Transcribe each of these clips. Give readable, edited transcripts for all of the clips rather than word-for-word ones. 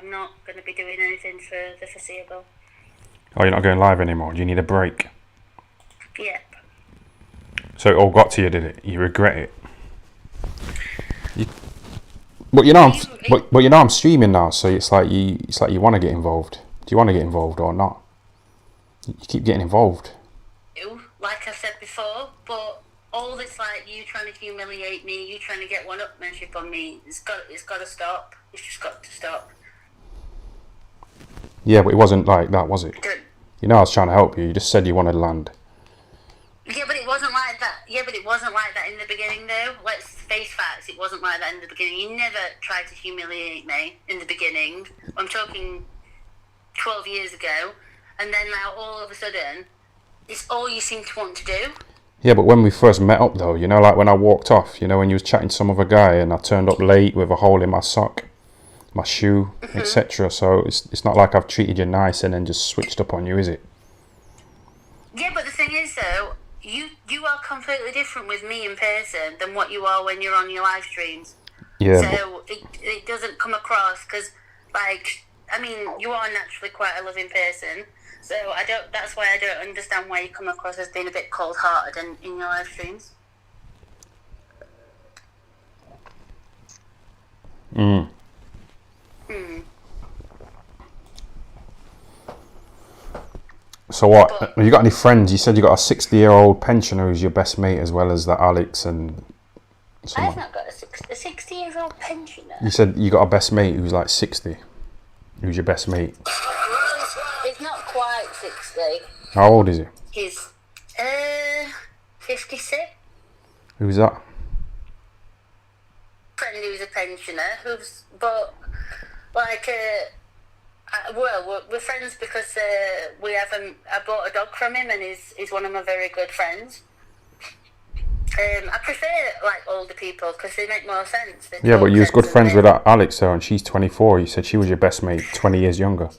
I'm not going to be doing anything for the foreseeable. Oh, you're not going live anymore? Do you need a break? Yep. So it all got to you, did it? You regret it? But you know, I'm streaming now, so it's like you want to get involved. Do you want to get involved or not? You keep getting involved. Like I said before, but all this like you trying to humiliate me, you trying to get one-upmanship on me, it's got to stop. It's just got to stop. Yeah, but it wasn't like that, was it? You know, I was trying to help you. You just said you wanted land. Yeah, but it wasn't like that. Yeah, but it wasn't like that in the beginning, though. Let's face facts. It wasn't like that in the beginning. You never tried to humiliate me in the beginning. I'm talking 12 years ago, and then now all of a sudden, it's all you seem to want to do. Yeah, but when we first met up, though, you know, like when I walked off, you know, when you was chatting to some other guy, and I turned up late with a hole in my sock, my shoe, etc. So it's not like I've treated you nice and then just switched up on you, is it? Yeah, but the thing is, though, you are completely different with me in person than what you are when you're on your live streams. Yeah. So it doesn't come across because, like, I mean, you are naturally quite a loving person. So that's why I don't understand why you come across as being a bit cold-hearted in your live streams. So what? Have you got any friends? You said you got a 60-year-old pensioner who's your best mate, as well as that Alex and someone. I've not got a 60-year-old pensioner. You said you got a best mate who's like 60. Who's your best mate? He's not quite 60. How old is he? He's 56. Who's that? Friend who's a pensioner, we're friends because I bought a dog from him, and he's one of my very good friends. I prefer like older people because they make more sense. Yeah, but you was good friends with that Alex though, and she's 24. You said she was your best mate, 20 years younger.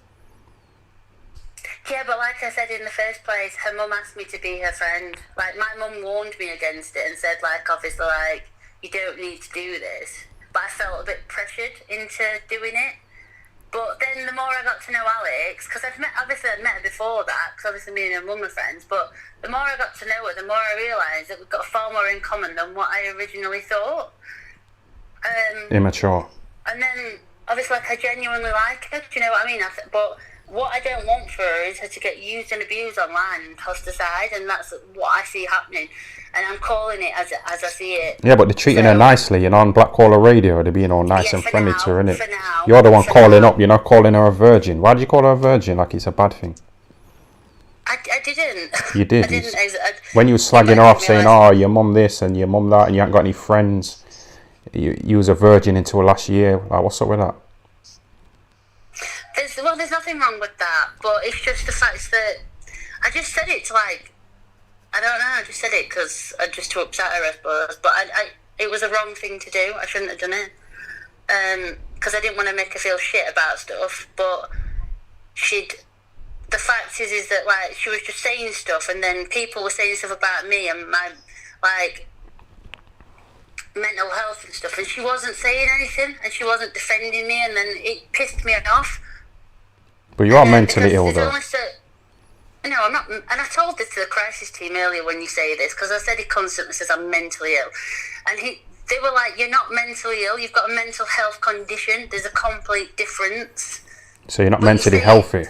Yeah, but like I said in the first place, her mum asked me to be her friend. Like, my mum warned me against it and said, like, obviously, like, you don't need to do this. But I felt a bit pressured into doing it. But then the more I got to know Alex, because I'd met her before that, because obviously me and her mum were friends, but the more I got to know her, the more I realised that we've got far more in common than what I originally thought. Immature. And then, obviously, like, I genuinely like her, do you know what I mean? But what I don't want for her is her to get used and abused online and tossed aside, and that's what I see happening. And I'm calling it as I see it. Yeah, but they're treating her nicely, you know, on Blackwater Radio. They're being all nice and friendly to her, innit? For now, you're the one calling up, you're not calling her a virgin. Why did you call her a virgin like it's a bad thing? I didn't. You did. I didn't. When you were slagging her off saying, oh, your mum this and your mum that, and you haven't got any friends, you was a virgin until last year. Like, what's up with that? There's nothing wrong with that, but it's just the fact that I just said it to, like, I don't know, I just said it because just to upset her, I suppose, but it was a wrong thing to do. I shouldn't have done it, because I didn't want to make her feel shit about stuff, but the fact is that, like, she was just saying stuff, and then people were saying stuff about me and my, like, mental health and stuff, and she wasn't saying anything, and she wasn't defending me, and then it pissed me off. But you are mentally ill, though. No, I'm not, and I told this to the crisis team earlier when you say this, because I said he constantly says I'm mentally ill, and they were like, you're not mentally ill, you've got a mental health condition, there's a complete difference. So you're not mentally healthy?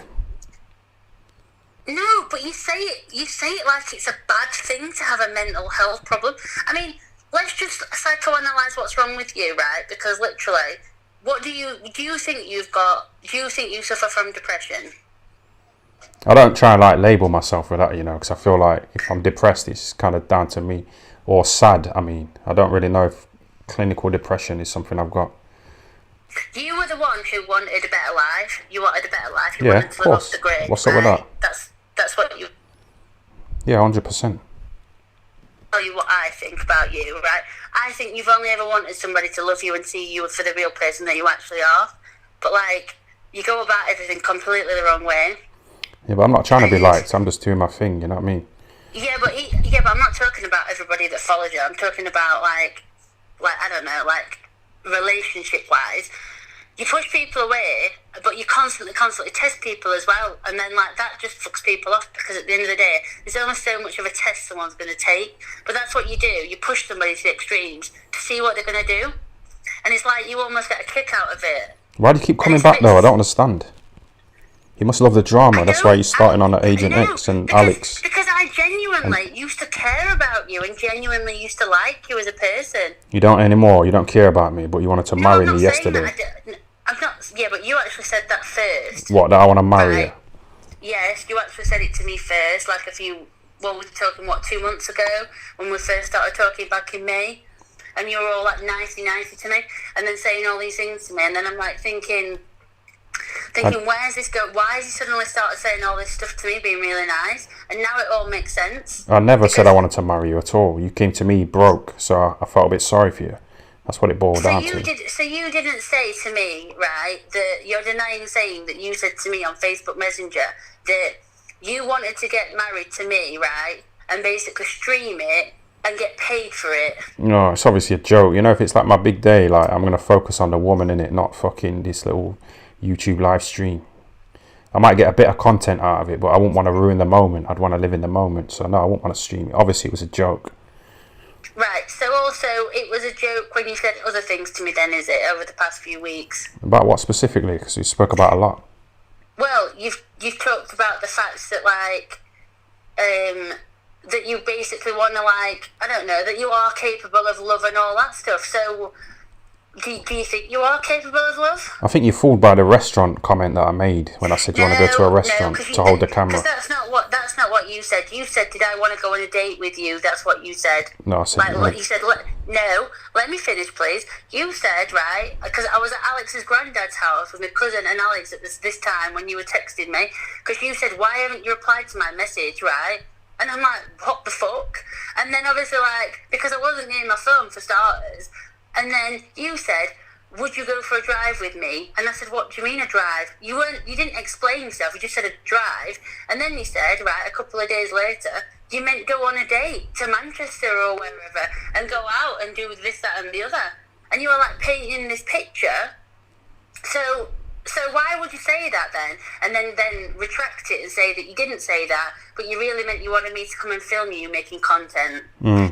No, but you say it like it's a bad thing to have a mental health problem. I mean, let's just psychoanalyze what's wrong with you, right? Because literally, what do you think you've got? Do you think you suffer from depression? I don't try and like label myself with that, you know, because I feel like if I'm depressed, it's kind of down to me. Or sad, I mean, I don't really know if clinical depression is something I've got. You were the one who wanted a better life. You wanted a better life. You Yeah, wanted of to live course. off the grid. What's up with that? That's what you. Yeah, 100%. Tell you what I think about you, right? I think you've only ever wanted somebody to love you and see you for the real person that you actually are. But, like, you go about everything completely the wrong way. Yeah, but I'm not trying to be liked. I'm just doing my thing, you know what I mean? Yeah, but I'm not talking about everybody that follows you. I'm talking about, like I don't know, like, relationship-wise. You push people away, but but you constantly test people as well, and then like that just fucks people off, because at the end of the day, there's only so much of a test someone's going to take. But that's what you do. You push somebody to the extremes to see what they're going to do, and it's like you almost get a kick out of it. Why do you keep coming back though? I don't understand. You must love the drama. That's why you're starting on Agent X and Alex. Because I genuinely used to care about you and genuinely used to like you as a person. You don't anymore. You don't care about me, but you wanted to marry me yesterday. I'm not. Yeah, but you actually said that first. What? That I want to marry you? Yes, you actually said it to me first. Like well, we were talking 2 months ago when we first started talking back in May, and you were all like nicey to me, and then saying all these things to me, and then I'm like thinking, where's this go? Why has he suddenly started saying all this stuff to me, being really nice? And now it all makes sense. I never said I wanted to marry you at all. You came to me broke, so I felt a bit sorry for you. That's what it boiled down to. So you didn't say to me, right, that you're denying saying that you said to me on Facebook Messenger that you wanted to get married to me, right, and basically stream it and get paid for it. No, it's obviously a joke. You know, if it's like my big day, like I'm going to focus on the woman in it, not fucking this little YouTube live stream. I might get a bit of content out of it, but I wouldn't want to ruin the moment. I'd want to live in the moment. So no, I wouldn't want to stream it. Obviously, it was a joke. Right, so also it was a joke when you said other things to me then, is it, over the past few weeks? About what specifically? Because you spoke about a lot. Well, you've talked about the fact that, like, that you basically want to, like, I don't know, that you are capable of love and all that stuff. So, do you think you are capable of love? I think you're fooled by the restaurant comment that I made when I said you want to go to a restaurant to hold the camera. Because that's not what you said. You said, did I want to go on a date with you? That's what you said. No, I said... You said, no, let me finish, please. You said, right, because I was at Alex's granddad's house with my cousin and Alex at this time when you were texting me, because you said, why haven't you replied to my message, right? And I'm like, what the fuck? And then obviously, like, because I wasn't near my phone for starters, and then you said, would you go for a drive with me? And I said, what do you mean a drive? You didn't explain yourself, you just said a drive. And then you said, right, a couple of days later, you meant go on a date to Manchester or wherever and go out and do this, that and the other. And you were like painting this picture. So why would you say that then? And then retract it and say that you didn't say that, but you really meant you wanted me to come and film you making content.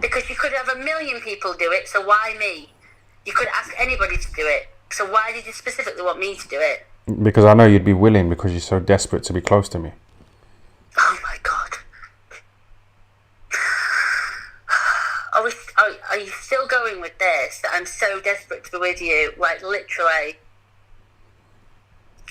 Because you could have 1 million people do it, so why me? You could ask anybody to do it. So why did you specifically want me to do it? Because I know you'd be willing, because you're so desperate to be close to me. Oh my God. Are you still going with this? That I'm so desperate to be with you, like literally.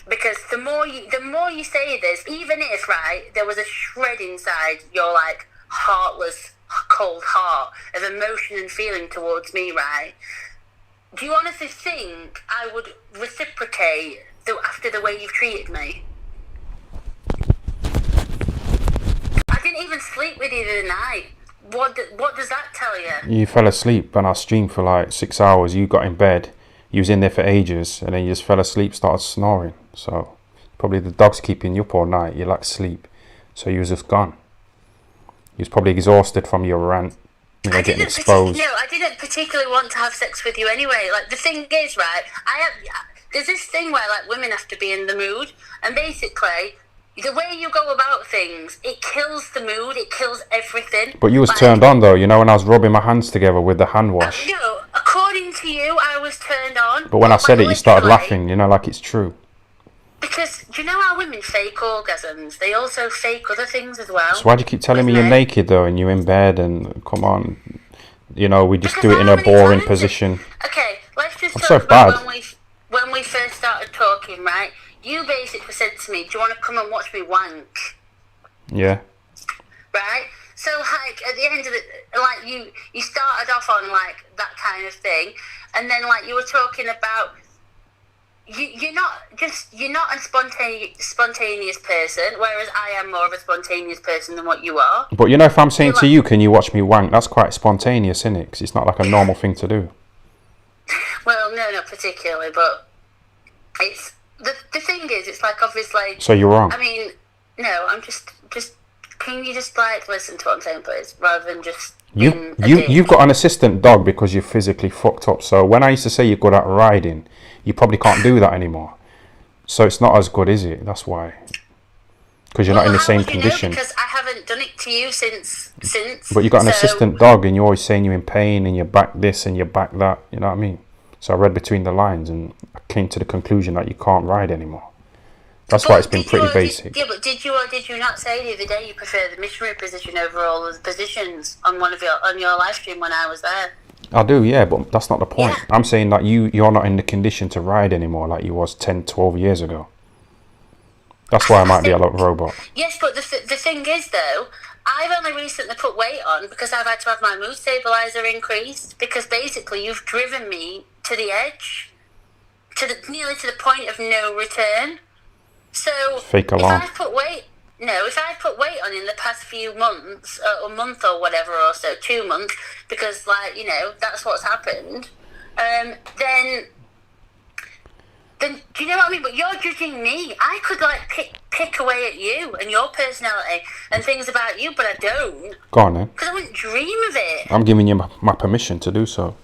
Because the more you say this, even if, right, there was a shred inside your like heartless, cold heart of emotion and feeling towards me, right? Do you honestly think I would reciprocate after the way you've treated me? I didn't even sleep with you the other night. What does that tell you? You fell asleep and I streamed for like 6 hours. You got in bed. You was in there for ages, and then you just fell asleep, started snoring. So probably the dog's keeping you up all night. You lack sleep, so you was just gone. You was probably exhausted from your rant. You know, getting exposed. No, I didn't particularly want to have sex with you anyway. Like, the thing is, right, there's this thing where, like, women have to be in the mood, and basically, the way you go about things, it kills the mood, it kills everything. But you was turned on, though, you know, when I was rubbing my hands together with the hand wash. No, according to you, I was turned on. But when I said it, you started laughing, you know, like it's true. Because, do you know how women fake orgasms? They also fake other things as well. So why do you keep telling me you're naked, though, and you're in bed, and come on, you know, we just do it in a boring position. Okay, let's just talk about when we first started talking, right? You basically said to me, do you want to come and watch me wank? Yeah. Right? So, like, at the end of it, like, you started off on, like, that kind of thing, and then, like, you were talking about, you're not a spontaneous person, whereas I am more of a spontaneous person than what you are. But, you know, if I'm saying to you, can you watch me wank, that's quite spontaneous, isn't it? Because it's not like a normal thing to do. Well, no, not particularly, but it's... The thing is, it's like, obviously... So you're wrong. I mean, no, I'm just... Can you just, like, listen to what I'm saying, please? Rather than just... You've got an assistant dog because you're physically fucked up. So when I used to say you're good at riding, you probably can't do that anymore. So it's not as good, is it? That's why. Because you're not in the same condition. Because I haven't done it to you since. But you got an assistant dog, and you're always saying you're in pain, and you're back this, and you're back that. You know what I mean? So I read between the lines, and I came to the conclusion that you can't ride anymore. That's why it's been pretty basic. Yeah, but did you or did you not say the other day you prefer the missionary position over all of the positions on your live stream when I was there? I do, yeah, but that's not the point. Yeah. I'm saying that you're not in the condition to ride anymore like you was 10, 12 years ago. That's why I might be a robot. Yes, but the thing is, though, I've only recently put weight on because I've had to have my mood stabilizer increased, because basically you've driven me to the edge, nearly to the point of no return. So Fake alarm. if I put weight on in the past few months, or a month or whatever, or so, 2 months, because that's what's happened, then do you know what I mean? But you're judging me. I could pick away at you and your personality and things about you, but I don't. Go on then. Because I wouldn't dream of it. I'm giving you my permission to do so.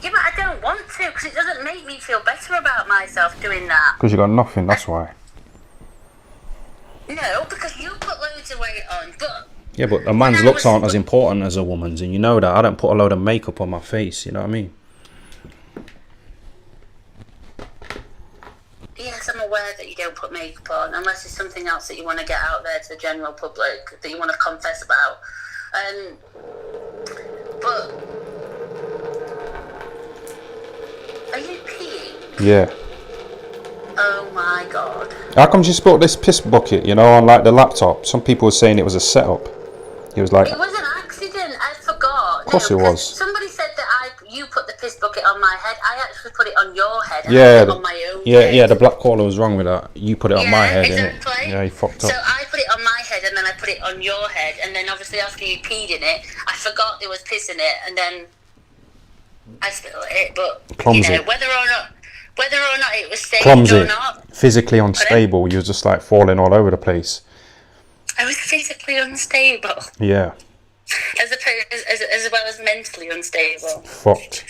Yeah, but I don't want to, because it doesn't make me feel better about myself doing that. Because you got nothing, that's why. No, because you put loads of weight on, but... Yeah, but a man's looks aren't as important as a woman's, and you know that. I don't put a load of makeup on my face, you know what I mean? Yes, I'm aware that you don't put makeup on, unless it's something else that you want to get out there to the general public, that you want to confess about. But... Are you peeing? Yeah. Oh my god. How come you spilled this piss bucket, on like the laptop? Some people were saying it was a setup. It was like... It was an accident, I forgot. Of course it was. Somebody said that you put the piss bucket on my head. I actually put it on your head. And Yeah, I put it on my own head. Yeah, the black caller was wrong with that. You put it on my head, exactly. innit? Yeah, you fucked up. So I put it on my head, and then I put it on your head, and then obviously after you peed in it, I forgot there was piss in it, and then I spilled it. But Clumsy. whether or not it was staged Clumsy. or not, Physically unstable. You were just like falling all over the place. I was physically unstable. Yeah. As well as mentally unstable. Fucked.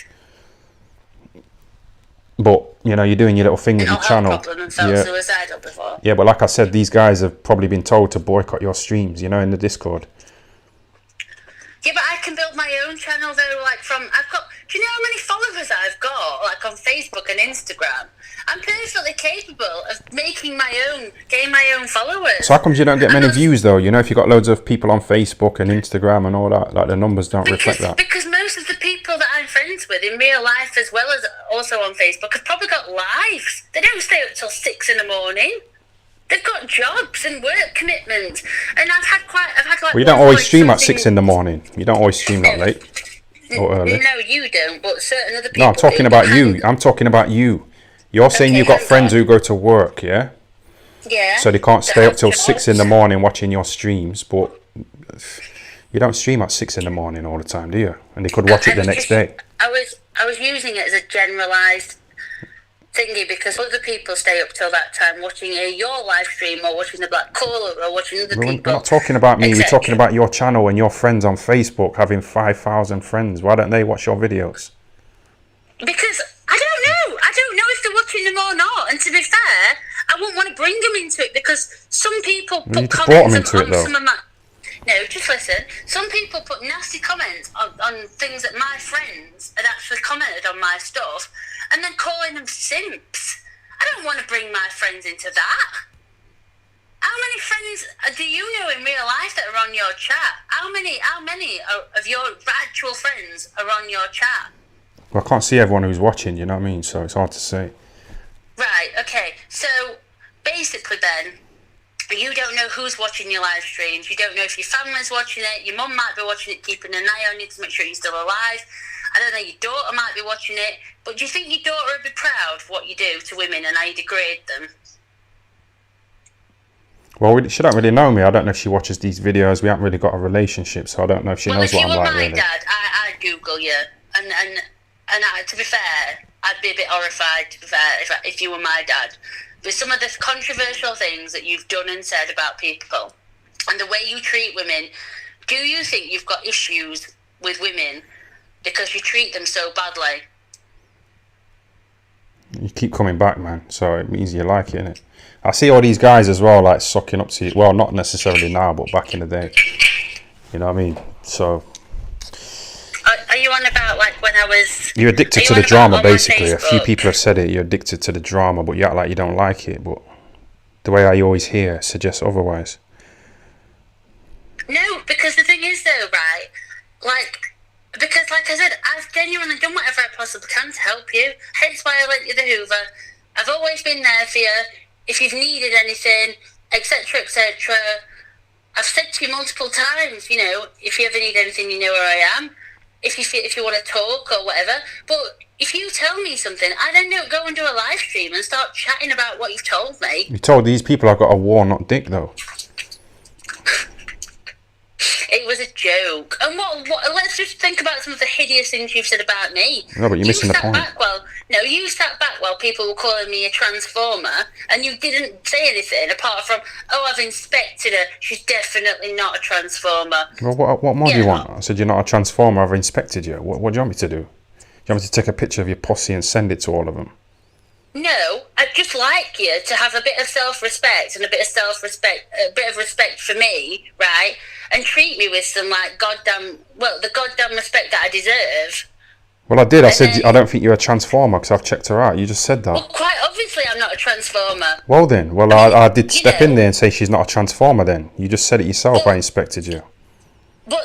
But you're doing your little thing with your channel. Problem and felt suicidal before. Yeah, but like I said, these guys have probably been told to boycott your streams, in the Discord. Yeah, but I can build my own channel though. Do you know how many followers I've got, on Facebook and Instagram? I'm perfectly capable of getting my own followers. So how come you don't get many views though? If you got loads of people on Facebook and Instagram and all that, like the numbers don't reflect that. Because most of the people that I'm friends with in real life, as well as also on Facebook, have probably got lives. They don't stay up till 6 in the morning. They've got jobs and work commitments, and I've had Well, you don't always stream at 6 in the morning. You don't always stream that late or early. No, you don't. But certain other people. No, I'm talking about you. I'm talking about you. You're saying you've got friends who go to work, yeah? Yeah. So they can't stay up till 6 in the morning watching your streams, but you don't stream at 6 in the morning all the time, do you? And they could watch it the next day. I was using it as a generalised thingy, because other people stay up till that time watching your live stream or watching the Black Caller or watching other people. We're not talking about me, we're talking about your channel and your friends on Facebook having 5,000 friends. Why don't they watch your videos? Because I don't know if they're watching them or not, and to be fair, I wouldn't want to bring them into it, because some people put comments on some of my... No, just listen. Some people put nasty comments on things that my friends had actually commented on my stuff, and then calling them simps. I don't want to bring my friends into that. How many friends do you know in real life that are on your chat? How many of your actual friends are on your chat? Well, I can't see everyone who's watching, you know what I mean? So it's hard to say. Right, okay. So, basically then, you don't know who's watching your live streams. You don't know if your family's watching it. Your mum might be watching it, keeping an eye on you to make sure you're still alive. I don't know, your daughter might be watching it. But do you think your daughter would be proud of what you do to women and how you degrade them? Well, she don't really know me. I don't know if she watches these videos. We haven't really got a relationship, so I don't know if she knows what I'm like, really. Well, if you were my dad, I'd Google you. And to be fair, I'd be a bit horrified, to be fair, if you were my dad. With some of the controversial things that you've done and said about people, and the way you treat women, do you think you've got issues with women because you treat them so badly? You keep coming back, man, so it means you like it, innit? I see all these guys as well, like sucking up to you. Well, not necessarily now, but back in the day. You know what I mean? So. Are you on about like when I was? You're addicted to the drama, basically. A few people have said it. You're addicted to the drama, but you act like you don't like it. But the way I always hear suggests otherwise. No, because the thing is, though, right? Because like I said, I've genuinely done whatever I possibly can to help you. Hence why I lent you the Hoover. I've always been there for you. If you've needed anything, etc., etc. I've said to you multiple times, you know, if you ever need anything, you know where I am. If you want to talk or whatever. But if you tell me something, I then don't go and do a live stream and start chatting about what you've told me. You told these people I've got a war-not dick, though. It was a joke. And what? Let's just think about some of the hideous things you've said about me. No, but you're missing the point. You sat back while people were calling me a transformer, and you didn't say anything apart from, "Oh, I've inspected her. She's definitely not a transformer." Well, what more do you want? I said you're not a transformer. I've inspected you. What do you want me to do? Do you want me to take a picture of your pussy and send it to all of them? No, I'd just like you to have a bit of self-respect and a bit of respect for me, right? And treat me with some the goddamn respect that I deserve. Well, I did. I said I don't think you're a transformer because I've checked her out. You just said that. Well, quite obviously I'm not a transformer. Well then, I did step in there and say she's not a transformer then. You just said it yourself, I inspected you. But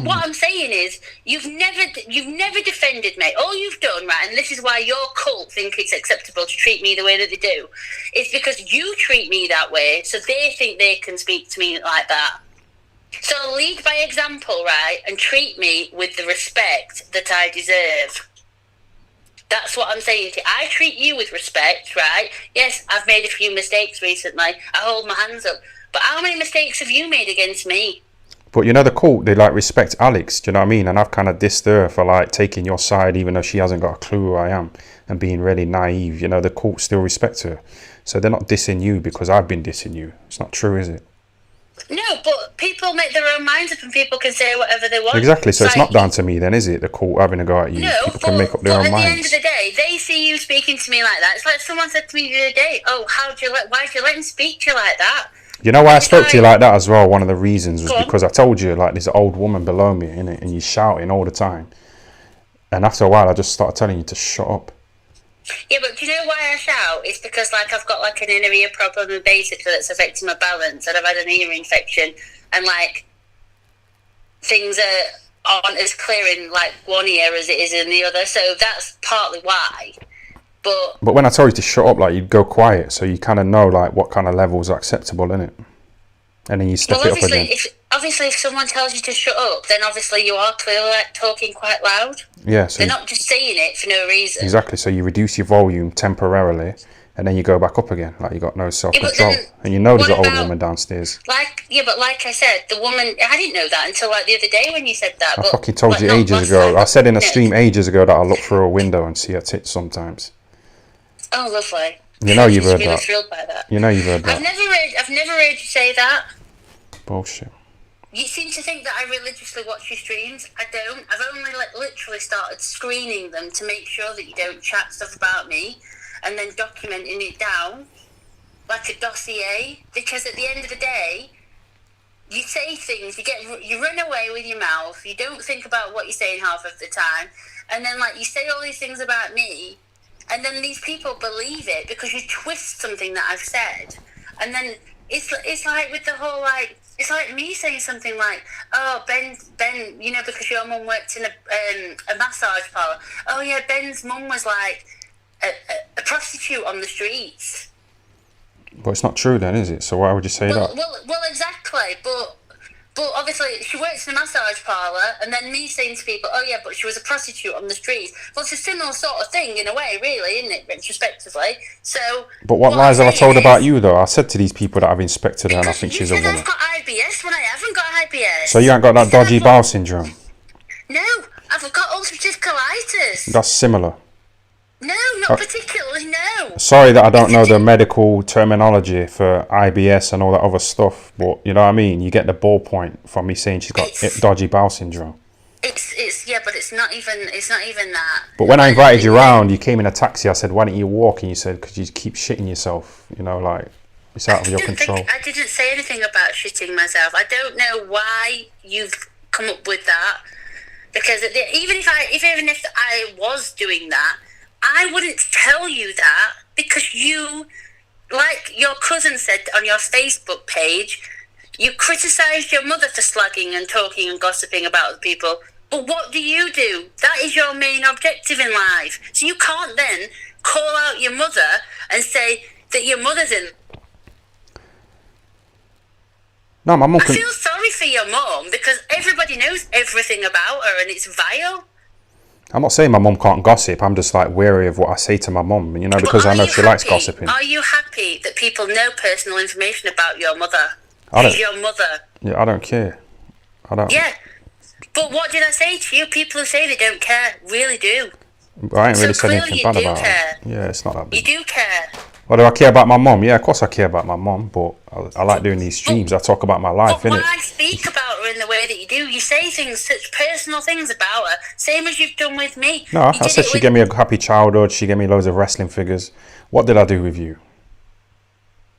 what I'm saying is, you've never defended me. All you've done, right, and this is why your cult think it's acceptable to treat me the way that they do, is because you treat me that way, so they think they can speak to me like that. So lead by example, right, and treat me with the respect that I deserve. That's what I'm saying to you. I treat you with respect, right? Yes, I've made a few mistakes recently. I hold my hands up. But how many mistakes have you made against me? But you know the cult, they respect Alex, do you know what I mean? And I've kind of dissed her for taking your side even though she hasn't got a clue who I am and being really naive. You know, the cult still respect her. So they're not dissing you because I've been dissing you. It's not true, is it? No, but people make their own minds up and people can say whatever they want. Exactly, so it's not down to me then, is it? The cult having a go at you. No, people can make up their own minds. At the end of the day, they see you speaking to me like that. It's like someone said to me the other day, "Oh, why'd you let him speak to you like that?" You know why I spoke to you like that as well? One of the reasons was because I told you, there's an old woman below me, innit? And you're shouting all the time. And after a while, I just started telling you to shut up. Yeah, but do you know why I shout? It's because, I've got, an inner ear problem and basically that's affecting my balance. And I've had an ear infection. And, things aren't as clear in, one ear as it is in the other. So that's partly why. But when I told you to shut up, you'd go quiet, so you kind of know, what kind of levels are acceptable, innit? And then you step it up again. Obviously, if someone tells you to shut up, then obviously you are clearly, talking quite loud. Yeah, so... They're not just saying it for no reason. Exactly, so you reduce your volume temporarily, and then you go back up again, you got no self-control. And you know there's an old woman downstairs. But like I said, the woman... I didn't know that until, the other day when you said that. I fucking told you ages ago. I said in a stream ages ago that I look through a window and see her tits sometimes. Oh, lovely. You know you've heard really that. Thrilled by that. You know you've heard that. I've never heard you say that. Bullshit. You seem to think that I religiously watch your streams. I don't. I've only literally started screening them to make sure that you don't chat stuff about me and then documenting it down like a dossier. Because at the end of the day, you say things, you run away with your mouth, you don't think about what you're saying half of the time, and then you say all these things about me, and then these people believe it because you twist something that I've said. And then it's like with the whole, it's like me saying something like, "Oh, Ben, because your mum worked in a massage parlour. Oh, yeah, Ben's mum was a prostitute on the streets." But it's not true then, is it? So why would you say that? Well, exactly, but obviously she works in a massage parlour, and then me saying to people, "Oh yeah, but she was a prostitute on the streets." Well, it's a similar sort of thing in a way, really, isn't it, retrospectively? So. But what lies have I told about you though? I said to these people that I've inspected her, and I think she's a woman. I've got IBS when I haven't got IBS. So you ain't got that dodgy bowel syndrome? No, I've got ulcerative colitis. That's similar. No, not particularly, no. Sorry that I don't know the medical terminology for IBS and all that other stuff, but you know what I mean? You get the ball point from me saying she's got dodgy bowel syndrome. It's yeah, but it's not even that. But when I Like, invited you round, you came in a taxi. I said, "Why don't you walk?" And you said, "Because you keep shitting yourself." You know, like it's out of your control. I didn't say anything about shitting myself. I don't know why you've come up with that. Because even if I was doing that, I wouldn't tell you that because you, like your cousin said on your Facebook page, you criticised your mother for slagging and talking and gossiping about other people. But what do? That is your main objective in life. So you can't then call out your mother and say that your mother's in. No, my mum I can. feel sorry for your mum because everybody knows everything about her and it's vile. I'm not saying my mum can't gossip. I'm just like wary of what I say to my mum. You know, But because I are know you she likes happy? gossiping. Are you happy that people know personal information about your mother? I Who's don't. your mother? Yeah, I don't care. I don't. Yeah. But what did I say to you? People who say they don't care really do. I ain't really So said clearly anything you bad do about care. her. Yeah, it's not that You big. do care. Well, do I care about my mum? Yeah, of course I care about my mum, but I like doing these streams. I talk about my life, But innit? why speak about her in the way that you do? You say things, such personal things about her, same as you've done with me. No, You I did said it she with. gave me a happy childhood. She gave me loads of wrestling figures. What did I do with you?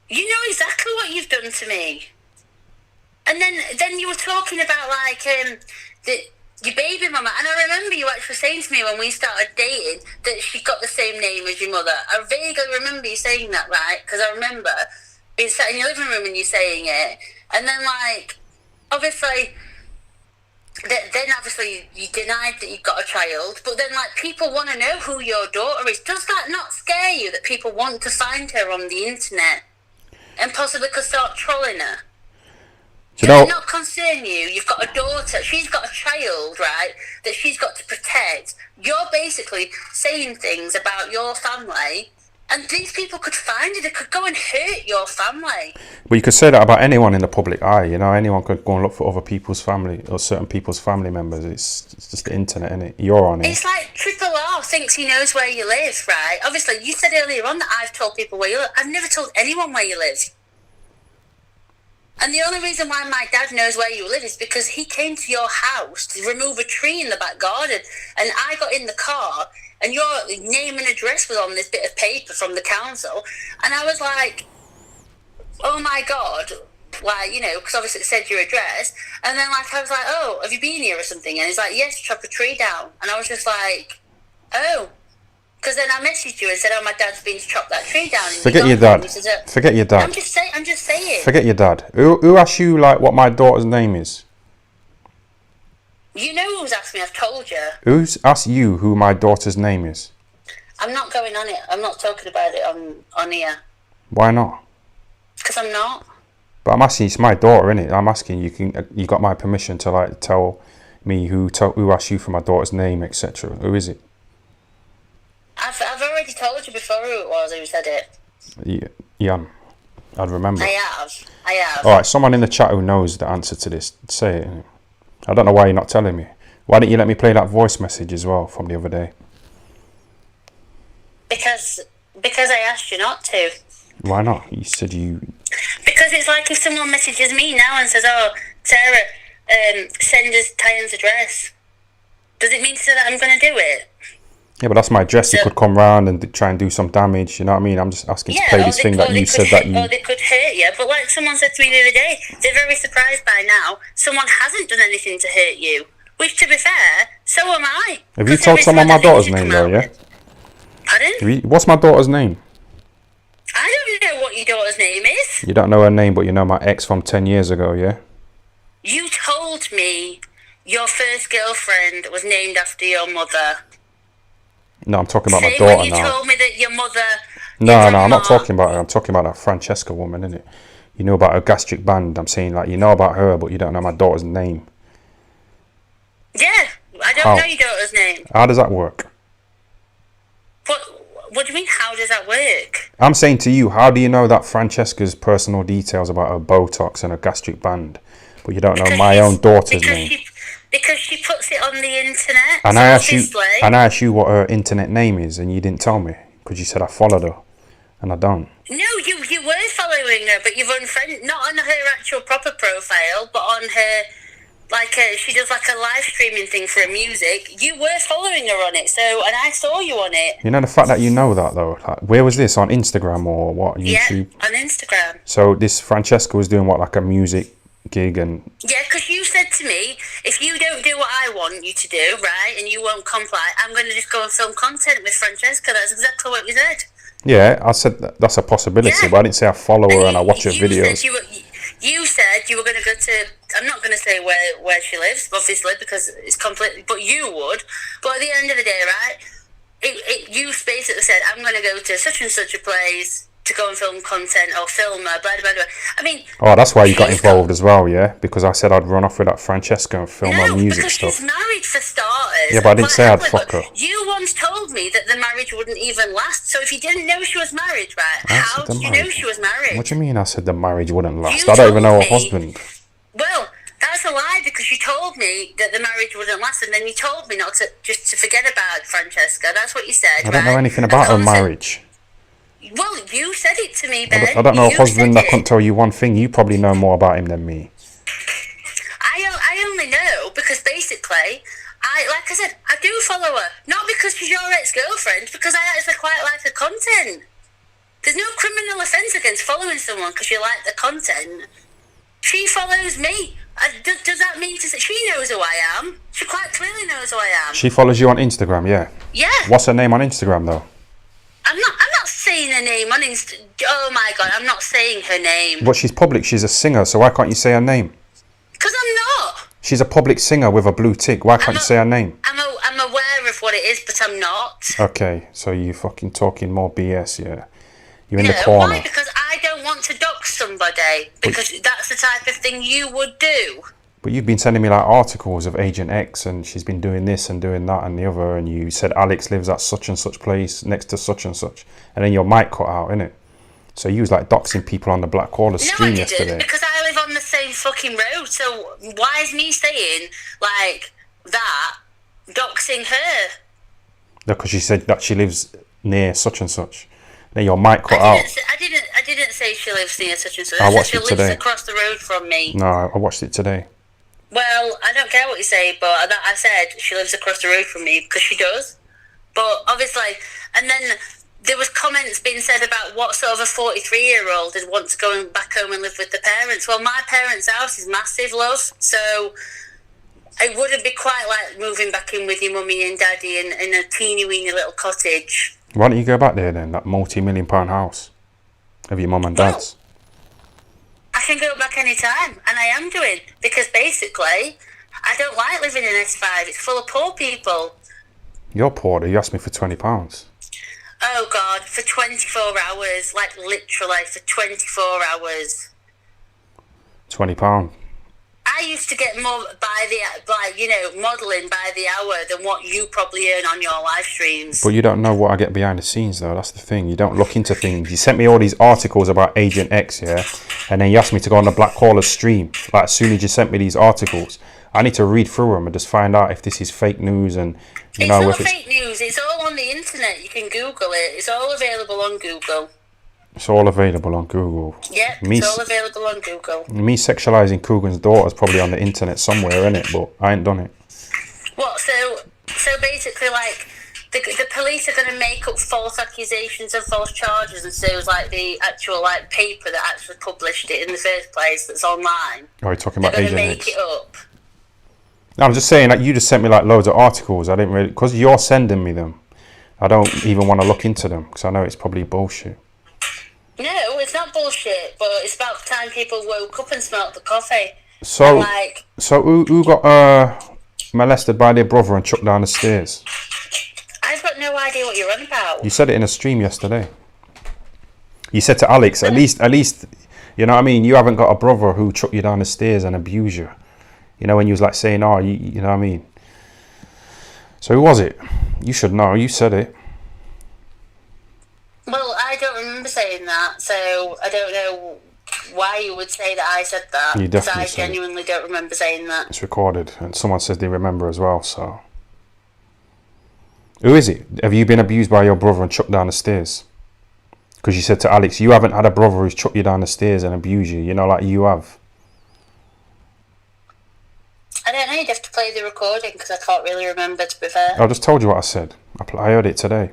You know exactly what you've done to me. And then you were talking about like your baby mama, and I remember you actually saying to me when we started dating that she got the same name as your mother. I vaguely remember you saying that, right? Because I remember being sat in your living room and you saying it, and then like obviously. Then obviously you denied that you got a child, but then like people want to know who your daughter is. Does that not scare you that people want to find her on the internet and possibly could start trolling her? Do you Does know? it not concern you? You've got a daughter. She's got a child, right, that she's got to protect. You're basically saying things about your family, and these people could find you. They could go and hurt your family. But you could say that about anyone in the public eye. You know, anyone could go and look for other people's family or certain people's family members. It's just the internet, innit? You're on it. It's like Triple R thinks he knows where you live, right? Obviously, you said earlier on that I've told people where you live. I've never told anyone where you live. And the only reason why my dad knows where you live is because he came to your house to remove a tree in the back garden. And I got in the car and your name and address was on this bit of paper from the council. And I was like, oh my God. Like, you know, because obviously it said your address. And then like I was like, oh, have you been here or something? And he's like, yes, chop a tree down. And I was just like, oh. Because then I messaged you and said, oh, my dad's been to chop that tree down. Forget your dad. Forget your dad. I'm just saying. Forget your dad. Who asked you like what my daughter's name is? You know who's asked me, I've told you. Who's asked you who my daughter's name is? I'm not going on it. I'm not talking about it on here. Why not? Because I'm not. But I'm asking, it's my daughter, innit? I'm asking, you got my permission to like tell me who asked you for my daughter's name, etc. Who is it? I've already told you before who it was who said it. Jan, I'd remember. I have. Alright, someone in the chat who knows the answer to this, say it. Innit? I don't know why you're not telling me. Why didn't you let me play that voice message as well from the other day? Because I asked you not to. Why not? You said you... Because it's like if someone messages me now and says, oh, Sarah, send us Tyan's address. Does it mean to say that I'm going to do it? Yeah, but that's my address. You could come round and try and do some damage. You know what I mean? I'm just asking to play this thing that you said that you... Or they could hurt you. But like someone said to me the other day, they're very surprised by now someone hasn't done anything to hurt you. Which, to be fair, so am I. Have you told someone my daughter's name, though, yeah? Pardon? What's my daughter's name? I don't know what your daughter's name is. You don't know her name, but you know my ex from 10 years ago, yeah? You told me your first girlfriend was named after your mother. No, I'm talking about my Same daughter when you now. told me that your mother... No, I'm not talking about her. I'm talking about that Francesca woman, innit? You know about her gastric band. I'm saying, like, you know about her, but you don't know my daughter's name. Yeah, I don't know your daughter's name. How does that work? What do you mean, how does that work? I'm saying to you, how do you know that Francesca's personal details about her Botox and her gastric band, but you don't know my own daughter's name? Because she puts it on the internet. And so I asked you what her internet name is, and you didn't tell me because you said I followed her, and I don't. No, you were following her, but you've unfriended, not on her actual proper profile, but on her like she does like a live streaming thing for her music. You were following her on it, and I saw you on it. You know the fact that you know that though. Like, where was this, on Instagram or what? YouTube. Yeah, on Instagram. So this Francesca was doing what, like a music gig and. Yeah, because you said to me, if you don't do what I want you to do, right, and you won't comply, I'm going to just go and film content with Francesca. That's exactly what you said. Yeah, I said that's a possibility, Yeah. but I didn't say I follow her and I watch her videos. Said you said you were going to go to. I'm not going to say where she lives, obviously, because it's completely. But you would. But at the end of the day, right? You basically said, I'm going to go to such and such a place to go and film content or film her, blah, blah, blah. I mean... Oh, that's why you got involved as well, yeah? Because I said I'd run off with that Francesca and film her music because stuff. She's married for starters. Yeah, but I didn't say I'd fuck her. You once told me that the marriage wouldn't even last, so if you didn't know she was married, right, how did you know she was married? What do you mean I said the marriage wouldn't last? I don't even know her husband. Well, that's a lie, because you told me that the marriage wouldn't last, and then you told me not to, just to forget about Francesca. That's what you said, I don't know anything about her marriage. Well, you said it to me, Ben. I don't know her husband. I couldn't tell you one thing. You probably know more about him than me. I only know because basically, like I said, I do follow her. Not because she's your ex-girlfriend, because I actually quite like her content. There's no criminal offence against following someone because you like the content. She follows me. Does that mean to say she knows who I am? She quite clearly knows who I am. She follows you on Instagram, yeah? Yeah. What's her name on Instagram, though? I'm not saying her name on Insta. Oh my god, I'm not saying her name. But she's public. She's a singer, so why can't you say her name? Because I'm not. She's a public singer with a blue tick. Why can't you say her name? I'm aware of what it is, but I'm not. Okay, so you fucking talking more BS, yeah? You're in the corner. Why? Because I don't want to dox somebody. Because that's the type of thing you would do. But you've been sending me like articles of Agent X, and she's been doing this and doing that and the other, and you said Alex lives at such and such place next to such and such, and then your mic cut out, innit? So you was like doxing people on the Black Caller stream yesterday. Because I live on the same fucking road. So why is me saying like that doxing her? No, because she said that she lives near such and such. Then your mic cut out. I didn't say she lives near such and such. I watched it today. She lives across the road from me. No, I watched it today. Well, I don't care what you say, but I said she lives across the road from me because she does. But obviously, and then there was comments being said about what sort of a 43-year-old would want to go back home and live with the parents. Well, my parents' house is massive, love, so it wouldn't be quite like moving back in with your mummy and daddy in a teeny-weeny little cottage. Why don't you go back there then, that multi-million-pound house of your mum and dad's? I can go back any time, and I am doing, because basically, I don't like living in S5. It's full of poor people. You're poor, you asked me for £20. Oh God, for 24 hours, like literally for 24 hours. £20. I used to get more modelling by the hour than what you probably earn on your live streams. But you don't know what I get behind the scenes, though. That's the thing. You don't look into things. You sent me all these articles about Agent X, yeah? And then you asked me to go on the Black Caller stream. Like, as soon as you sent me these articles, I need to read through them and just find out if this is fake news and, it's not fake news. It's all on the internet. You can Google it. It's all available on Google. It's all available on Google. Yeah, it's all available on Google. Me sexualising Coogan's daughter's probably on the internet somewhere, innit? But I ain't done it. What? So basically, like, the police are going to make up false accusations and false charges, and so it was like the actual like paper that actually published it in the first place that's online. Oh, you're talking about Agent X? They're going to make it up. No, I'm just saying that you just sent me like loads of articles. I didn't really, because you're sending me them. I don't even want to look into them because I know it's probably bullshit. No, it's not bullshit, but it's about time people woke up and smelled the coffee. So who got molested by their brother and chucked down the stairs? I've got no idea what you're on about. You said it in a stream yesterday. You said to Alex, at least, you know what I mean? You haven't got a brother who chucked you down the stairs and abused you. You know, when you was like saying, oh, you know what I mean? So who was it? You should know. You said it. Well, I don't remember saying that, so I don't know why you would say that I said that. You definitely because I genuinely don't remember saying that. It's recorded, and someone says they remember as well, so. Who is it? Have you been abused by your brother and chucked down the stairs? Because you said to Alex, you haven't had a brother who's chucked you down the stairs and abused you, you know, like you have. play the recording because I can't really remember, to be fair. I just told you what I said. I heard it today.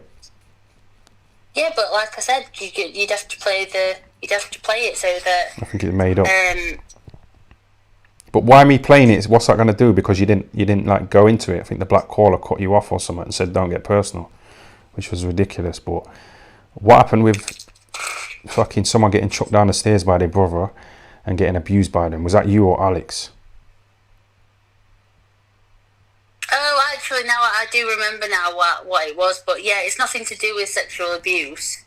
Yeah, but like I said, you'd have to play it so that. I think it's made up. But why me playing it? What's that going to do? Because you didn't like go into it. I think the black caller cut you off or something and said don't get personal, which was ridiculous. But what happened with fucking someone getting chucked down the stairs by their brother and getting abused by them? Was that you or Alex? Oh, actually, now I do remember now what it was. But yeah, it's nothing to do with sexual abuse.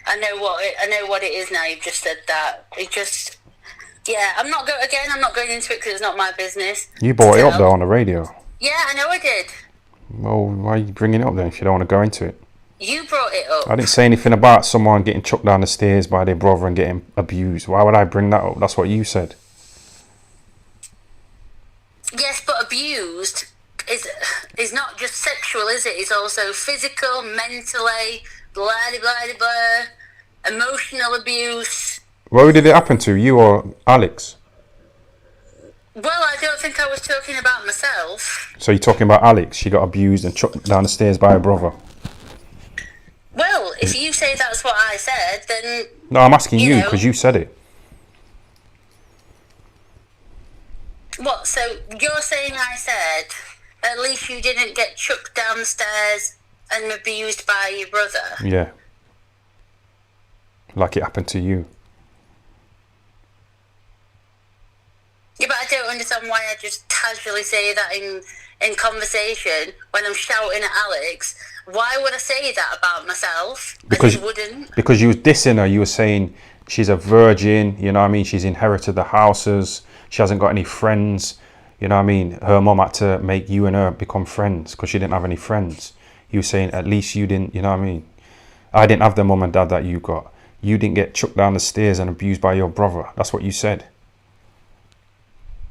I know what it is now. You've just said that. It just. Yeah, I'm not going into it because it's not my business. You brought it up though on the radio. Yeah, I know I did. Well, why are you bringing it up then if you don't want to go into it? You brought it up. I didn't say anything about someone getting chucked down the stairs by their brother and getting abused. Why would I bring that up? That's what you said. Yes, but abused is not just sexual, is it? It's also physical, mentally, blah, blah, blah, emotional abuse. Well, who did it happen to? You or Alex? Well, I don't think I was talking about myself. So you're talking about Alex? She got abused and chucked down the stairs by her brother. Well, if you say that's what I said, then... No, I'm asking you because you said it. What, so you're saying I said, at least you didn't get chucked down the stairs and abused by your brother? Yeah. Like it happened to you. Yeah, but I don't understand why I just casually say that in conversation when I'm shouting at Alex. Why would I say that about myself? Because I just wouldn't. Because you was dissing her. You were saying she's a virgin. You know what I mean? She's inherited the houses. She hasn't got any friends. You know what I mean? Her mum had to make you and her become friends because she didn't have any friends. You were saying at least you didn't. You know what I mean? I didn't have the mum and dad that you got. You didn't get chucked down the stairs and abused by your brother. That's what you said.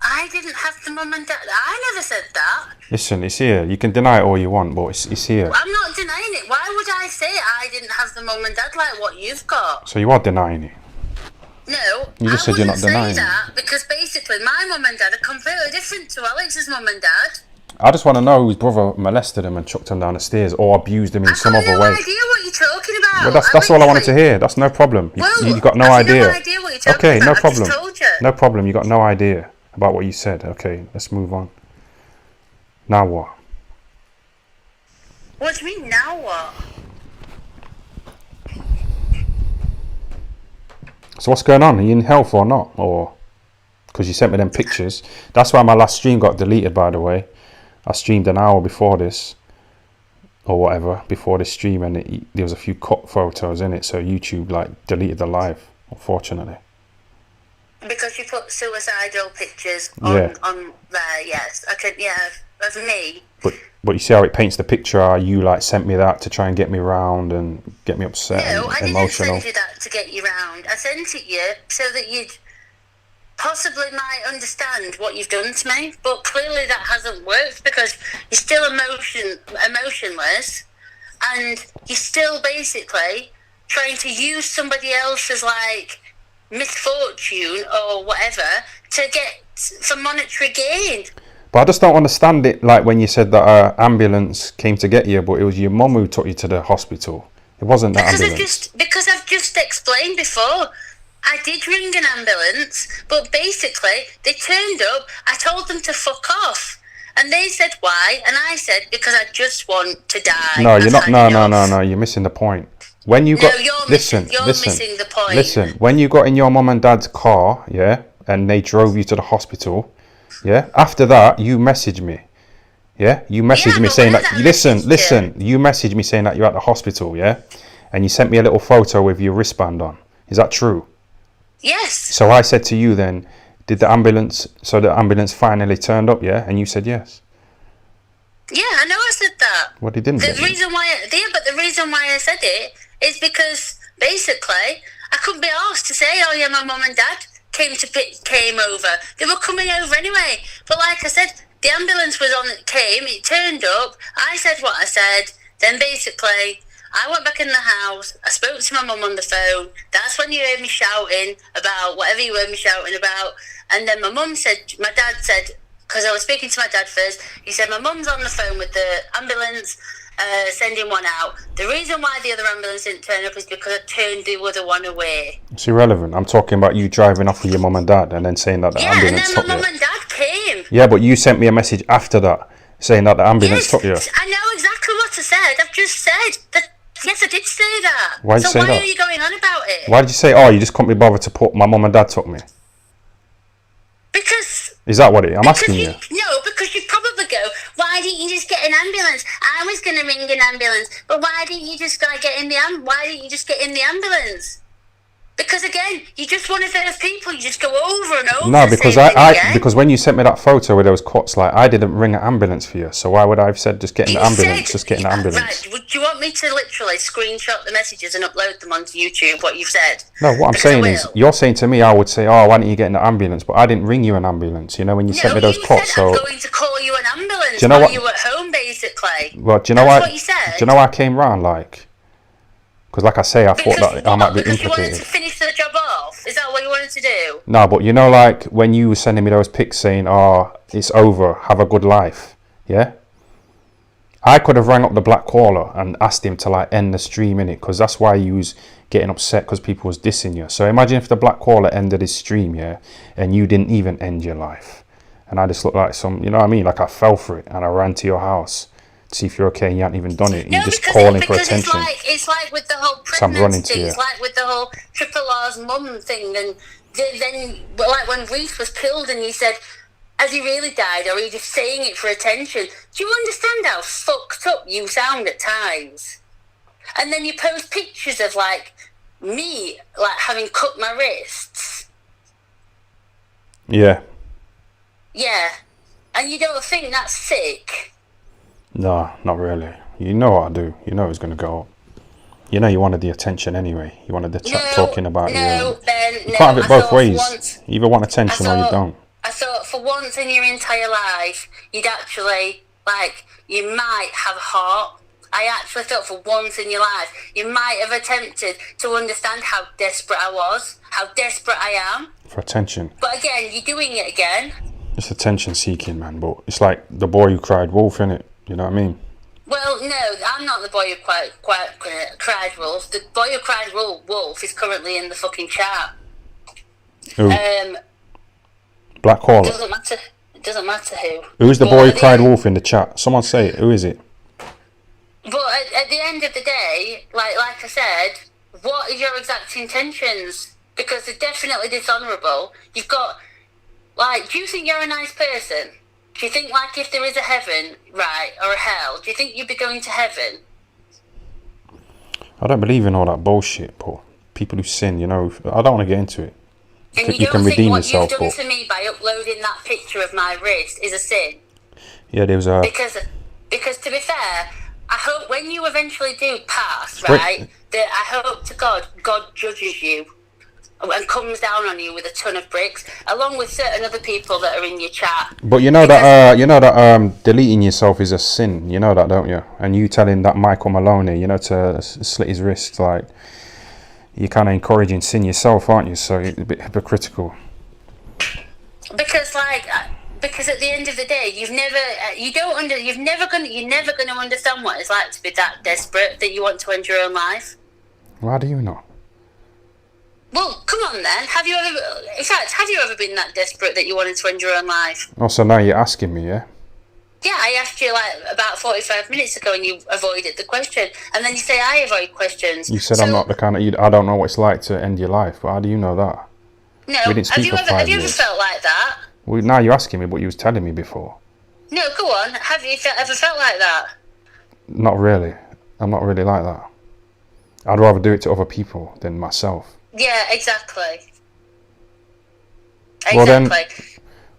I didn't have the mum and dad. I never said that. Listen, it's here. You can deny it all you want, but it's here. I'm not denying it. Why would I say I didn't have the mum and dad like what you've got? So you are denying it? No, you just said you're not denying that because basically my mum and dad are completely different to Alex's mum and dad. I just want to know whose brother molested him and chucked him down the stairs or abused him in some other way. I have no idea what you're talking about. Well, that's all I wanted to hear. That's no problem. You got no idea. No idea what you're talking okay, about. no problem. I just told you. No problem. You got no idea about what you said. Okay, let's move on. Now what? What do you mean, now what? So what's going on? Are you in health or not? Or because you sent me them pictures. That's why my last stream got deleted, by the way. I streamed an hour before this or whatever, before this stream, and there was a few cut photos in it, so YouTube like deleted the live, unfortunately. Because you put suicidal pictures on there, yes. I could, yeah, of me. But you see how it paints the picture? How you like sent me that to try and get me round and get me upset and I didn't emotional. send you that to get you round. I sent it you so that you'd possibly might understand what you've done to me. But clearly that hasn't worked because you're still emotionless, and you're still basically trying to use somebody else's like misfortune or whatever to get some monetary gain. But I just don't understand it, like when you said that an ambulance came to get you, but it was your mum who took you to the hospital. It wasn't that ambulance. Because I've just explained before. I did ring an ambulance, but basically they turned up, I told them to fuck off. And they said why, and I said because I just want to die. No, you're not. No, you're missing the point. When you got you're missing the point. Listen, when you got in your mum and dad's car, yeah, and they drove you to the hospital, yeah. After that, you messaged me, yeah. You messaged me saying that. Listen. You messaged me saying that you're at the hospital, yeah, and you sent me a little photo with your wristband on. Is that true? Yes. So I said to you then, did the ambulance? So the ambulance finally turned up, yeah, and you said yes. Yeah, I know I said that. Well, they didn't. The reason why I said it is because basically I couldn't be asked to say, oh yeah, my mum and dad came over. They were coming over anyway. But like I said, the ambulance it turned up. I said what I said. Then basically I went back in the house. I spoke to my mum on the phone. That's when you heard me shouting about whatever you heard me shouting about. And then my dad said, because I was speaking to my dad first. He said, my mum's on the phone with the ambulance, sending one out. The reason why the other ambulance didn't turn up is because I turned the other one away. It's irrelevant. I'm talking about you driving off with your mum and dad and then saying that the ambulance took you. Yeah, and then my mum and dad came. Yeah, but you sent me a message after that saying that the ambulance took you. I know exactly what I said. I've just said that. Yes, I did say that. Why did you say that? So why are you going on about it? Why did you say, oh, you just couldn't be bothered to put my mum and dad took me? Because... Is that what it is? I'm asking you. No, because you'd probably go, why didn't you just get an ambulance? I was going to ring an ambulance, but why didn't you just get in the ambulance? Because again, you're just one of those people. You just go over and over. No, because because when you sent me that photo where there was cuts, like I didn't ring an ambulance for you. So why would I have said just get in the ambulance? Just get in the ambulance. Right. Would you want me to literally screenshot the messages and upload them onto YouTube? What you've said? No, what I'm saying is, you're saying to me, I would say, oh, why don't you get in the ambulance? But I didn't ring you an ambulance. You know, when you sent me those cuts. So I'm going to call you an ambulance. Do you know while what? You were at home, basically. Well, do you know what? What you said? Do you know why I came round like? Because like I say, I thought that I might be implicated. You wanted to finish the job off? Is that what you wanted to do? No, but you know, like when you were sending me those pics saying, oh, it's over, have a good life, yeah? I could have rang up the black caller and asked him to like end the stream, innit? Because that's why you was getting upset because people was dissing you. So imagine if the black caller ended his stream, yeah? And you didn't even end your life. And I just looked like some, you know what I mean? Like I fell for it and I ran to your house. See if you're okay and you hadn't even done it. You're just calling for attention. It's like with the whole pregnancy thing. It's like with the whole Triple R's mum thing. And then, like when Reese was killed and you said, has he really died or are you just saying it for attention? Do you understand how fucked up you sound at times? And then you post pictures of like me, like having cut my wrists. Yeah. Yeah. And you don't think that's sick? No, not really. You know what I do. You know it's going to go up. You know you wanted the attention anyway. You wanted the chat talking about you. You can't have it both ways. You either want attention or you don't. I thought for once in your entire life, you'd actually, like, you might have a heart. I actually thought for once in your life, you might have attempted to understand how desperate I was, how desperate I am. For attention. But again, you're doing it again. It's attention seeking, man. But it's like the boy who cried wolf, innit? You know what I mean? Well, no, I'm not the boy who cried wolf. The boy who cried wolf is currently in the fucking chat. Who? Black caller. It doesn't matter who. Who's the boy who cried wolf in the chat? Someone say it. Who is it? But at the end of the day, like I said, what is your exact intentions? Because they're definitely dishonourable. You've got, like, do you think you're a nice person? Do you think, like, if there is a heaven, right, or a hell, do you think you'd be going to heaven? I don't believe in all that bullshit, but people who sin, you know, I don't want to get into it. And you don't think what you've done to me by uploading that picture of my wrist is a sin? Yeah, there was a... Because to be fair, I hope when you eventually do pass, right, that I hope to God judges you and comes down on you with a ton of bricks, along with certain other people that are in your chat. But you know that deleting yourself is a sin. You know that, don't you? And you telling that Michael Maloney, you know, to slit his wrist, like, you're kind of encouraging sin yourself, aren't you? So you're a bit hypocritical. Because at the end of the day, you're never gonna understand what it's like to be that desperate that you want to end your own life. Why do you not? Well, come on then. Have you ever been that desperate that you wanted to end your own life? Oh, so now you're asking me, yeah? Yeah, I asked you like about 45 minutes ago and you avoided the question. And then you say I avoid questions. You said I'm not the kind of... I don't know what it's like to end your life, but how do you know that? No, have you ever felt like that? Well, now you're asking me, but you was telling me before. No, go on. Have you ever felt like that? Not really. I'm not really like that. I'd rather do it to other people than myself. Yeah, exactly. Well then, what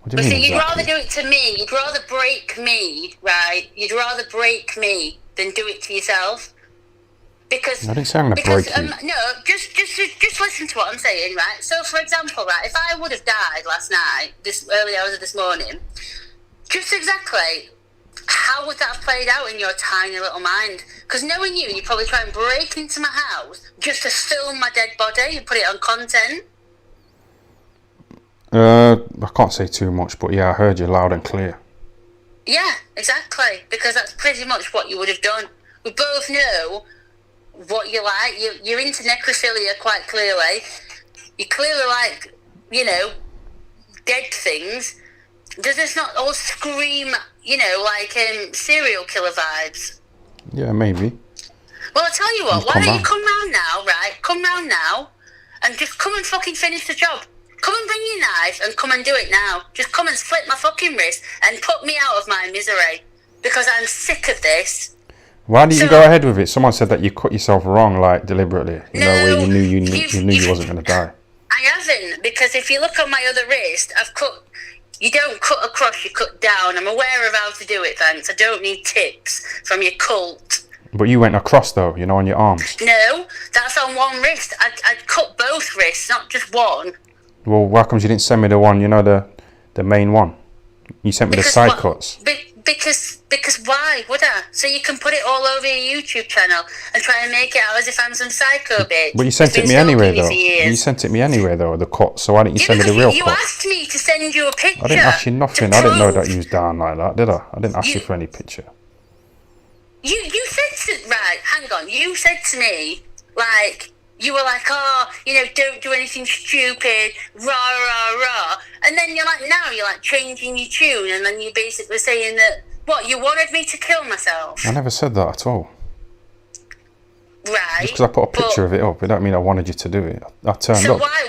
do you mean see, exactly? You'd rather do it to me. You'd rather break me, right? You'd rather break me than do it to yourself. Because I didn't say I'm going to break you. No, just listen to what I'm saying, right? So, for example, right, if I would have died last night, this early hours of this morning, just exactly how would that have played out in your tiny little mind? Because knowing you'd probably try and break into my house just to film my dead body and put it on content. I can't say too much, but yeah, I heard you loud and clear. Yeah, exactly. Because that's pretty much what you would have done. We both know what you like. You're into necrophilia quite clearly. You clearly like, dead things. Does this not all scream, like serial killer vibes? Yeah, maybe. Well, I tell you what, why don't you come round now, right? Come round now and just come and fucking finish the job. Come and bring your knife and come and do it now. Just come and slit my fucking wrist and put me out of my misery. Because I'm sick of this. Why didn't you go ahead with it? Someone said that you cut yourself wrong, like, deliberately. Where you knew you wasn't going to die. I haven't, because if you look on my other wrist, I've cut... You don't cut across, you cut down. I'm aware of how to do it, thanks. I don't need tips from your cult. But you went across, though, on your arms. No, that's on one wrist. I'd cut both wrists, not just one. Well, why come you didn't send me the one, the main one? You sent me the side cuts. Because why would I? So you can put it all over your YouTube channel and try and make it out as if I'm some psycho bitch. But you sent it me anyway, though. You sent it me anyway, though, the cut. So why didn't you send me the real cut? You asked me to send you a picture. I didn't ask you nothing. I didn't know that you was down like that, did I? I didn't ask you for any picture. You said to... Right, hang on. You said to me, like... You were like, don't do anything stupid, rah, rah, rah. And then you're like changing your tune, and then you're basically saying that, what, you wanted me to kill myself? I never said that at all. Right. Just because I put a picture of it up, it don't mean I wanted you to do it. I turned up. So why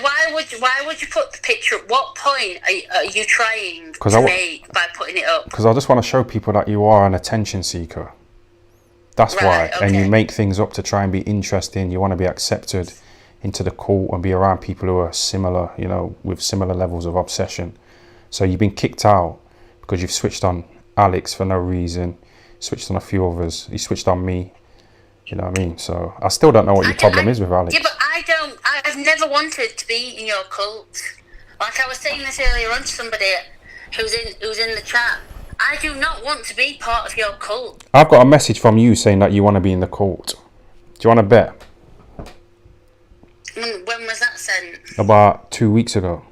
would you put the picture up? What point are you trying to make by putting it up? Because I just want to show people that you are an attention seeker. That's why. Okay. And you make things up to try and be interesting. You want to be accepted into the cult and be around people who are similar, with similar levels of obsession. So you've been kicked out because you've switched on Alex for no reason, switched on a few others. You switched on me. You know what I mean? So I still don't know what your problem is with Alex. Yeah, but I've never wanted to be in your cult. Like I was saying this earlier on to somebody who's in the chat. I do not want to be part of your cult. I've got a message from you saying that you want to be in the cult. Do you want to bet? When was that sent? About 2 weeks ago.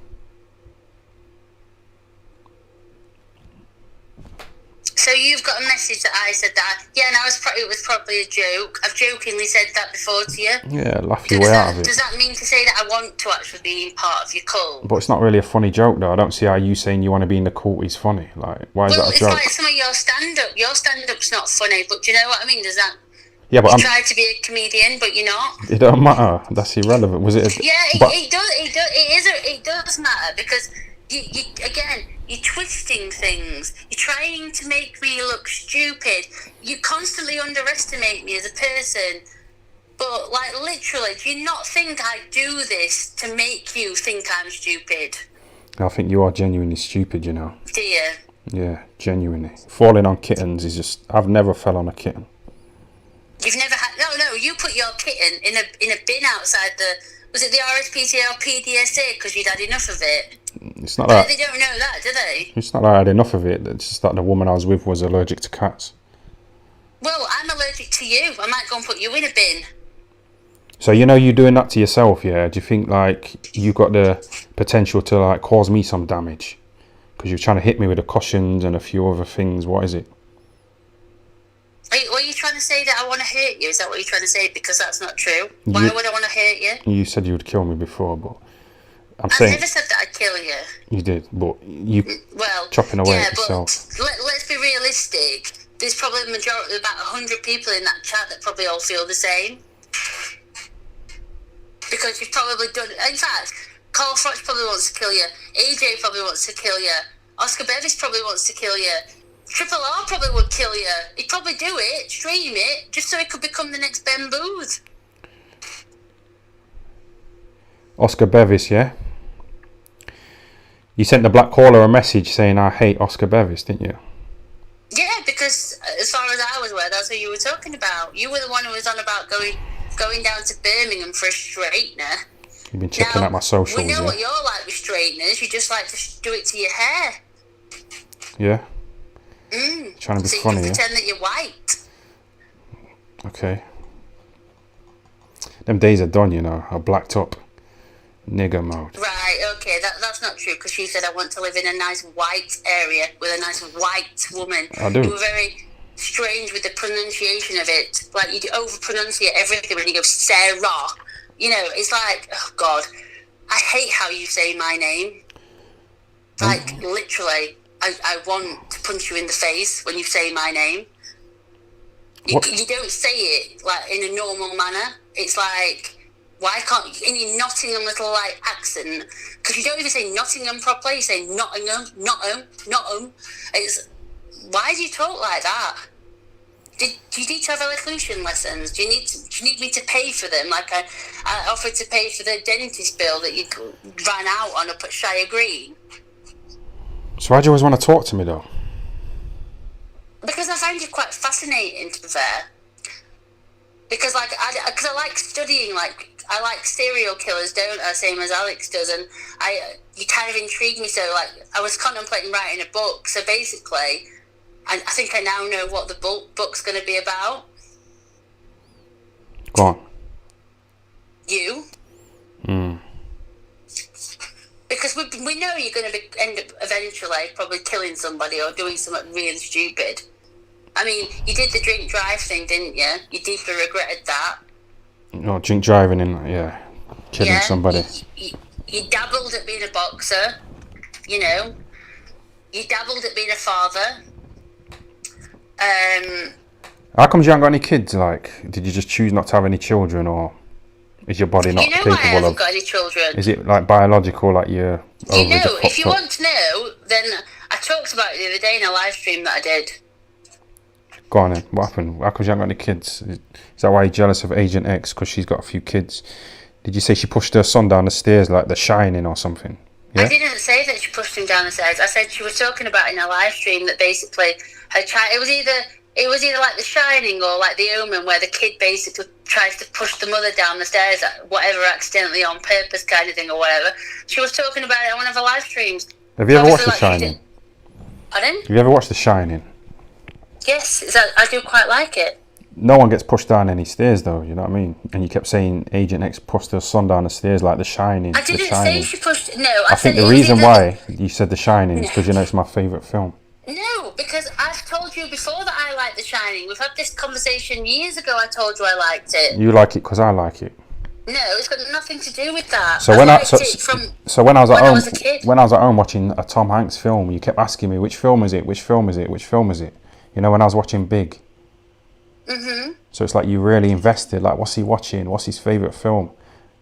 So you've got a message that I said that. Yeah, and it was probably a joke. I've jokingly said that before to you. Yeah, laugh your way out of it. Does that mean to say that I want to actually be part of your cult? But it's not really a funny joke, though. I don't see how you saying you want to be in the cult is funny. Like, why is that a joke? Well, it's like some of your stand-up. Your stand-up's not funny, but do you know what I mean? Does that... Yeah, but you try to be a comedian, but you're not. It don't matter. That's irrelevant. Was it? It does matter because you're twisting things. You're trying to make me look stupid. You constantly underestimate me as a person. But like literally, do you not think I do this to make you think I'm stupid? I think you are genuinely stupid. Do you? Yeah, genuinely. Falling on kittens is just... I've never fell on a kitten. You've never had... No, you put your kitten in a bin outside the... Was it the RSPCA or PDSA because you'd had enough of it? It's not that... They don't know that, do they? It's not that I had enough of it. It's just that the woman I was with was allergic to cats. Well, I'm allergic to you. I might go and put you in a bin. So you're doing that to yourself, yeah? Do you think, like, you got the potential to, like, cause me some damage? Because you're trying to hit me with the cautions and a few other things. What is it? Are you trying to say that I want to hurt you? Is that what you're trying to say? Because that's not true. Why would I want to hurt you? You said you would kill me before, but I never said that I'd kill you. You did, but chopping away at yourself. Let's be realistic. There's probably about 100 people in that chat that probably all feel the same. Because you've probably done... In fact, Carl Froch probably wants to kill you. AJ probably wants to kill you. Oscar Bevis probably wants to kill you. Triple R probably would kill you. He'd probably do it, stream it, just so he could become the next Ben Booth. Oscar Bevis, yeah? You sent the Black Caller a message saying I hate Oscar Bevis, didn't you? Yeah, because as far as I was aware, that's who you were talking about. You were the one who was on about going down to Birmingham for a straightener. You've been checking out my socials, we know what you're like with straighteners. You just like to do it to your hair. Yeah? Trying to be funny, you can pretend that you're white. Okay. Them days are done, I blacked up. Nigger mode. Right, okay, that's not true, because you said I want to live in a nice white area with a nice white woman. I do. You were very strange with the pronunciation of it. Like, you over-pronunciate everything when you go Sarah. You know, it's like, oh, God. I hate how you say my name. Like, literally, I want to punch you in the face when you say my name. You don't say it, like, in a normal manner. It's like... Why can't you, in your Nottingham little like accent? Because you don't even say Nottingham properly. You say Nottingham. It's, why do you talk like that? Do you need to have elocution lessons? Do you need me to pay for them? Like I offered to pay for the dentist bill that you ran out on up at Shire Green. So why do you always want to talk to me though? Because I find you quite fascinating, to be fair. Because I like studying, like, I like serial killers, don't I? Same as Alex does, and you kind of intrigue me. So, like, I was contemplating writing a book. So basically, I think I now know what the book's going to be about. Go on. You. Because we know you're going to end up eventually probably killing somebody or doing something really stupid. I mean, you did the drink drive thing, didn't you? You deeply regretted that. No, drink driving and killing somebody. You dabbled at being a boxer, you know. You dabbled at being a father. How come you haven't got any kids? Like, did you just choose not to have any children, or is your body not capable why I haven't of? got any children. Is it like biological? Like you're. You know, if you want to know, then I talked about it the other day in a live stream that I did. Go on then. What happened? How come you haven't got any kids? Is that why you're jealous of Agent X? Because she's got a few kids. Did you say she pushed her son down the stairs like The Shining or something? Yeah? I didn't say that she pushed him down the stairs. I said she was talking about in a live stream that basically her child. It was either like The Shining or like The Omen, where the kid basically tries to push the mother down the stairs, whatever, accidentally on purpose kind of thing or whatever. She was talking about it on one of her live streams. Have you ever watched The Shining? Pardon? Have you ever watched The Shining? Yes, I do quite like it. No one gets pushed down any stairs though, you know what I mean? And you kept saying Agent X pushed her son down the stairs like The Shining. I didn't say she pushed... No, I think the reason why you said The Shining is because you know it's my favourite film. No, because I've told you before that I like The Shining. We've had this conversation years ago. I told you I liked it. You like it because I like it. No, it's got nothing to do with that. So when I was at home, when I was at home watching a Tom Hanks film, you kept asking me which film is it, which film is it, which film is it. You know, when I was watching Big. Mhm. So it's like you really invested. Like, what's he watching? What's his favourite film?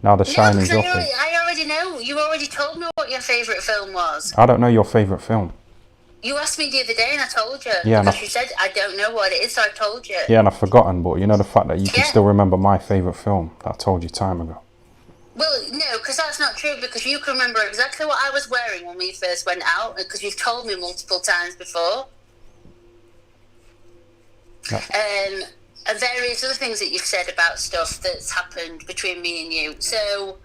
Now The Shining's up. I already know. You already told me what your favourite film was. I don't know your favourite film. You asked me the other day and I told you. Yeah, because you said I don't know what it is, so I told you. Yeah, and I've forgotten, but you know the fact that you can still remember my favourite film that I told you time ago. Well, no, because that's not true, because you can remember exactly what I was wearing when we first went out, because you've told me multiple times before. Yeah. And various other things that you've said about stuff that's happened between me and you. So,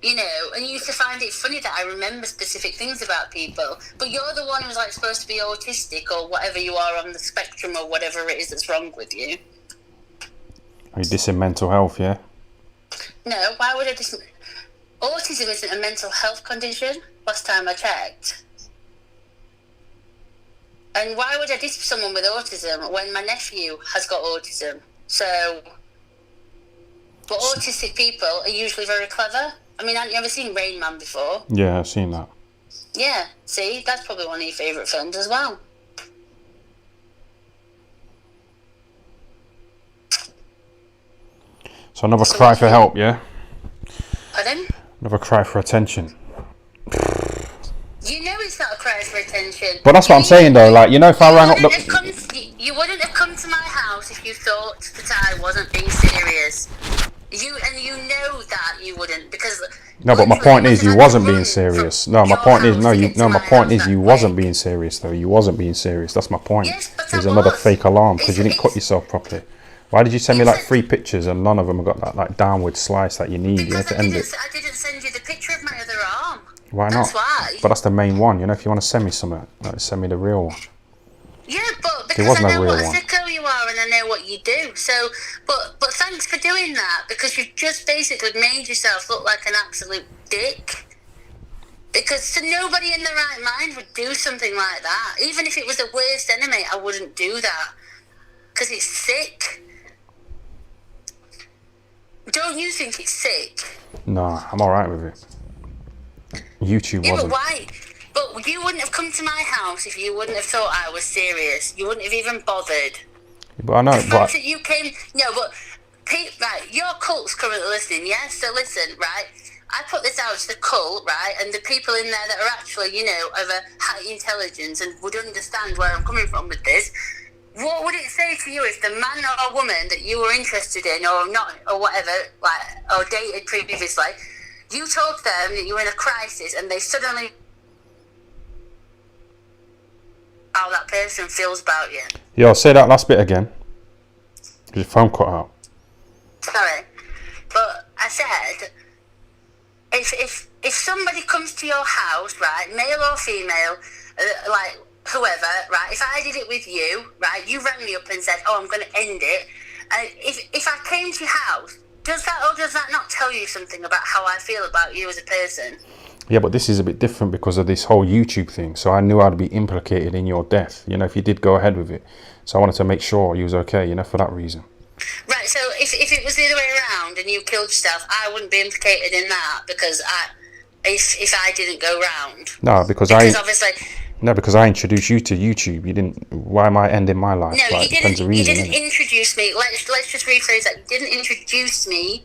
you know, and you used to find it funny that I remember specific things about people, but you're the one who's like supposed to be autistic or whatever you are on the spectrum or whatever it is that's wrong with you. Are you dissing mental health, yeah? No, why would I diss... Autism isn't a mental health condition, last time I checked. And why would I diss someone with autism when my nephew has got autism? So, but autistic people are usually very clever. I mean, haven't you ever seen Rain Man before? Yeah, I've seen that. Yeah, see, that's probably one of your favourite films as well. So another cry for help, yeah? Pardon? Another cry for attention. You know it's not a cry for attention. But that's what I'm saying though, like, you know, if I rang up You wouldn't have come to my house if you thought that I wasn't being serious. You know that you wouldn't, because... No, but my point is you wasn't being serious. No, my point is, my point is you wasn't being serious though. You wasn't being serious. That's my point. Yes, but There's another fake alarm because you didn't cut yourself properly. Why did you send me like 3 pictures and none of them have got that like downward slice that you need? You have to end it. I didn't send you the picture of my other arm. Why not? That's why. But that's the main one. You know, if you want to send me something, like, send me the real one. Yeah, but because I know what a sicko you are and I know what you do. So, but thanks for doing that, because you've just basically made yourself look like an absolute dick. Because so nobody in their right mind would do something like that. Even if it was the worst enemy, I wouldn't do that. Because it's sick. Don't you think it's sick? Nah, I'm alright with it. YouTube Yeah, wasn't. but why? But you wouldn't have come to my house if you wouldn't have thought I was serious. You wouldn't have even bothered. But I know, The fact that you came... No, but... Right, your cult's currently listening, yeah? So listen, right? I put this out to the cult, right? And the people in there that are actually, you know, of a high intelligence and would understand where I'm coming from with this. What would it say to you if the man or woman that you were interested in or not, or whatever, like, or dated previously, you told them that you were in a crisis and they suddenly... how that person feels about you? Yeah, I'll say that last bit again. Your phone cut out. Sorry. But I said... If somebody comes to your house, right, male or female, like whoever, right, if I did it with you, right, you rang me up and said, oh, I'm going to end it, if I came to your house, does that or does that not tell you something about how I feel about you as a person? Yeah, but this is a bit different because of this whole YouTube thing. So I knew I'd be implicated in your death, you know, if you did go ahead with it. So I wanted to make sure you was okay, you know, for that reason. Right, so if it was the other way around and you killed yourself, I wouldn't be implicated in that because if I didn't go round. No, because I introduced you to YouTube. You didn't. Why am I ending my life? No, like, you didn't. Reason, you didn't introduce me. Let's just rephrase that. You didn't introduce me.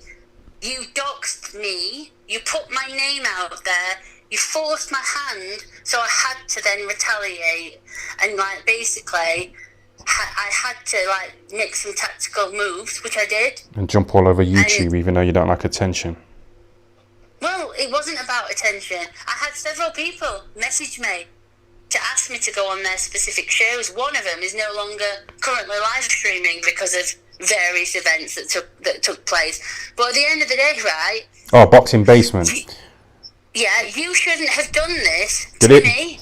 You doxed me. You put my name out there. You forced my hand, so I had to then retaliate. And like basically, I had to like make some tactical moves, which I did. And jump all over YouTube, even though you don't like attention. Well, it wasn't about attention. I had several people message me to ask me to go on their specific shows. One of them is no longer currently live streaming because of various events that took place. But at the end of the day, right? Oh, Boxing Basement. Yeah, you shouldn't have done this to me.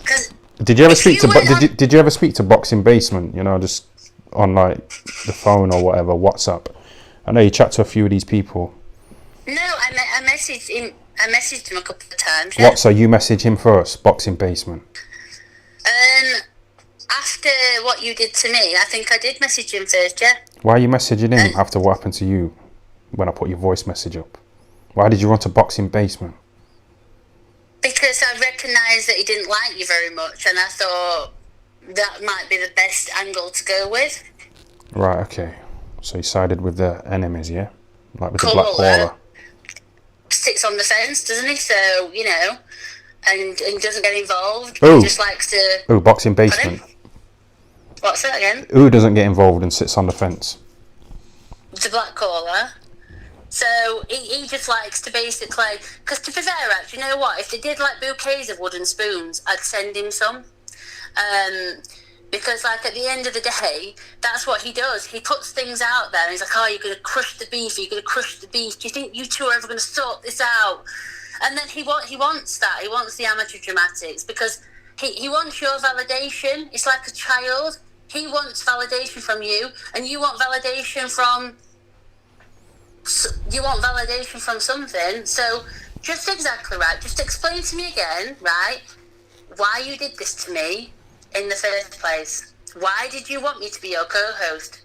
Did you ever speak to did you ever speak to Boxing Basement? You know, just on like the phone or whatever, WhatsApp. I know you chat to a few of these people. No, I messaged him. I messaged him a couple of times. Yeah. What? So you message him first, Boxing Basement? After what you did to me, I think I did message him first. Yeah. Why are you messaging him after what happened to you when I put your voice message up? Why did you run to Boxing Basement? Because I recognised that he didn't like you very much, and I thought that might be the best angle to go with. Right. Okay. So you sided with the enemies, yeah, like with the Black Caller. Sits on the fence, doesn't he? So, you know, and doesn't get involved. Ooh. He just likes to... Ooh, Boxing Basement. What's that again? Who doesn't get involved and sits on the fence? The Black Caller. So, he just likes to basically... Because to be fair, actually, you know what? If they did like bouquets of wooden spoons, I'd send him some. Because, like, at the end of the day, that's what he does. He puts things out there, and he's like, oh, you're going to crush the beef, you're going to crush the beef. Do you think you two are ever going to sort this out? And then he wants that. He wants the amateur dramatics, because he wants your validation. It's like a child. He wants validation from you, and you want validation from... You want validation from something. So, just exactly right. Just explain to me again, right, why you did this to me in the first place. Why did you want me to be your co-host?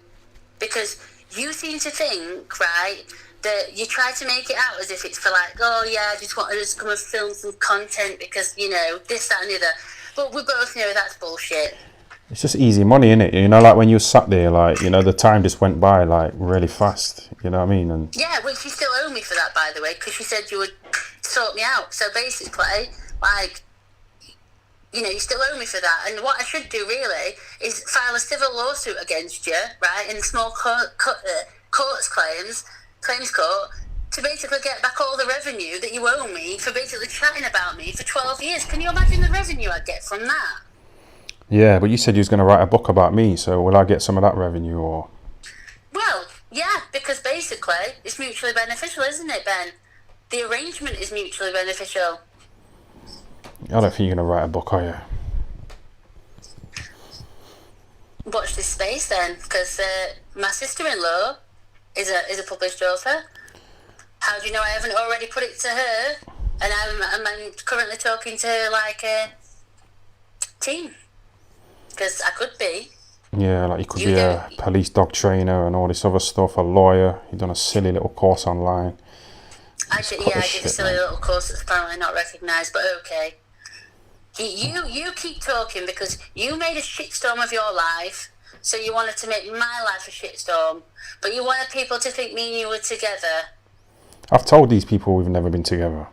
Because you seem to think, right, that you try to make it out as if it's for like, oh yeah, I just wanted to come and film some content because, you know, this, that and the other. But we both know that's bullshit. It's just easy money, innit? You know, like when you sat there, like, you know, the time just went by like really fast. You know what I mean? And yeah, which you still owe me for that, by the way, because you said you would sort me out. So basically, like, you know, you still owe me for that. And what I should do, really, is file a civil lawsuit against you, right, in the small courts claims court, to basically get back all the revenue that you owe me for basically chatting about me for 12 years. Can you imagine the revenue I'd get from that? yeah, but you said you was going to write a book about me, so will I get some of that revenue or? Well, yeah, because basically it's mutually beneficial, isn't it, Ben? The arrangement is mutually beneficial. I don't think you're going to write a book, are you? Watch this space then, because my sister-in-law is a published author. How do you know I haven't already put it to her? and I'm currently talking to like a team because I could be. Yeah, like you could be a police dog trainer and all this other stuff, a lawyer. You've done a silly little course online. I did a silly little course that's apparently not recognised, but okay. You keep talking because you made a shitstorm of your life, so you wanted to make my life a shitstorm, but you wanted people to think me and you were together. I've told these people we've never been together.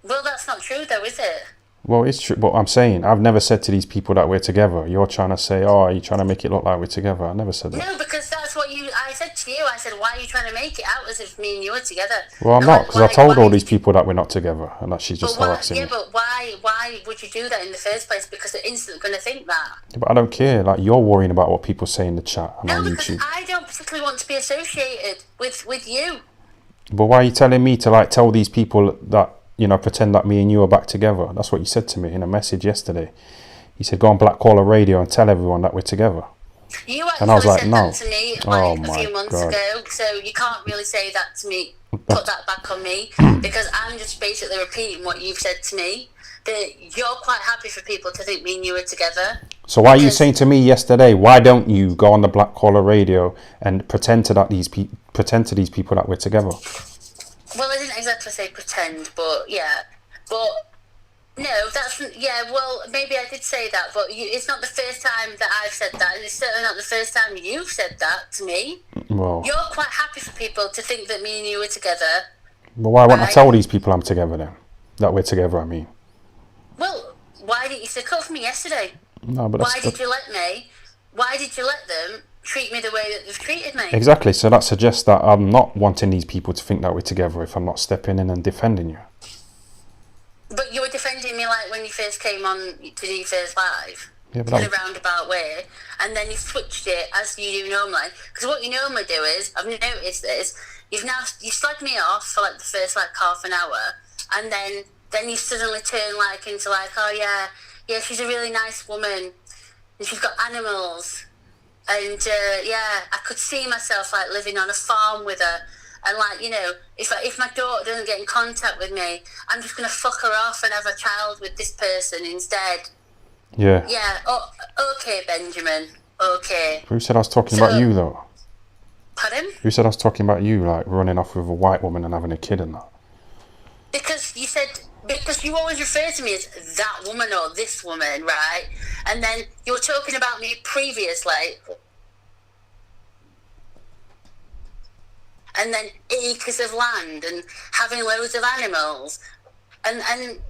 Well, that's not true though, is it? Well, it's true, but I'm saying I've never said to these people that we're together. You're trying to say, oh, you're trying to make it look like we're together. I never said that. No, because that's what I said to you. I said, why are you trying to make it out as if me and you were together? Well, I'm not, because I told all these people that we're not together and that she's just harassing me. Yeah, but why would you do that in the first place? Because they're instantly going to think that. Yeah, but I don't care. Like, you're worrying about what people say in the chat and on YouTube. No, because I don't particularly want to be associated with you. But why are you telling me to, like, tell these people that, you know, pretend that me and you are back together? That's what you said to me in a message yesterday. You said, go on Black Caller Radio and tell everyone that we're together. You actually said that to me a few months ago, so you can't really say that to me, put that back on me, because I'm just basically repeating what you've said to me, that you're quite happy for people to think me and you are together. So why are you saying to me yesterday, why don't you go on the Black Caller Radio and pretend to these people that we're together? Well, I didn't exactly say pretend, but yeah. But no, well, maybe I did say that, but it's not the first time that I've said that, and it's certainly not the first time you've said that to me. Well, you're quite happy for people to think that me and you were together. Well, why won't I tell these people I'm together then? That we're together, I mean. Well, why didn't you stick up for me yesterday? No, but why did you let them treat me the way that they've treated me? Exactly, so that suggests that I'm not wanting these people to think that we're together if I'm not stepping in and defending you. But you were defending me like when you first came on to do first live, in a roundabout way, and then you switched it as you do normally. Because what you normally do is, I've noticed this, you slag me off for like the first like half an hour, and then you suddenly turn like into like, oh yeah, she's a really nice woman, and she's got animals, and I could see myself like living on a farm with her. And like, you know, if my daughter doesn't get in contact with me, I'm just going to fuck her off and have a child with this person instead. Yeah. Yeah, okay, Benjamin, okay. Who said I was talking about you, though? Pardon? Who said I was talking about you, like, running off with a white woman and having a kid and that? Because you always refer to me as that woman or this woman, right? And then you were talking about me previously. And then acres of land and having loads of animals, and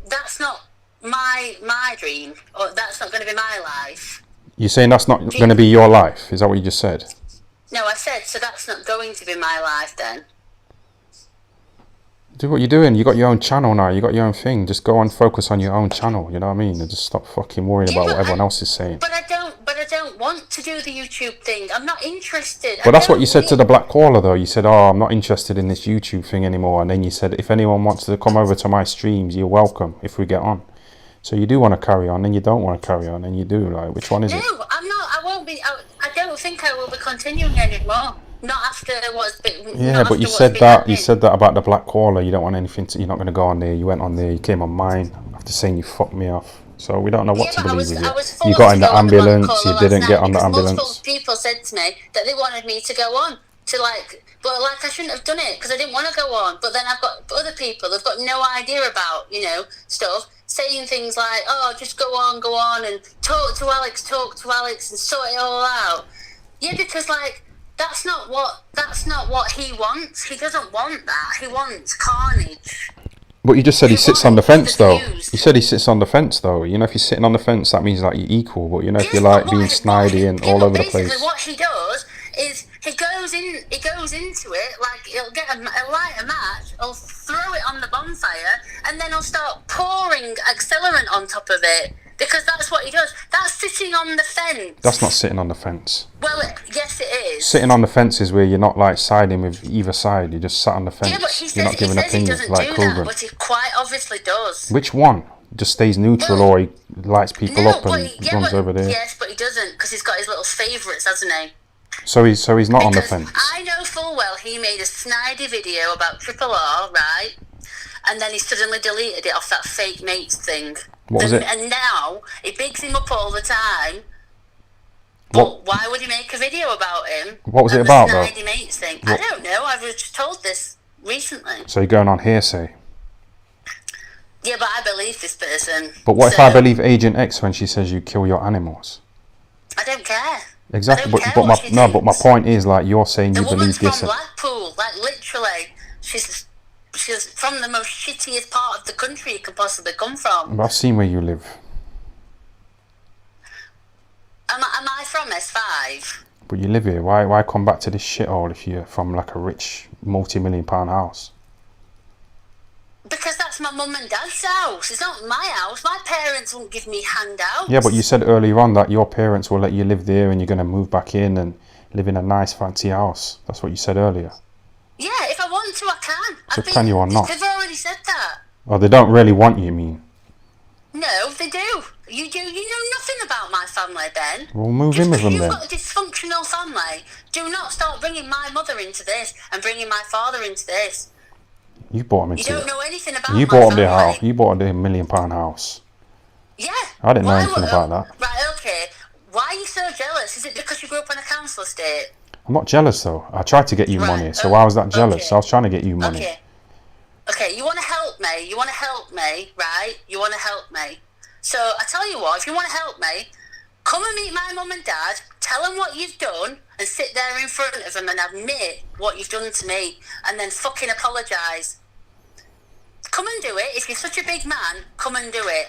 that's not my dream, or that's not going to be my life. You're saying that's not going to be your life? Is that what you just said? No, I said, so that's not going to be my life then. Do what you're doing. You got your own channel now. You got your own thing. Just go and focus on your own channel. You know what I mean? And just stop fucking worrying about what everyone else is saying. But I don't want to do the YouTube thing. I'm not interested. But that's what you said to the Black Caller, though. You said, oh, I'm not interested in this YouTube thing anymore. And then you said, if anyone wants to come over to my streams, you're welcome if we get on. So you do want to carry on, and you don't want to carry on, and you do. Like, which one is it? No, I'm not. I won't be. I don't think I will be continuing anymore. Not after what's been. Yeah, but you said that. You said that about the Black Caller. You don't want anything to. You're not going to go on there. You went on there. You came on mine after saying you fucked me off. So we don't know what to believe with you. You got in the ambulance. You didn't get on the ambulance. Multiple people said to me that they wanted me to go on to but I shouldn't have done it because I didn't want to go on. But then I've got other people. They've got no idea about stuff, saying things like, "Oh, just go on and talk to Alex and sort it all out." Yeah, because that's not what he wants. He doesn't want that. He wants carnage. But you just said he sits on the fence, though. You said he sits on the fence, though. You know, if you're sitting on the fence, that means like you're equal. But you know, if you're like being snidey and all over the place. What he does is he goes into it like he'll get a light a match, he'll throw it on the bonfire, and then he'll start pouring accelerant on top of it. Because that's what he does. That's sitting on the fence. That's not sitting on the fence. Well, yes, it is. Sitting on the fence is where you're not like siding with either side. You just sat on the fence. Yeah, but he says, you're not giving opinions like Kroger. But he quite obviously does. Which one? Just stays neutral, or he lights people up and runs over there? Yes, but he doesn't, because he's got his little favourites, hasn't he? So he's not on the fence. I know full well he made a snidey video about Triple R, right? and then he suddenly deleted it off that fake mates thing. What was it? And now it bigs him up all the time. But why would he make a video about him? What was it about, though? The snidey mates thing. I don't know. I was just told this recently. So you're going on hearsay? Yeah, but I believe this person. But what if I believe Agent X when she says you kill your animals? I don't care. Exactly. But my point is, like, you're saying you believe this. The woman's from Blackpool. Like, literally, she's from the most shittiest part of the country you could possibly come from. I've seen where you live. Am I from S5? But you live here. Why come back to this shithole if you're from like a rich multi-million-pound house? Because that's my mum and dad's house. It's not my house. My parents won't give me handouts. Yeah, but you said earlier on that your parents will let you live there and you're going to move back in and live in a nice fancy house. That's what you said earlier. Yeah, if I want to, I can. So can you or not? They've already said that. Oh, they don't really want you, mean? No, they do. You know nothing about my family, Ben. Well, move in with them then. You've got a dysfunctional family. Do not start bringing my mother into this and bringing my father into this. You brought them into it. You don't know anything about You bought them the house. You bought them the £1 million house. Yeah. I didn't know anything about that. Right, okay. Why are you so jealous? Is it because you grew up on a council estate? I'm not jealous though. I tried to get you money, so why was that jealous? Okay. I was trying to get you money. Okay, you want to help me, right? You want to help me. So I tell you what, if you want to help me, come and meet my mum and dad, tell them what you've done, and sit there in front of them and admit what you've done to me, and then fucking apologise. Come and do it. If you're such a big man, come and do it.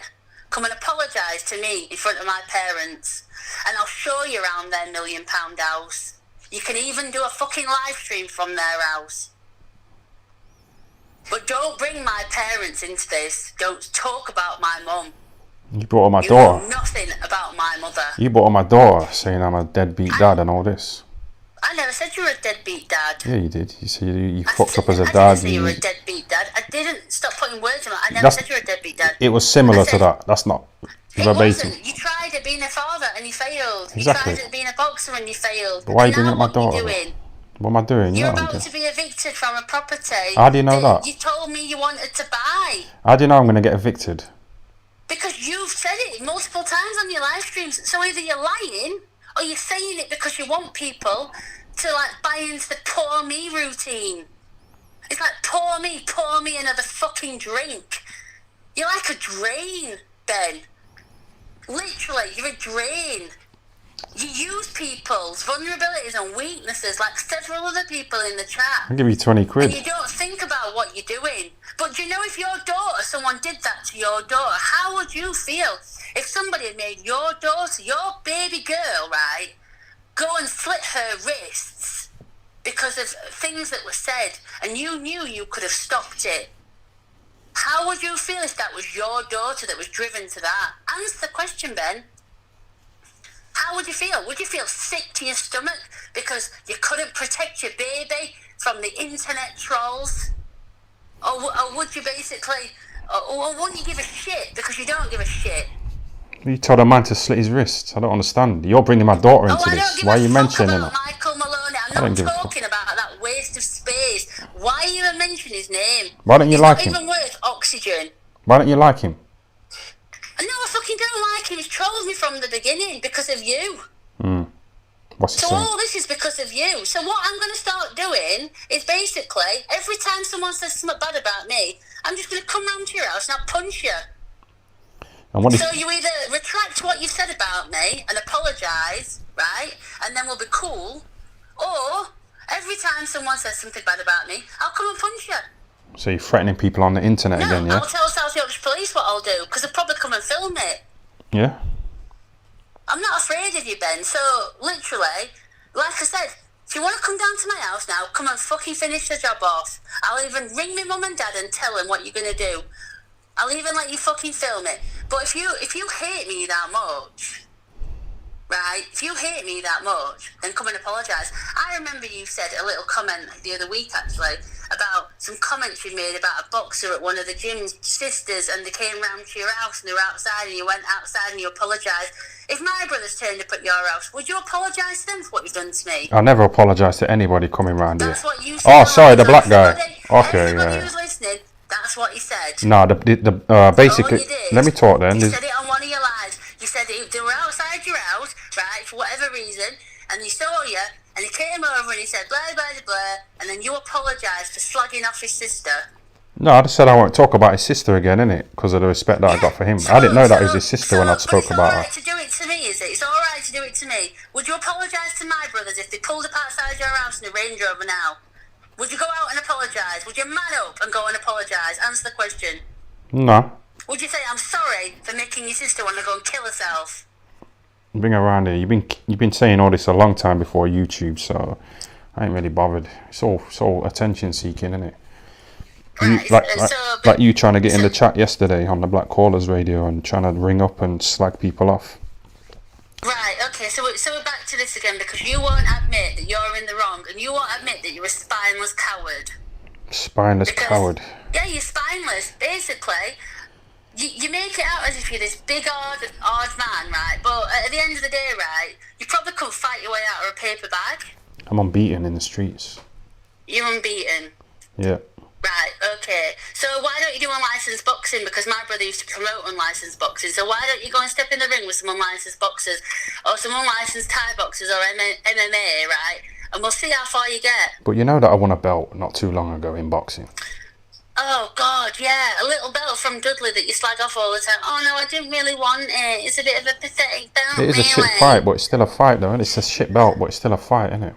Come and apologise to me in front of my parents, and I'll show you around their £1 million house. You can even do a fucking live stream from their house. But don't bring my parents into this. Don't talk about my mum. You brought on my daughter. You know nothing about my mother. You brought on my daughter saying I'm a deadbeat dad and all this. I never said you were a deadbeat dad. Yeah, you did. You said you fucked up as a dad. I didn't say you were a deadbeat dad. I didn't stop putting words in it. I never said you were a deadbeat dad. It was similar to that. That's not verbatim. You tried at being a father and you failed. Exactly. You tried at being a boxer and you failed. But why are you bringing up my daughter? What am I doing? You're about to be evicted from a property. How do you know that? You told me you wanted to buy. How do you know I'm going to get evicted? Because you've said it multiple times on your live streams. So either you're lying or you're saying it because you want people to like buy into the poor me routine. It's like pour me another fucking drink. You're like a drain, Ben. Literally, you're a drain. You use people's vulnerabilities and weaknesses like several other people in the chat. I'll give you 20 quid. And you don't think about what you're doing. But do you know, if your daughter, someone did that to your daughter, how would you feel if somebody had made your daughter, your baby girl, right, go and slit her wrists because of things that were said and you knew you could have stopped it? How would you feel if that was your daughter that was driven to that? Answer the question, Ben. How would you feel? Would you feel sick to your stomach because you couldn't protect your baby from the internet trolls? Or would you basically, or wouldn't you give a shit because you don't give a shit? You told a man to slit his wrists. I don't understand. You're bringing my daughter into this. Why are you mentioning it? Michael Maloney. I'm not talking about that waste of space. Why are you even mentioning his name? Why don't you like him? He's not even worth oxygen. Why don't you like him? No, I fucking don't like him. He's trolled me from the beginning because of you. What's he saying? So all this is because of you. So what I'm going to start doing is basically, every time someone says something bad about me, I'm just going to come round to your house and I'll punch you. And so you either retract what you've said about me and apologise, right, and then we'll be cool, or every time someone says something bad about me, I'll come and punch you. So you're threatening people on the internet again, yeah? I'll tell South Yorkshire Police what I'll do, because they'll probably come and film it. Yeah? I'm not afraid of you, Ben. So, literally, like I said, if you want to come down to my house now, come and fucking finish the job off. I'll even ring my mum and dad and tell them what you're going to do. I'll even let you fucking film it. But if you hate me that much, right, if you hate me that much, then come and apologise. I remember you said a little comment the other week, actually, about some comments you made about a boxer at one of the gym's sisters, and they came round to your house and they were outside and you went outside and you apologised. If my brothers turned up at your house, would you apologise to them for what you've done to me? I never apologise to anybody coming round here. That's what you said. Oh, sorry, the black guy. Okay, everybody yeah. who's listening, That's what you said. Nah, basically, All you did, let me talk then. You said it on one of your lives. You said they were outside your house, right, for whatever reason, and he saw you, and he came over and he said, blah, blah, blah, and then you apologised for slagging off his sister. No, I just said I won't talk about his sister again, innit? Because of the respect that I got for him. I didn't know that was his sister when I spoke about her. It's alright to do it to me, is it? It's alright to do it to me. Would you apologise to my brothers if they pulled up outside your house in a Range Rover now? Would you go out and apologise? Would you man up and go and apologise? Answer the question. No. Would you say, I'm sorry for making your sister want to go and kill herself? Bring her around here. You've been saying all this a long time before YouTube, so I ain't really bothered. It's all attention seeking, isn't it? Right, like you trying to get in the chat yesterday on the Black Callers radio and trying to ring up and slag people off. Right, okay, so we're back to this again because you won't admit that you're in the wrong and you won't admit that you're a spineless coward. Spineless coward. Yeah, you're spineless. Basically, you make it out as if you're this big, odd man, right? But at the end of the day, right, you probably couldn't fight your way out of a paper bag. I'm unbeaten in the streets. You're unbeaten. Yeah. Right, okay. So why don't you do unlicensed boxing? Because my brother used to promote unlicensed boxing. So why don't you go and step in the ring with some unlicensed boxers or some unlicensed Thai boxers or MMA, right? And we'll see how far you get. But you know that I won a belt not too long ago in boxing. Oh, God, yeah. A little belt from Dudley that you slag off all the time. Oh, no, I didn't really want it. It's a bit of a pathetic belt, It is a shit fight, but it's still a fight, though. It's a shit belt, but it's still a fight, isn't it?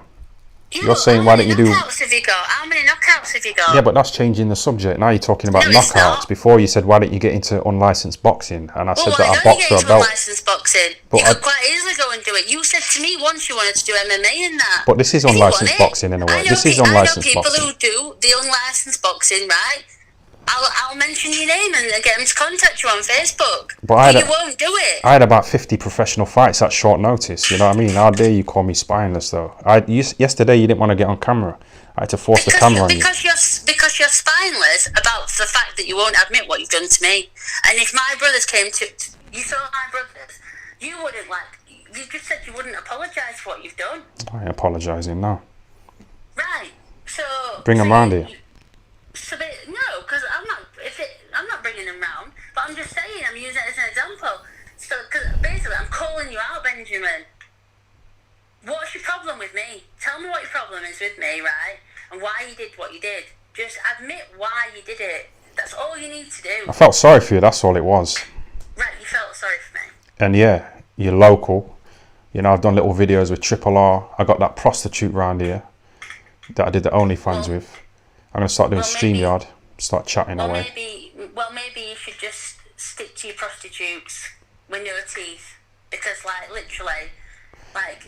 You're saying, why don't you do... How many knockouts have you got? How many knockouts have you got? Yeah, but that's changing the subject. Now you're talking about No, it's knockouts. not. Before you said, why don't you get into unlicensed boxing? And I said that I boxed for a belt. Unlicensed boxing? But you could quite easily go and do it. You said to me once you wanted to do MMA and that. But this is unlicensed boxing in a way. This is unlicensed boxing. I know people who do the unlicensed boxing, right? I'll mention your name and get them to contact you on Facebook. But you won't do it. I had about 50 professional fights at short notice. You know what I mean? How dare you call me spineless, though? Yesterday you didn't want to get on camera. I had to force the camera on you. Because you're spineless about the fact that you won't admit what you've done to me. And if my brothers came to... You saw my brothers. You wouldn't You just said you wouldn't apologise for what you've done. I ain't apologising now. Right. So... Bring them round here. No, because I'm not bringing them round, but I'm just saying, I'm using it as an example. So, because basically, I'm calling you out, Benjamin. What's your problem with me? Tell me what your problem is with me, right? And why you did what you did. Just admit why you did it. That's all you need to do. I felt sorry for you, that's all it was. Right, you felt sorry for me. And yeah, you're local. You know, I've done little videos with Triple R. I got that prostitute round here that I did the OnlyFans with. I'm going to start doing StreamYard, start chatting away. Maybe you should just stick to your prostitutes with no teeth. Because, literally,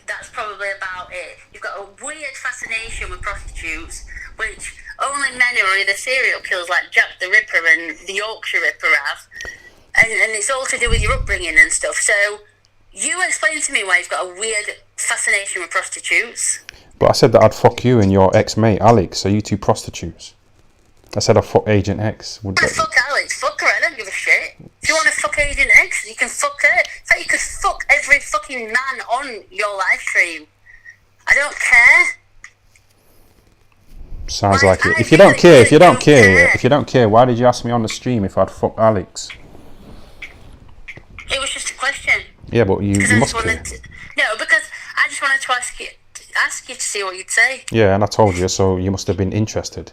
that's probably about it. You've got a weird fascination with prostitutes, which only men who are either serial killers like Jack the Ripper and the Yorkshire Ripper have. And it's all to do with your upbringing and stuff. So, you explain to me why you've got a weird fascination with prostitutes. But I said that I'd fuck you and your ex-mate, Alex, so you two prostitutes. I said I'd fuck Agent X. Fuck Alex, fuck her, I don't give a shit. If you want to fuck Agent X, you can fuck her. In fact, you could fuck every fucking man on your live stream. I don't care. Sounds like it. If you don't care, why did you ask me on the stream if I'd fuck Alex? It was just a question. Yeah, but you must care. No, because I just wanted to ask you to see what you'd say. Yeah, and I told you, so you must have been interested.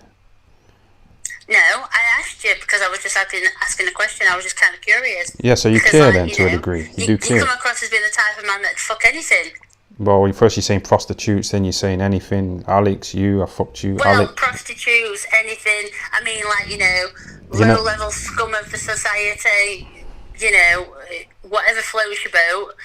No, I asked you because I was just asking a question. I was just kind of curious. Yeah, so you care then to a degree. You do care. You come across as being the type of man that'd fuck anything. Well, first you're saying prostitutes, then you're saying anything. Alex, I fucked you. Well, Alex. Prostitutes, anything. I mean, low-level scum of the society, whatever floats your boat.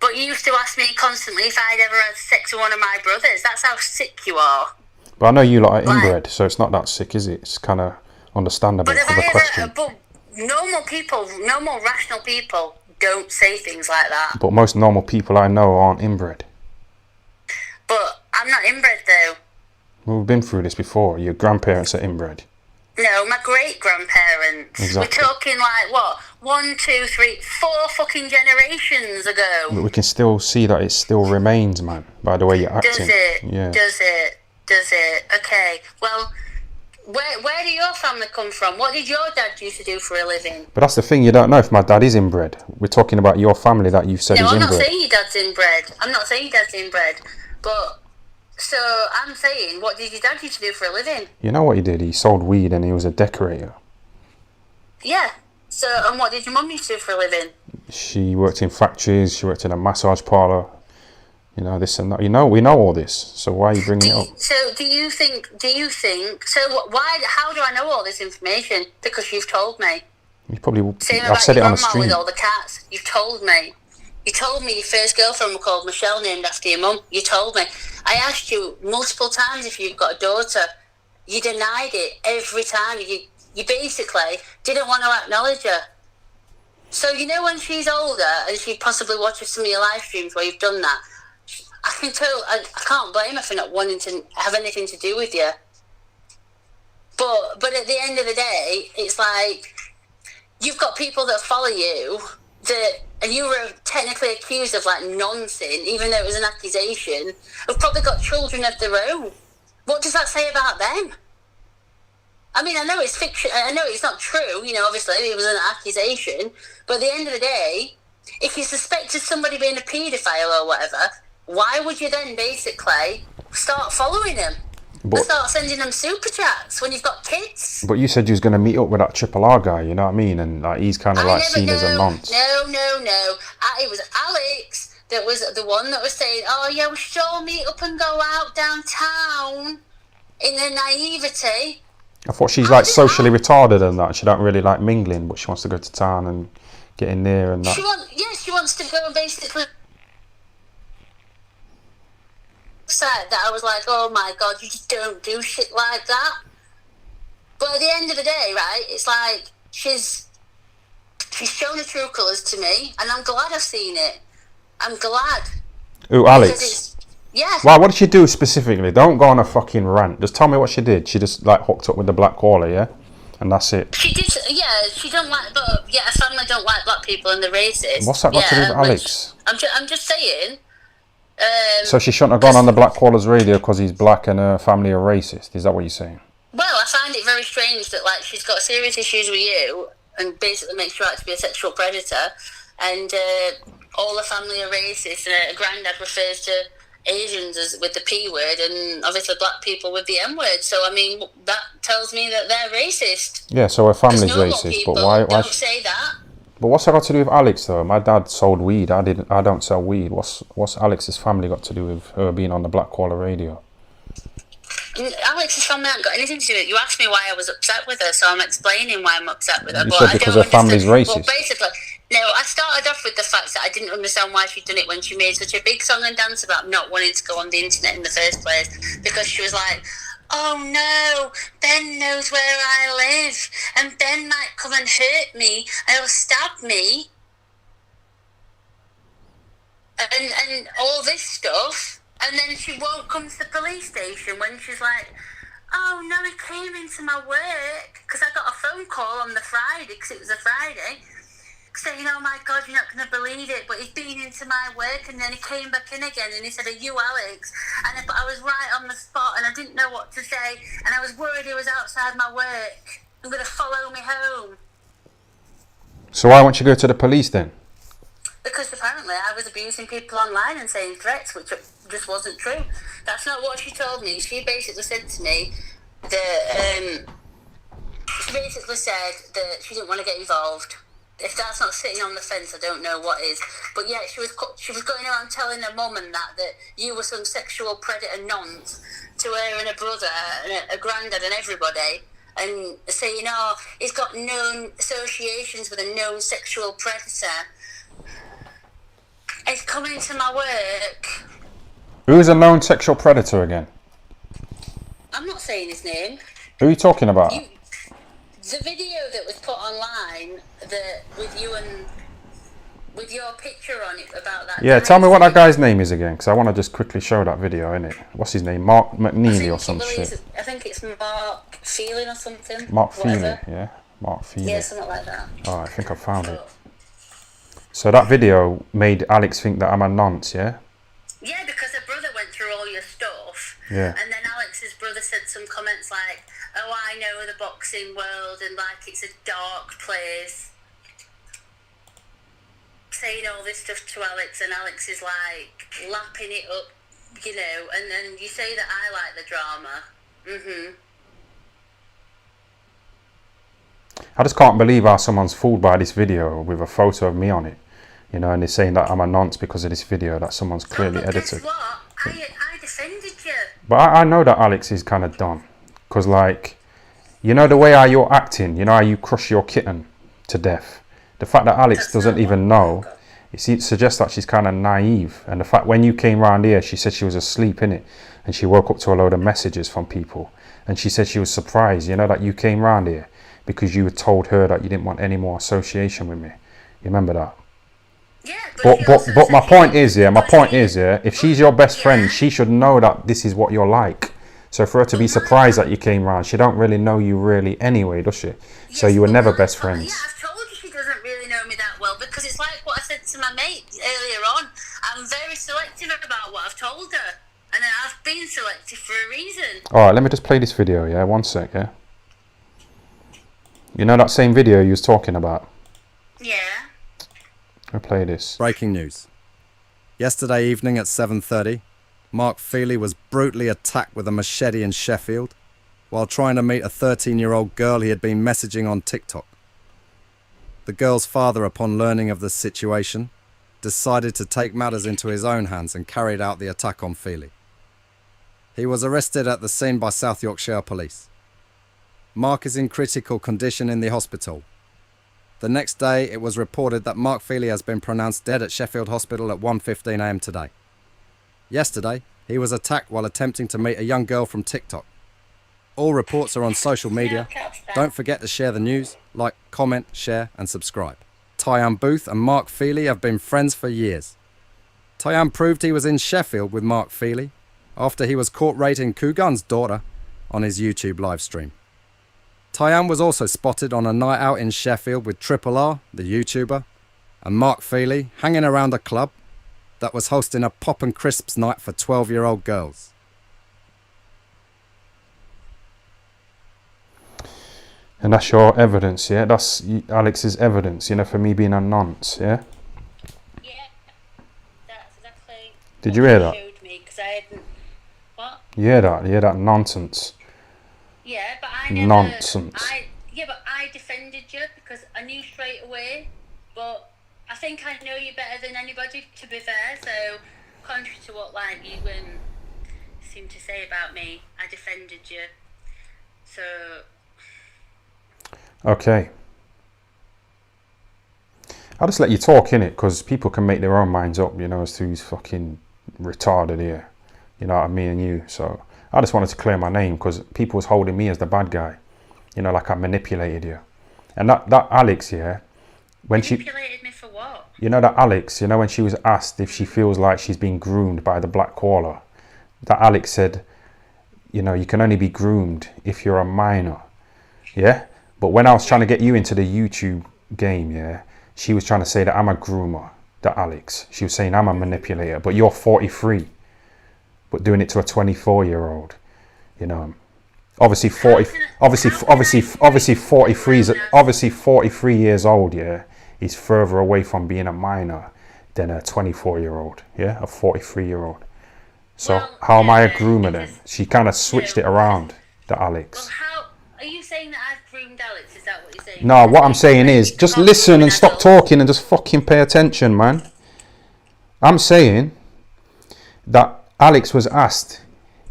But you used to ask me constantly if I'd ever had sex with one of my brothers. That's how sick you are. But I know you lot are inbred, so it's not that sick, is it? It's kind of understandable for the question. But normal rational people don't say things like that. But most normal people I know aren't inbred. But I'm not inbred, though. Well, we've been through this before. Your grandparents are inbred. No, my great-grandparents. Exactly. We're talking 1, 2, 3, 4 fucking generations ago. But we can still see that it still remains, man, by the way you're acting. Does it? Yeah. Does it? Okay. Well, Where do your family come from? What did your dad used to do for a living? But that's the thing, you don't know if my dad is inbred. We're talking about your family that you've said No, is I'm not inbred. saying your dad's inbred. I'm not saying your dad's inbred. But, so I'm saying, what did your dad used to do for a living? You know what he did? He sold weed and he was a decorator. Yeah. So, and what did your mum used to do for a living? She worked in factories, she worked in a massage parlour. You know, this and that. You know, we know all this. So why are you bringing it up? So do you think, how do I know all this information? Because you've told me. You probably, Same I've about said your it on the grandma street. with all the cats. You've told me. You told me your first girlfriend was called Michelle, named after your mum. You told me. I asked you multiple times if you've got a daughter. You denied it every time. You basically didn't want to acknowledge her. So, you know, when she's older and she possibly watches some of your live streams where you've done that, I can't blame her for not wanting to have anything to do with you. But at the end of the day, it's like, you've got people that follow you and you were technically accused of like nonsense, even though it was an accusation, have probably got children of their own. What does that say about them? I mean, I know it's fiction. I know it's not true. You know, obviously it was an accusation. But at the end of the day, if you suspected somebody being a paedophile or whatever, why would you then basically start following them? And start sending them super chats when you've got kids? But you said you was going to meet up with that Triple R guy, you know what I mean? And like he's kind of like seen as a nonce. No. It was Alex that was the one that was saying, oh yeah, we should all meet up and go out downtown in their naivety. I thought she's like socially retarded and that. She don't really like mingling, but she wants to go to town and get in there and that. She wants to go and basically... that I was like, oh my god, you just don't do shit like that. But at the end of the day, right, it's like she's shown her true colours to me, and I'm glad I've seen it. I'm glad. Ooh, Alex. Yeah. Wow, what did she do specifically? Don't go on a fucking rant. Just tell me what she did. She just like hooked up with the black caller, yeah? And that's it. She did, yeah, she don't like, but yeah, her family don't like black people and they're racist. What's that got to do with Alex? I'm just saying... so she shouldn't have gone on the black caller's radio because he's black and her family are racist. Is that what you're saying? Well, I find it very strange that like she's got serious issues with you and basically makes you out to be a sexual predator, and all her family are racist, and her granddad refers to Asians as with the P word, and obviously black people with the M word. So I mean, that tells me that they're racist. Yeah, so her family's racist, but why don't say that. But what's that got to do with Alex though? My dad sold weed. I don't sell weed. What's Alex's family got to do with her being on the black caller radio? Alex's family hasn't got anything to do with it. You asked me why I was upset with her, so I'm explaining why I'm upset with her. You said because her family's racist. Well, basically, no, I started off with the fact that I didn't understand why she'd done it when she made such a big song and dance about not wanting to go on the internet in the first place, because she was like, oh no, Ben knows where I live, and Ben might come and hurt me, and he'll stab me, and all this stuff. And then she won't come to the police station when she's like, oh no, he came into my work, because I got a phone call on the Friday, because it was a Friday, saying, oh my god, you're not going to believe it, but he's been into my work, and then he came back in again, and he said, are you Alex? And I was right on the spot, and I didn't know what to say, and I was worried he was outside my work and going to follow me home. So why won't you go to the police then? Because apparently I was abusing people online and saying threats, which just wasn't true. That's not what she told me. She basically said to me that she didn't want to get involved. If that's not sitting on the fence, I don't know what is. But yeah, she was going around telling her mum and that you were some sexual predator nonce to her and her brother and her granddad and everybody, and saying, oh, he's got known associations with a known sexual predator. He's coming to my work. Who is a known sexual predator again? I'm not saying his name. Who are you talking about? The video that was put online with you and with your picture on it about that. Yeah, tell me what that guy's name is again, because I want to just quickly show that video, innit? What's his name? Mark McNeely or some shit. I think it's Mark Feeling or something. Mark Feeling, yeah. Mark Feeling. Yeah, something like that. Oh, I think I found it. So that video made Alex think that I'm a nonce, yeah? Yeah, because her brother went through all your stuff. Yeah. And then Alex Alex's brother said some comments like, "Oh, I know the boxing world and like it's a dark place," saying all this stuff to Alex, and Alex is like lapping it up, you know. And then you say that I like the drama. I just can't believe how someone's fooled by this video with a photo of me on it, you know, and they're saying that I'm a nonce because of this video that someone's clearly edited. Guess what? I defended you. But I know that Alex is kind of done, because like, you know the way how you're acting, you know how you crush your kitten to death. The fact that Alex doesn't even know, it suggests that she's kind of naive. And the fact when you came round here, she said she was asleep innit, and she woke up to a load of messages from people, and she said she was surprised, you know, that you came round here because you had told her that you didn't want any more association with me. You remember that? Yeah, but my point is, if she's your best friend, she should know that this is what you're like. So for her to be surprised that you came round, she don't really know you really anyway, does she? So you were never best friends. Yeah, I've told you she doesn't really know me that well, because it's like what I said to my mate earlier on. I'm very selective about what I've told her, and I've been selective for a reason. Alright, let me just play this video, yeah? 1 sec, yeah? You know that same video you was talking about? Yeah. I'll play this. Breaking news. Yesterday evening at 7:30, Mark Feely was brutally attacked with a machete in Sheffield while trying to meet a 13-year-old girl he had been messaging on TikTok. The girl's father, upon learning of the situation, decided to take matters into his own hands and carried out the attack on Feely. He was arrested at the scene by South Yorkshire Police. Mark is in critical condition in the hospital. The next day, it was reported that Mark Feely has been pronounced dead at Sheffield Hospital at 1:15 a.m. today. Yesterday, he was attacked while attempting to meet a young girl from TikTok. All reports are on social media. Don't forget to share the news, like, comment, share and subscribe. Tyann Booth and Mark Feely have been friends for years. Tyann proved he was in Sheffield with Mark Feely after he was caught rating Kugan's daughter on his YouTube live stream. Tyann was also spotted on a night out in Sheffield with Triple R, the YouTuber, and Mark Feely hanging around a club that was hosting a pop and crisps night for 12-year-old girls. And that's your evidence, yeah? That's Alex's evidence, you know, for me being a nonce, yeah? Yeah, that's exactly. Did you hear that? Showed me, 'cause I hadn't. What? You hear that? You hear that nonsense? Yeah, but I never. Nonsense. But I defended you because I knew straight away. But I think I know you better than anybody, to be fair. So, contrary to what like you seem to say about me, I defended you. So. Okay. I'll just let you talk, innit? Because people can make their own minds up, you know, as to who's fucking retarded here. You know what I mean? And you. So I just wanted to clear my name because people was holding me as the bad guy. You know, like I manipulated you. And that Alex, yeah, when manipulated me for what? You know that Alex, you know, when she was asked if she feels like she's being groomed by the black caller, that Alex said, you know, you can only be groomed if you're a minor. Yeah? But when I was trying to get you into the YouTube game, yeah, she was trying to say that I'm a groomer, that Alex. She was saying I'm a manipulator, but you're 43, but doing it to a 24-year-old, you know. Obviously 43 years old, yeah, is further away from being a minor than a 24-year-old, yeah, a 43-year-old. So well, how am I a groomer then? She kind of switched it around, the Alex. Well, how are you saying that I've groomed Alex? Is that what you're saying? No, what I'm saying is just listen and stop talking and just fucking pay attention, man. I'm saying that Alex was asked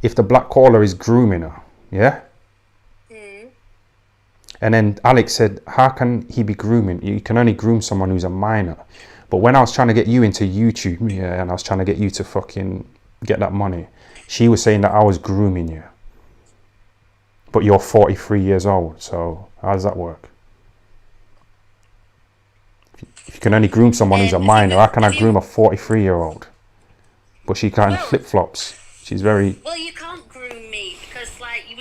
if the black caller is grooming her, yeah? And then Alex said, how can he be grooming? You can only groom someone who's a minor. But when I was trying to get you into YouTube, yeah, and I was trying to get you to fucking get that money, she was saying that I was grooming you. But you're 43 years old, so how does that work? If you can only groom someone who's a minor, how can I groom a 43-year-old? But she kind of flip-flops. She's very... Well, you can't groom me because, like, you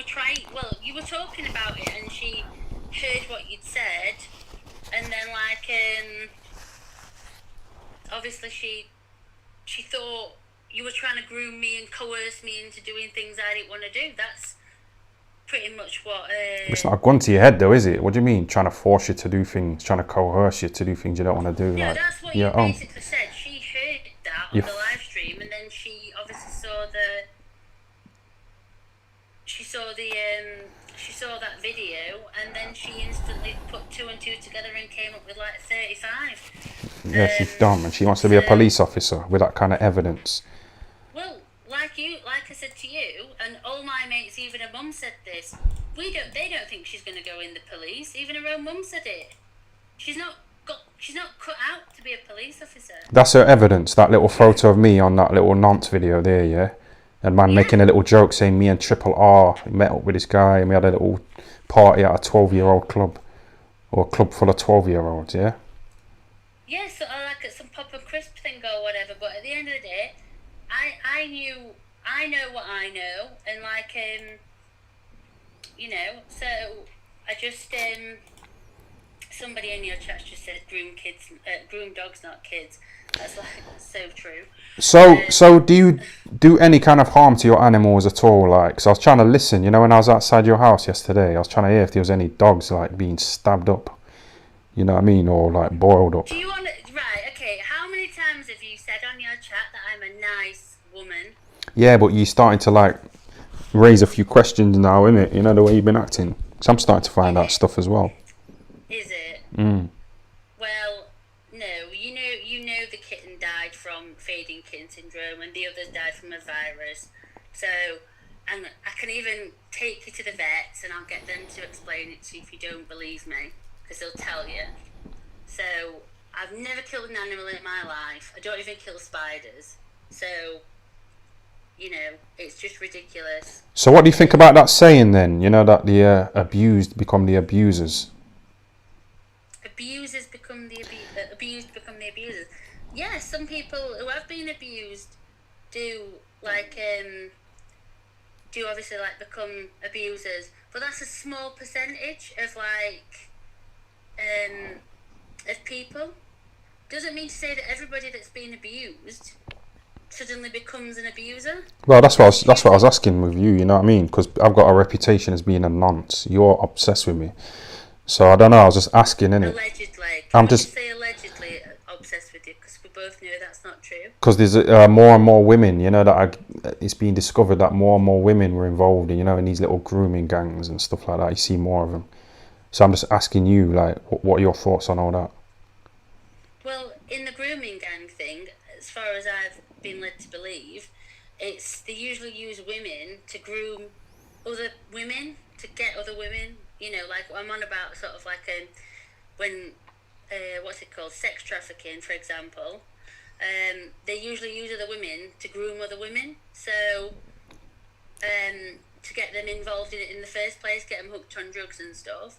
were talking about it and she heard what you'd said, and then, like, obviously she thought you were trying to groom me and coerce me into doing things I didn't want to do. That's pretty much what... It's not a gun to your head, though, is it? What do you mean? Trying to force you to do things, trying to coerce you to do things you don't want to do. No, like, that's what your you own. basically said. She heard that on You the live stream, and then she obviously saw the... She saw that video, and then she instantly put 2 and 2 together and came up with like 35. Yeah, she's dumb, and she wants to be a police officer with that kind of evidence. Well, like I said to you, and all my mates, even her mum said this. They don't think she's going to go in the police. Even her own mum said it. She's not cut out to be a police officer. That's her evidence. That little photo of me on that little nonce video there, yeah. And man making a little joke saying me and Triple R met up with this guy and we had a little party at a 12-year-old club, or a club full of 12-year-olds, yeah. Yeah, so like at some pop and crisp thing or whatever. But at the end of the day, I know what I know, and like so I just somebody in your chat just said groom dogs, not kids. That's like so true. So do you do any kind of harm to your animals at all? Like, so I was trying to listen, when I was outside your house yesterday, I was trying to hear if there was any dogs like being stabbed up, you know what I mean, or like boiled up. Do you want to, right, okay, how many times have you said on your chat that I'm a nice woman? Yeah, but you're starting to like raise a few questions now, innit? You know, the way you've been acting. So I'm starting to find out stuff as well. Is it? Well, no, you know the kitten died from fading kitten syndrome and the others died from a virus. So, and I can even take you to the vets and I'll get them to explain it to you if you don't believe me, because they'll tell you. So, I've never killed an animal in my life. I don't even kill spiders. So, it's just ridiculous. So what do you think about that saying then, that the abused become the abusers? Abusers become the abused become the abusers. Yeah, some people who have been abused do obviously become abusers, but that's a small percentage of of people. Doesn't mean to say that everybody that's been abused suddenly becomes an abuser. Well, that's what I was asking with you. You know what I mean? Because I've got a reputation as being a nonce. You're obsessed with me, so I don't know. I was just asking, innit? Allegedly, I'm just say allegedly obsessed with you, because we both know that's not true. Because there's more and more women, it's been discovered that more and more women were involved, in these little grooming gangs and stuff like that. You see more of them. So I'm just asking you, like, what are your thoughts on all that? Well, in the grooming gang thing, as far as I've been led to believe, they usually use women to groom other women, to get other women. Like I'm on about sort of like when what's it called, sex trafficking, for example. They usually use other women to groom other women. So to get them involved in it in the first place, get them hooked on drugs and stuff.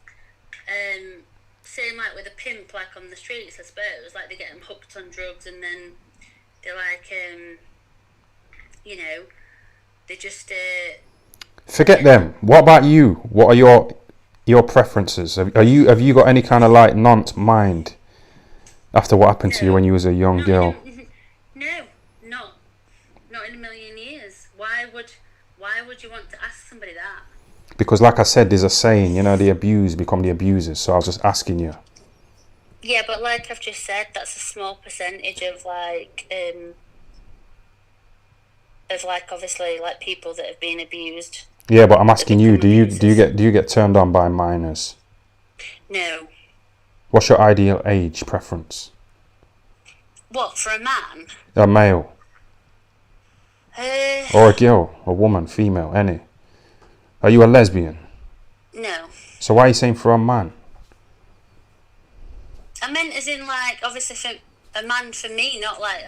Same like with a pimp, like on the streets, I suppose. Like they get them hooked on drugs and then they're like, they just... Forget them. What about you? What are your preferences? Have you got any kind of like nonce mind after what happened to you when you was a young girl? No, not in a million years. Why would you want to ask somebody that? Because like I said, there's a saying, the abused become the abusers. So I was just asking you. Yeah, but like I've just said, that's a small percentage of obviously like people that have been abused. Yeah, but I'm asking you, do you get turned on by minors? No. What's your ideal age preference? What, for a man? A male. Or a girl, a woman, female, any. Are you a lesbian? No. So why are you saying for a man? I meant as in like, obviously for a man for me, not like,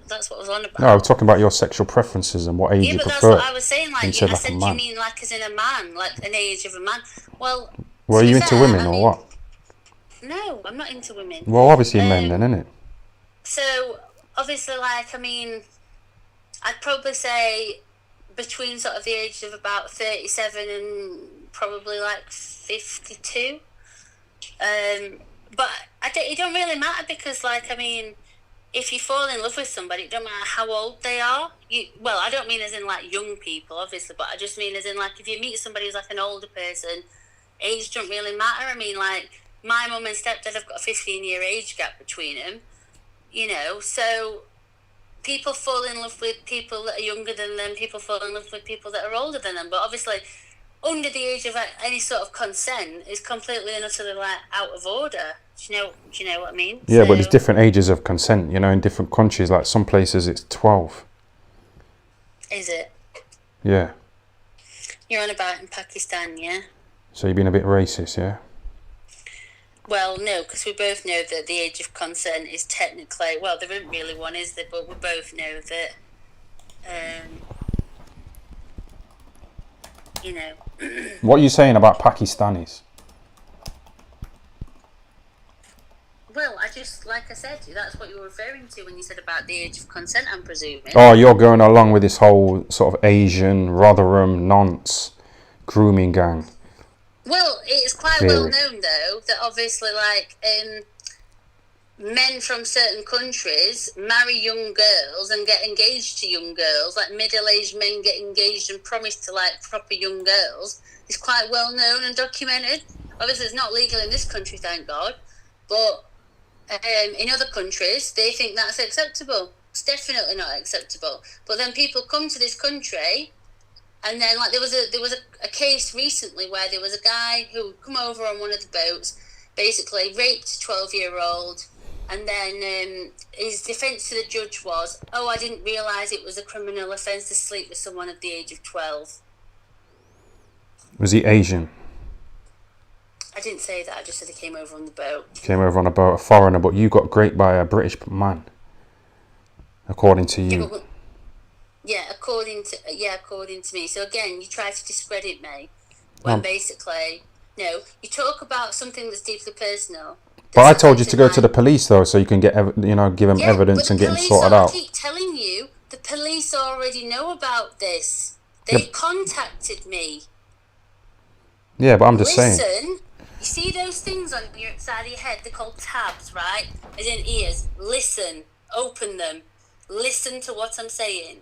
that's what I was on about. No, I'm talking about your sexual preferences and what age you prefer. Yeah, but that's what I was saying, like, I said do you mean like as in a man, like an age of a man? Well, are you into women or what? No, I'm not into women. Well, obviously men then, innit? So, obviously, like, I mean, I'd probably say between sort of the age of about 37 and probably like 52. But it don't really matter because, like, I mean, if you fall in love with somebody, it don't matter how old they are. Well, I don't mean as in like young people, obviously, but I just mean as in like if you meet somebody who's like an older person, age don't really matter. I mean, like my mum and stepdad have got a 15-year age gap between them, so people fall in love with people that are younger than them, people fall in love with people that are older than them, but obviously under the age of any sort of consent is completely and utterly like out of order. Do you know what I mean? Yeah, but there's different ages of consent, in different countries. Like some places it's 12. Is it? Yeah. You're on about in Pakistan, yeah? So you're being a bit racist, yeah? Well, no, because we both know that the age of consent is technically, well, there isn't really one, is there? But we both know that, What are you saying about Pakistanis? Well, like I said, that's what you were referring to when you said about the age of consent, I'm presuming. Oh, you're going along with this whole sort of Asian, Rotherham, nonce, grooming gang. Well, it's quite well known, though, that obviously, like, men from certain countries marry young girls and get engaged to young girls, like middle-aged men get engaged and promise to, like, proper young girls. It's quite well known and documented. Obviously, it's not legal in this country, thank God, but in other countries, they think that's acceptable. It's definitely not acceptable. But then people come to this country, and then like there was a case recently where there was a guy who come over on one of the boats, basically raped a 12-year-old, and then his defence to the judge was, "Oh, I didn't realise it was a criminal offence to sleep with someone at the age of 12." Was he Asian? I didn't say that. I just said he came over on the boat. Came over on a boat, a foreigner, but you got raped by a British man, according to you. According to me. So again, you try to discredit me when basically, no, you talk about something that's deeply personal. But I told you to go to the police though, so you can get give them evidence and get them sorted out. I keep telling you, the police already know about this. They contacted me. Yeah, but I'm just saying. Listen. You see those things on your side of your head? They're called tabs, right? As in ears. Listen. Open them. Listen to what I'm saying.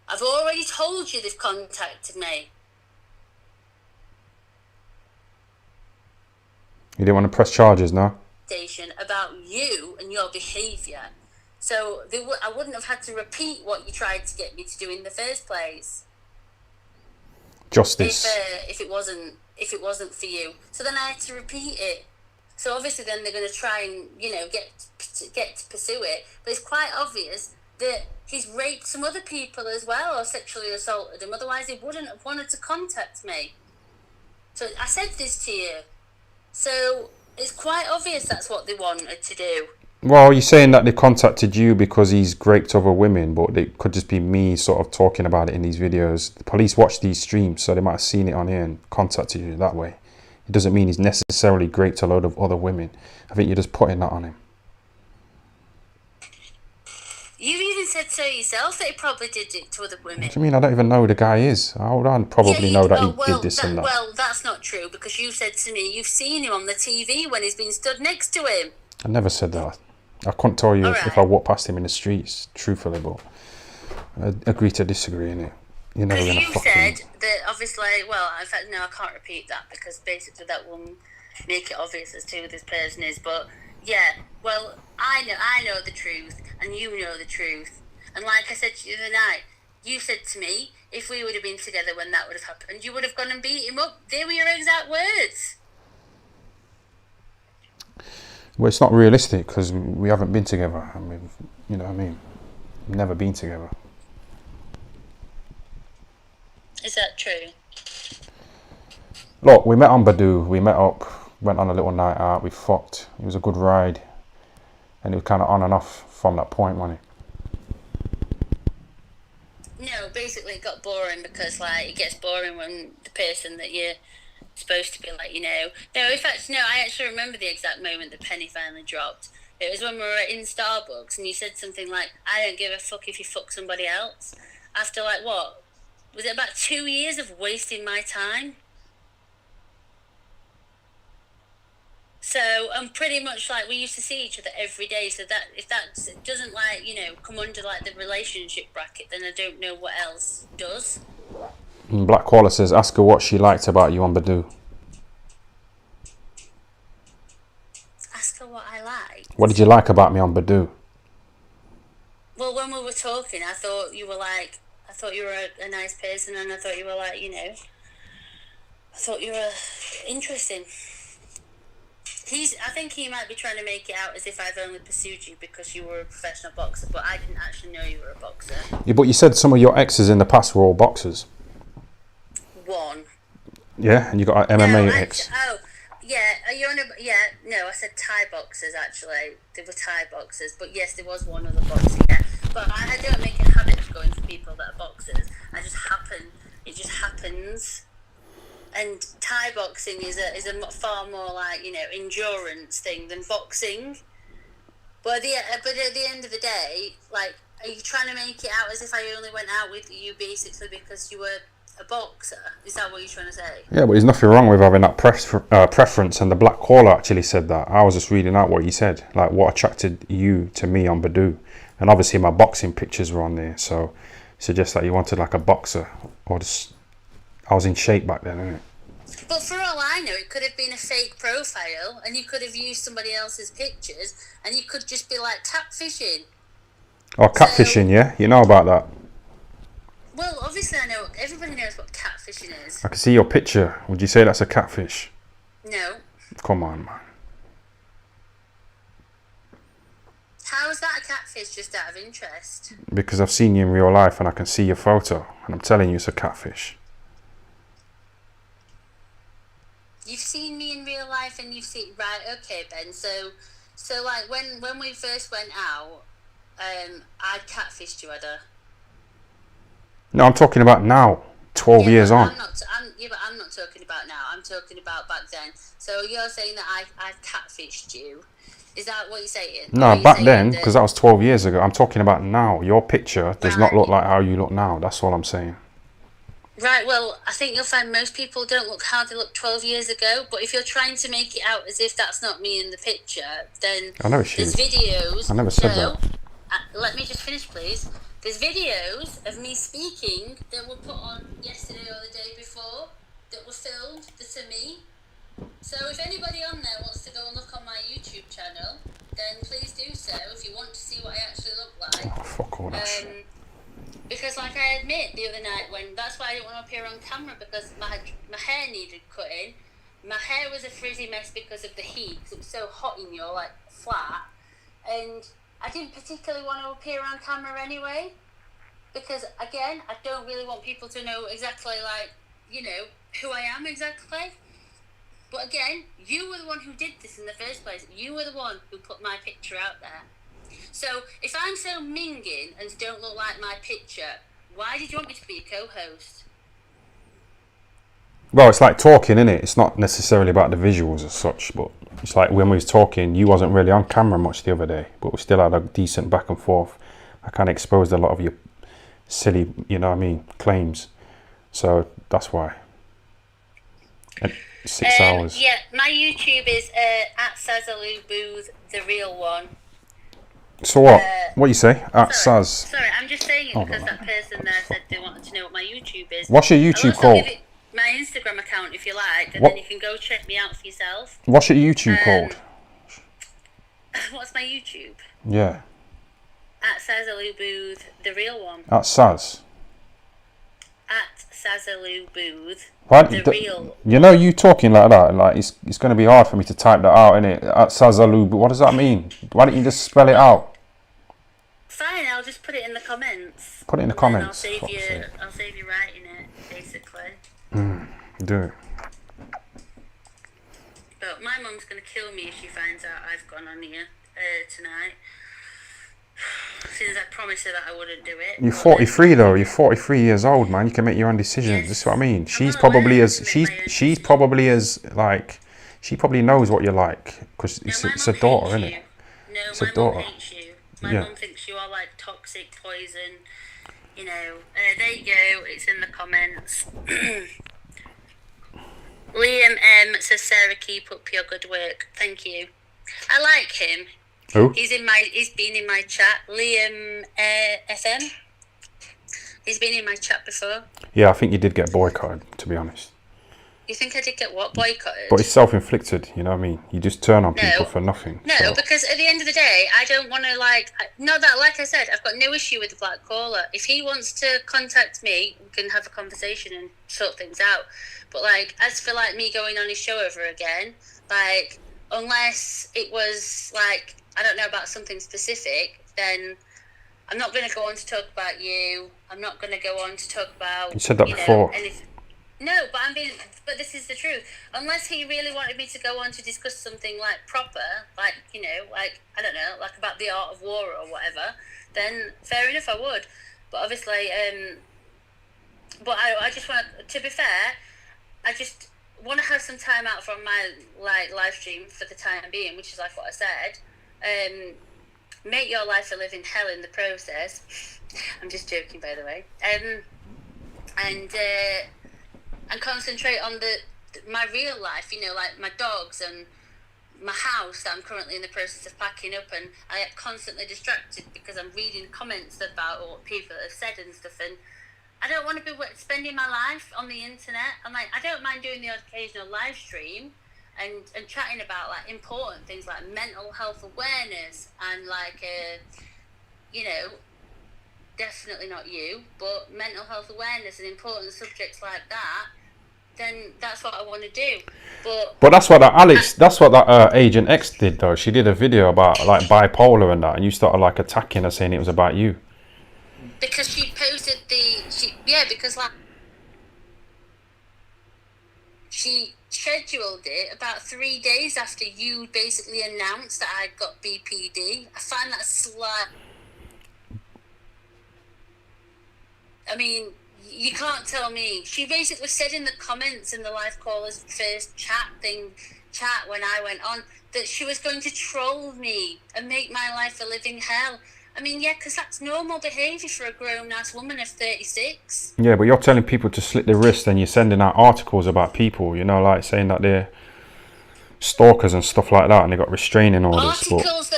I've already told you they've contacted me. You didn't want to press charges, no? About you and your behaviour. So I wouldn't have had to repeat what you tried to get me to do in the first place. Justice. If it wasn't for you, so then I had to repeat it. So obviously, then they're going to try and get to pursue it. But it's quite obvious that he's raped some other people as well, or sexually assaulted them. Otherwise, he wouldn't have wanted to contact me. So I said this to you. So it's quite obvious that's what they wanted to do. Well, you're saying that they contacted you because he's raped other women, but it could just be me sort of talking about it in these videos. The police watch these streams, so they might have seen it on here and contacted you that way. It doesn't mean he's necessarily raped a load of other women. I think you're just putting that on him. You even said so yourself that he probably did it to other women. What do you mean? I don't even know who the guy is. I would probably know that he did this and that. Well, that's not true, because you said to me you've seen him on the TV when he's been stood next to him. I never said that. I couldn't tell you if I walked past him in the streets, truthfully, but I agree to disagree, innit? You're never going to fucking... You said that, obviously, well, in fact, no, I can't repeat that, because basically that will make it obvious as to who this person is, but, yeah, well, I know the truth, and you know the truth, and like I said to you the other night, you said to me, if we would have been together when that would have happened, you would have gone and beat him up. They were your exact words. Well, it's not realistic because we haven't been together. I mean, you know what I mean? We've never been together. Is that true? Look, we met on Badoo. We met up, went on a little night out. We fucked. It was a good ride. And it was kind of on and off from that point, wasn't it? No, basically it got boring because, like, it gets boring when the person that you're supposed to be like, No, in fact, no, I actually remember the exact moment the penny finally dropped. It was when we were in Starbucks and you said something like, I don't give a fuck if you fuck somebody else. After, like, what? Was it about 2 years of wasting my time? So I'm pretty much like we used to see each other every day. So that if that doesn't like come under like the relationship bracket, then I don't know what else does. And Black Koala says, ask her what she liked about you on Badoo. Ask her what I like. What did you like about me on Badoo? Well, when we were talking, I thought you were a nice person, and I thought you were like, I thought you were interesting. I think he might be trying to make it out as if I've only pursued you because you were a professional boxer, but I didn't actually know you were a boxer. Yeah, but you said some of your exes in the past were all boxers. One. Yeah, and you got an MMA ex. No, I said Thai boxers actually. They were Thai boxers, but yes, there was one other boxer, yeah. But I don't make a habit of going for people that are boxers. It just happens. And Thai boxing is a far more like endurance thing than boxing. But at the end of the day, like, are you trying to make it out as if I only went out with you basically because you were a boxer? Is that what you're trying to say? Yeah, but there's nothing wrong with having that preference, and the Black Koala actually said that. I was just reading out what he said, like what attracted you to me on Badoo. And obviously my boxing pictures were on there, so it suggests that you wanted like a boxer, or just, I was in shape back then, innit? But for all I know, it could have been a fake profile, and you could have used somebody else's pictures, and you could just be like catfishing. Oh, catfishing, yeah? You know about that? Well, obviously I know, everybody knows what catfishing is. I can see your picture. Would you say that's a catfish? No. Come on, man. How is that a catfish, just out of interest? Because I've seen you in real life and I can see your photo, and I'm telling you it's a catfish. You've seen me in real life and you've seen... Right, okay, Ben. So like, when we first went out, I'd catfished you, Ada. No, I'm talking about now, 12 years on. I'm not talking about now. I'm talking about back then. So you're saying that I've catfished you. Is that what you're saying? No, back then, because that was 12 years ago. I'm talking about now. Your picture does not look like how you look now. That's all I'm saying. Right, well, I think you'll find most people don't look how they looked 12 years ago, but if you're trying to make it out as if that's not me in the picture, then there's videos... I never said that. Let me just finish, please. There's videos of me speaking that were put on yesterday or the day before that were filmed that are me. So if anybody on there wants to go and look on my YouTube channel, then please do so if you want to see what I actually look like. Oh, fuck all that shit. Because like I admit the other night, that's why I didn't want to appear on camera, because my hair needed cutting. My hair was a frizzy mess because of the heat, because it was so hot in your like flat, and I didn't particularly want to appear on camera anyway, because again, I don't really want people to know exactly like, who I am exactly. But again, you were the one who did this in the first place. You were the one who put my picture out there. So if I'm so minging and don't look like my picture, why did you want me to be a co-host? Well, it's like talking, isn't it? It's not necessarily about the visuals as such, but it's like when we was talking, you wasn't really on camera much the other day, but we still had a decent back and forth. I kind of exposed a lot of your silly, claims. So that's why. And 6 hours. Yeah, my YouTube is at Sazalu Booth, the real one. So what? What you say? At Saz. Sorry, I'm just saying it because that person there said they wanted to know what my YouTube is. What's your YouTube called? Give it my Instagram account if you like, and then you can go check me out for yourself. What's your YouTube called? What's my YouTube? Yeah. At Sazalu Booth, the real one. At Saz. At Sazalu Booth, the real. You talking like that, like it's going to be hard for me to type that out, innit? At Sazalu, what does that mean? Why don't you just spell it out? Fine, I'll just put it in the comments. Put it in the comments. I'll save you writing it, basically. Do it. But my mum's going to kill me if she finds out I've gone on here tonight. Since I promised her that I wouldn't do it. You're 43 though. You're 43 years old, man. You can make your own decisions. Yes. This is what I mean. She probably knows what you like because it's a daughter, isn't it? No, it's my mum hates you. My mum thinks you are like toxic poison. There you go. It's in the comments. Liam M says, Sarah, keep up your good work. Thank you. I like him. Who? He's been in my chat. Liam FM. He's been in my chat before. Yeah, I think you did get boycotted, to be honest. You think I did get what? Boycotted? But it's self-inflicted, you know what I mean? You just turn on people for nothing. No, so. Because at the end of the day, I don't want to like I said, I've got no issue with the black caller. If he wants to contact me, we can have a conversation and sort things out. But like, as for like me going on his show over again, like, unless it was like, I don't know, about something specific, then I'm not going to go on to talk about you. I'm not going to go on to talk about. You said that before. No, but this is the truth. Unless he really wanted me to go on to discuss something like proper, like, you know, like, I don't know, like about the art of war or whatever, then fair enough, I would. But obviously, but I just want to be fair, I just want to have some time out from my like live stream for the time being, which is like what I said. Make your life a living hell in the process. I'm just joking, by the way. And concentrate on my real life, you know, like my dogs and my house that I'm currently in the process of packing up, and I get constantly distracted because I'm reading comments about what people have said and stuff, and I don't want to be spending my life on the internet. I'm like, I don't mind doing the occasional live stream and chatting about like important things like mental health awareness and like, you know, definitely not you, but mental health awareness and important subjects like that, then that's what I want to do. But that's what that Agent X did though. She did a video about like bipolar and that, and you started like attacking her, saying it was about you. Because she posted because like she scheduled it about 3 days after you basically announced that I got BPD. I find that slight. I mean, you can't tell me. She basically said in the comments in the live caller's first chat when I went on, that she was going to troll me and make my life a living hell. I mean, yeah, because that's normal behaviour for a grown-ass woman of 36. Yeah, but you're telling people to slit their wrists and you're sending out articles about people, you know, like saying that they're stalkers and stuff like that, and they got restraining orders. Articles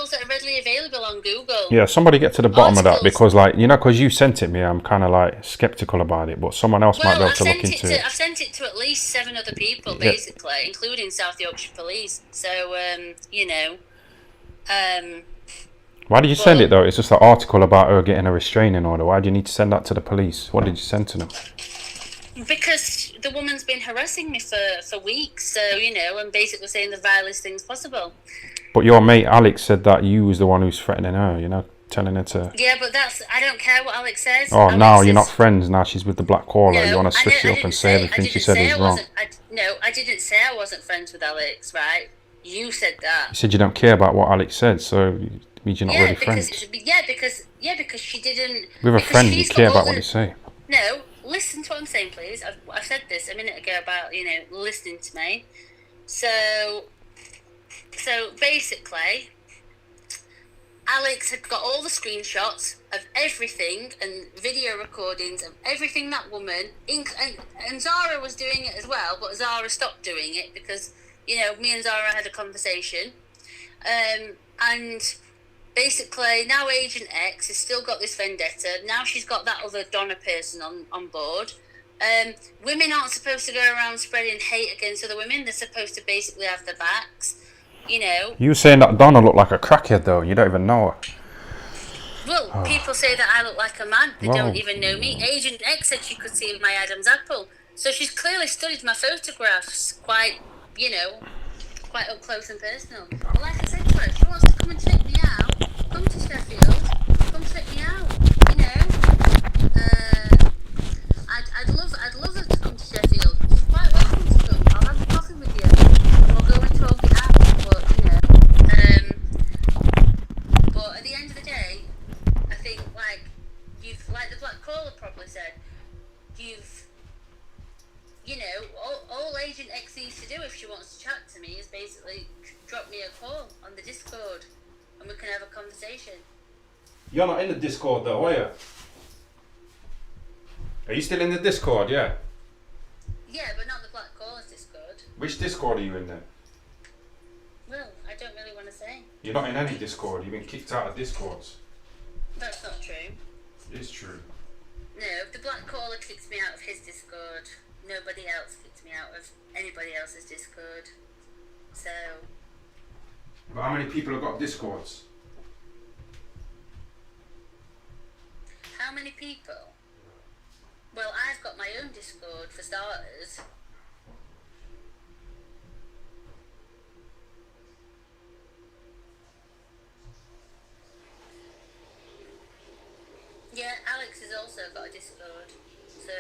that are readily available on Google. Yeah, somebody get to the bottom of that, because like, you know, because you sent it me, I'm kind of like skeptical about it, but someone else might be able to look into it. I've sent it to at least 7 other people, basically, including South Yorkshire Police. So, you know. Why did you send it though? It's just an article about her getting a restraining order. Why do you need to send that to the police? What did you send to them? Because the woman's been harassing me for weeks, so, you know, and basically saying the vilest things possible. But your mate Alex said that you was the one who's threatening her, you know, telling her to... Yeah, but I don't care what Alex says. Oh, now you're not friends, now she's with the black caller. No, you want to switch it up and say everything she said was wrong. I didn't say I wasn't friends with Alex, right? You said that. You said you don't care about what Alex said, so it means you're not really friends. Because she didn't... With a friend, you care about what they say. No, listen to what I'm saying, please. I've said this a minute ago about, you know, listening to me. So basically, Alex had got all the screenshots of everything and video recordings of everything that woman, and Zara was doing it as well, but Zara stopped doing it because, you know, me and Zara had a conversation. And basically, now Agent X has still got this vendetta. Now she's got that other Donna person on board. Women aren't supposed to go around spreading hate against other women. They're supposed to basically have their backs, you know. You were saying that Donna looked like a crackhead, though. You don't even know her. Well, people say that I look like a man. They don't even know me. Agent X said she could see my Adam's apple. So she's clearly studied my photographs quite, you know, quite up close and personal. But like I said to her, if she wants to come and check me out, come to Sheffield, come check me out, you know. I'd love her to come to Sheffield. She's quite welcome to come. I'll have a coffee with you. We'll go and talk it out. But, you know, but at the end of the day, I think, like the Black Caller probably said, you know, all Agent X needs to do if she wants to chat to me is basically drop me a call on the Discord and we can have a conversation. You're not in the Discord though, are you? Are you still in the Discord, yeah? Yeah, but not the Black Caller Which Discord are you in then? Well, I don't really want to say. You're not in any Discord. You've been kicked out of Discords. That's not true. It is true. No, the Black Caller kicked me out of his Discord. Nobody else kicked me out of anybody else's Discord. So... But how many people have got Discords? How many people? Well, I've got my own Discord for starters. Yeah, Alex has also got a Discord, so...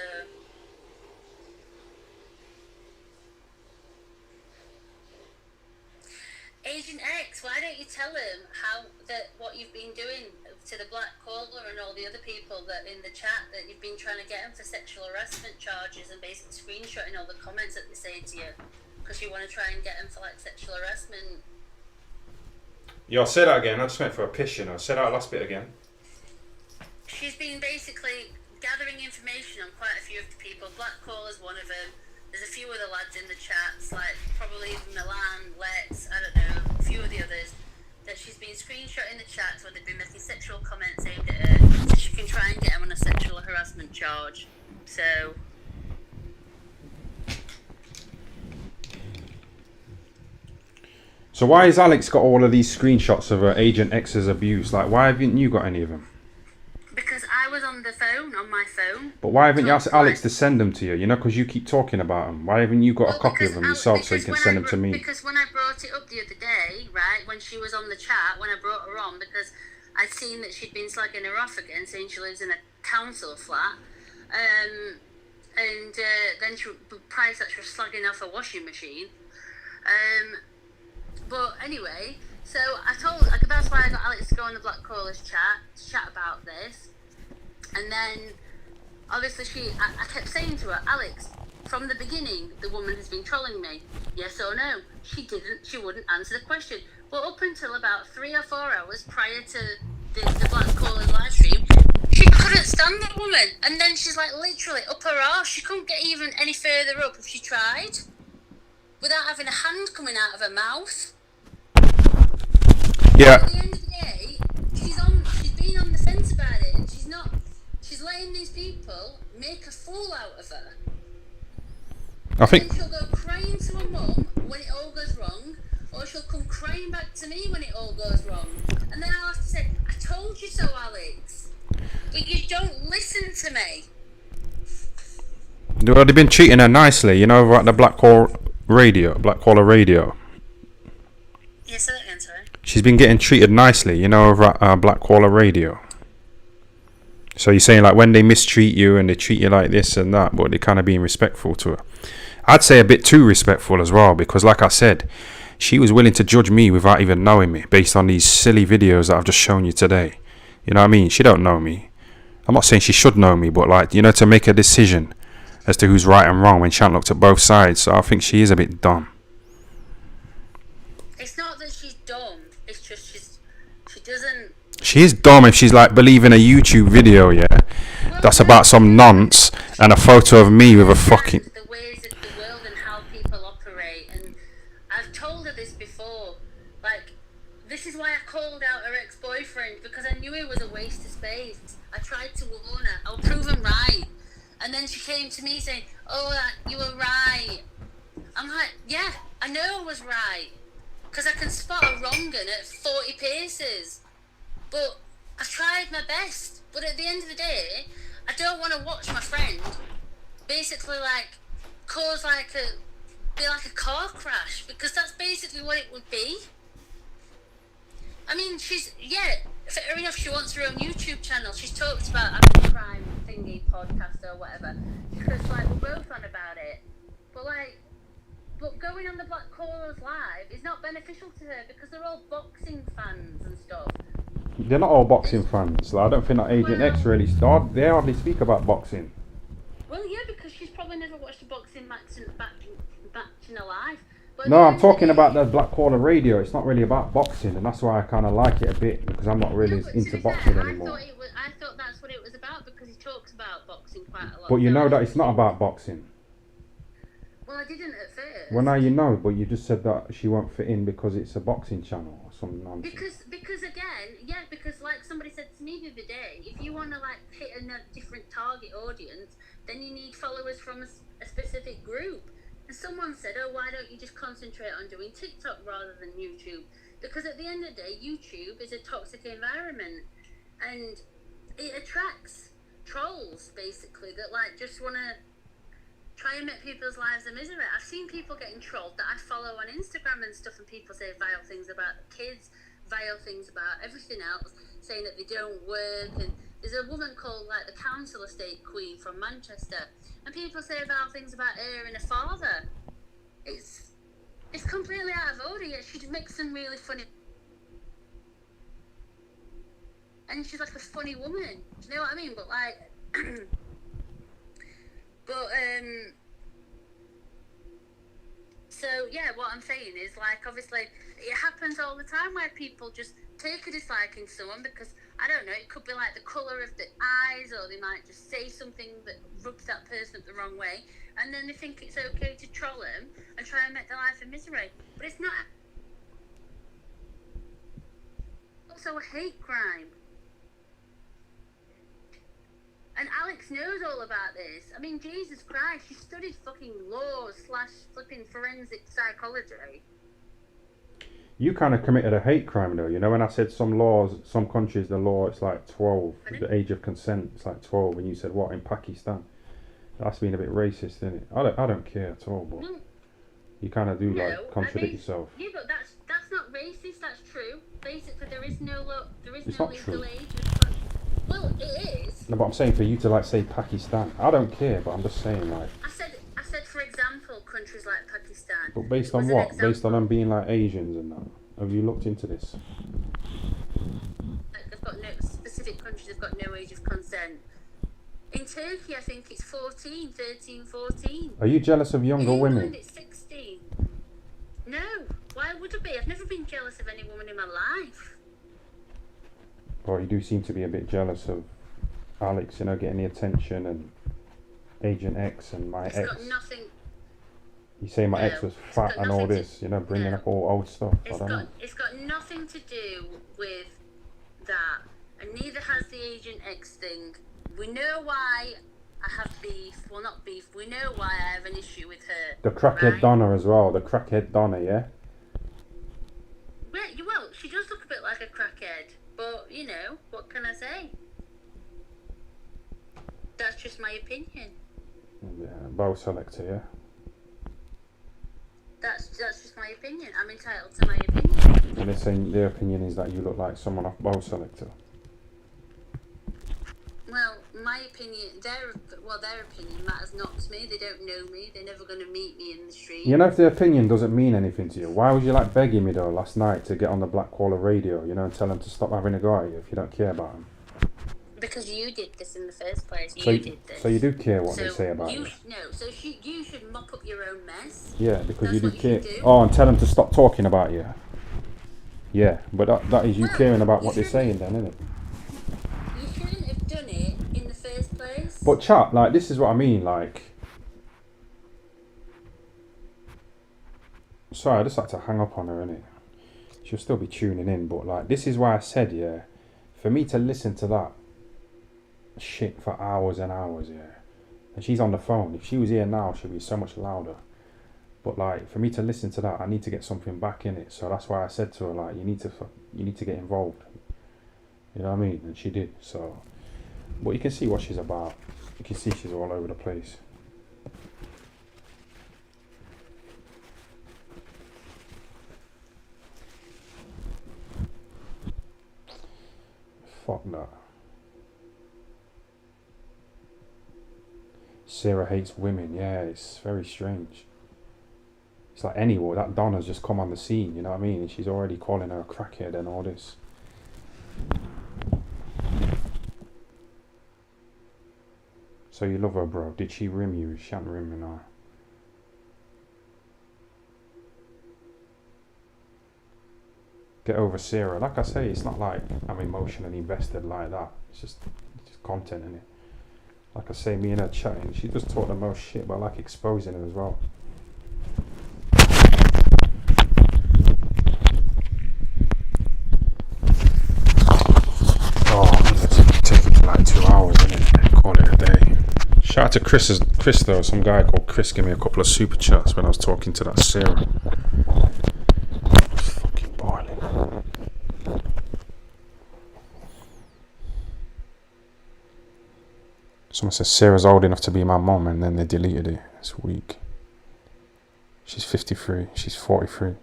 Agent X, why don't you tell him what you've been doing to the Black Caller and all the other people that in the chat that you've been trying to get him for sexual harassment charges and basically screenshotting all the comments that they say to you because you want to try and get him for like sexual harassment. Yeah, I'll say that again. I just went for a piss, you know. Say that last bit again. She's been basically gathering information on quite a few of the people. Black Caller's one of them. There's a few other lads in the chats, like probably Milan, Lex, I don't know, a few of the others, that she's been screenshotting the chats where they've been making sexual comments aimed at her, so she can try and get him on a sexual harassment charge. So... So why has Alex got all of these screenshots of Agent X's abuse? Like, why haven't you got any of them? Because I was on the phone, on my phone. But why haven't you asked Alex to send them to you? You know, because you keep talking about them. Why haven't you got a copy of them yourself so you can send them to me? Because when I brought it up the other day, right, when she was on the chat, when I brought her on, because I'd seen that she'd been slagging her off again, saying she lives in a council flat. And then prior to that, she was slagging off a washing machine. But anyway, so that's why I got Alex to go on the Black Callers chat to chat about this. And then, obviously, I kept saying to her, Alex, from the beginning, the woman has been trolling me. Yes or no? She wouldn't answer the question. But up until about 3 or 4 hours prior to the Black Callers live stream, she couldn't stand the woman. And then she's like literally up her arse. She couldn't get even any further up if she tried, without having a hand coming out of her mouth. Yeah. At the end of the day, she's been on the fence about it, and she's letting these people make a fool out of her. I think... And then she'll go crying to her mum when it all goes wrong, or she'll come crying back to me when it all goes wrong. And then I'll have to say, I told you so, Alex. But you don't listen to me. They've been treating her nicely, you know, over at the Black Caller Radio. Yeah, say that again, sorry. She's been getting treated nicely, you know, over at Black Caller Radio. So you're saying like when they mistreat you and they treat you like this and that, but they're kind of being respectful to her. I'd say a bit too respectful as well, because like I said, she was willing to judge me without even knowing me based on these silly videos that I've just shown you today. You know what I mean? She don't know me. I'm not saying she should know me, but like, you know, to make a decision as to who's right and wrong when she hasn't looked at both sides. So I think she is a bit dumb. It's not that she's dumb, it's just she doesn't... She is dumb if she's like believing a YouTube video, yeah, that's about some nonce and a photo of me with a fucking... The ways of the world and how people operate, and I've told her this before, like, this is why I called out her ex-boyfriend, because I knew it was a waste of space. I tried to warn her, I'll prove him right. And then she came to me saying, oh, you were right. I'm like, yeah, I know I was right, because I can spot a wrong un at 40 paces. But I've tried my best. But at the end of the day, I don't want to watch my friend basically like be like a car crash, because that's basically what it would be. I mean, fair enough, she wants her own YouTube channel. She's talked about having a crime thingy podcast or whatever, because like we're both on about it. But going on the Black Callers live is not beneficial to her, because they're all boxing fans and stuff. They're not all boxing fans. Like, I don't think that Agent X really started. They hardly speak about boxing. Well, yeah, because she's probably never watched a boxing match in her life. But No, I'm talking about the Black Caller Radio. It's not really about boxing, and that's why I kind of like it a bit, because I'm not really into boxing anymore. I thought that's what it was about, because he talks about boxing quite a lot. But you know that it's not about boxing. Well, I didn't at first. Well, now you know, but you just said that she won't fit in because it's a boxing channel or some nonsense. Because again, yeah, because like somebody said to me the other day, if you want to like hit a different target audience, then you need followers from a specific group. And someone said, oh, why don't you just concentrate on doing TikTok rather than YouTube? Because at the end of the day, YouTube is a toxic environment, and it attracts trolls basically that like just want to try and make people's lives a misery. I've seen people getting trolled that I follow on Instagram and stuff, and people say vile things about the kids, vile things about everything else, saying that they don't work. And there's a woman called like the council estate queen from Manchester, and people say vile things about her and her father. It's completely out of order. Yet she makes some really funny, and she's like a funny woman. Do you know what I mean? But like. But, so yeah, what I'm saying is like, obviously it happens all the time where people just take a disliking to someone because, I don't know, it could be like the colour of the eyes, or they might just say something that rubs that person up the wrong way, and then they think it's okay to troll them and try and make their life a misery. But it's not. Also a hate crime. And Alex knows all about this. I mean, Jesus Christ, she studied fucking law / flipping forensic psychology. You kind of committed a hate crime though, you know, when I said some countries, the law, it's like 12. Pardon? The age of consent, it's like 12. And you said, what, in Pakistan? That's been a bit racist, isn't it? I don't care at all, but you kind of do like contradict yourself. Yeah, but that's not racist, that's true. Basically, there is no It's no not legal true. age. Well, it is. No, but I'm saying for you to like say Pakistan, I don't care, but I'm just saying like. I said for example, countries like Pakistan. But based on what? Based on them being like Asians and that. Have you looked into this? Like they've got no specific countries. Have got no age of consent. In Turkey, I think it's 13, 14. Are you jealous of younger in women? England, it's 16. No, why would I be? I've never been jealous of any woman in my life. Well, you do seem to be a bit jealous of Alex, you know, getting the attention, and Agent X and my It's ex. got nothing. You say my ex was fat and all this, you know, bringing up all old stuff. I don't know. It's got nothing to do with that, and neither has the Agent X thing. We know why I have beef. Well, not beef. We know why I have an issue with her. The crackhead right? Donna as well. The crackhead Donna, yeah? Well, she does look a bit like a crackhead, but, you know, what can I say? That's just my opinion. Yeah, bow selector, yeah? That's just my opinion. I'm entitled to my opinion. And they're saying their opinion is that you look like someone off bow selector. Well, my opinion, their opinion matters not to me. They don't know me. They're never going to meet me in the street. You know, if their opinion doesn't mean anything to you, why was you like begging me though last night to get on the Blackwaller radio, you know, and tell them to stop having a go at you if you don't care about them? Because you did this in the first place. So You did this. So you do care what they say about you? No, you should mop up your own mess. Yeah, because That's you do what care. you do. Oh, and tell them to stop talking about you. Yeah, but that is you caring about what they're saying then, isn't it? You shouldn't have done it in the first place. But chat, like, this is what I mean, like... Sorry, I just had to hang up on her, innit? She'll still be tuning in, but, like, this is why I said, yeah, for me to listen to that shit for hours and hours, yeah, and she's on the phone. If she was here now, she'd be so much louder. But, like, for me to listen to that, I need to get something back in it. So that's why I said to her, like, you need to get involved. You know what I mean? And she did, so... But you can see what she's about. You can see she's all over the place. Fuck that. Sarah hates women. Yeah, it's very strange. It's like anyway, that Donna's just come on the scene, you know what I mean? And she's already calling her a crackhead and all this. So you love her, bro. Did she rim you? She shan't rim me now. Get over Sarah. Like I say, it's not like I'm emotionally invested like that. It's just content in it. Like I say, me and her chatting. She just talk the most shit, but I like exposing her as well. Shout out to Chris though. Some guy called Chris gave me a couple of super chats when I was talking to that Sarah. It's fucking boiling. Someone says Sarah's old enough to be my mum, and then they deleted it. It's weak. She's 53. She's 43.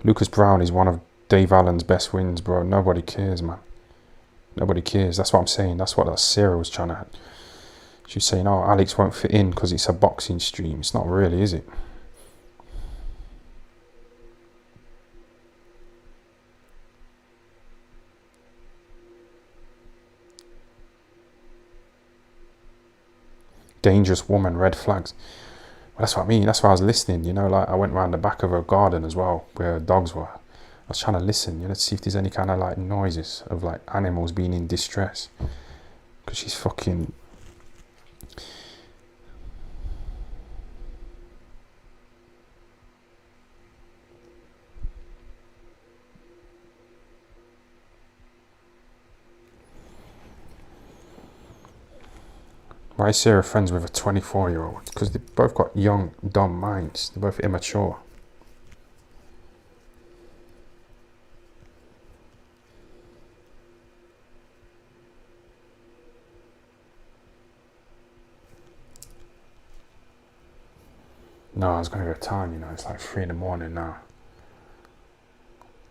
Lucas Brown is one of Dave Allen's best wins, bro. Nobody cares, man. Nobody cares. That's what I'm saying. That's what that Sarah was trying to... She was saying, oh, Alex won't fit in because it's a boxing stream. It's not really, is it? Dangerous woman, red flags. Well, that's what I mean. That's why I was listening. You know, like I went around the back of her garden as well, where her dogs were. I was trying to listen, you know, to see if there's any kind of like noises of like animals being in distress. Because she's fucking... Why is Sarah friends with a 24-year-old? Because they both got young, dumb minds. They're both immature. No, I was going to go time, you know. It's like 3 in the morning now.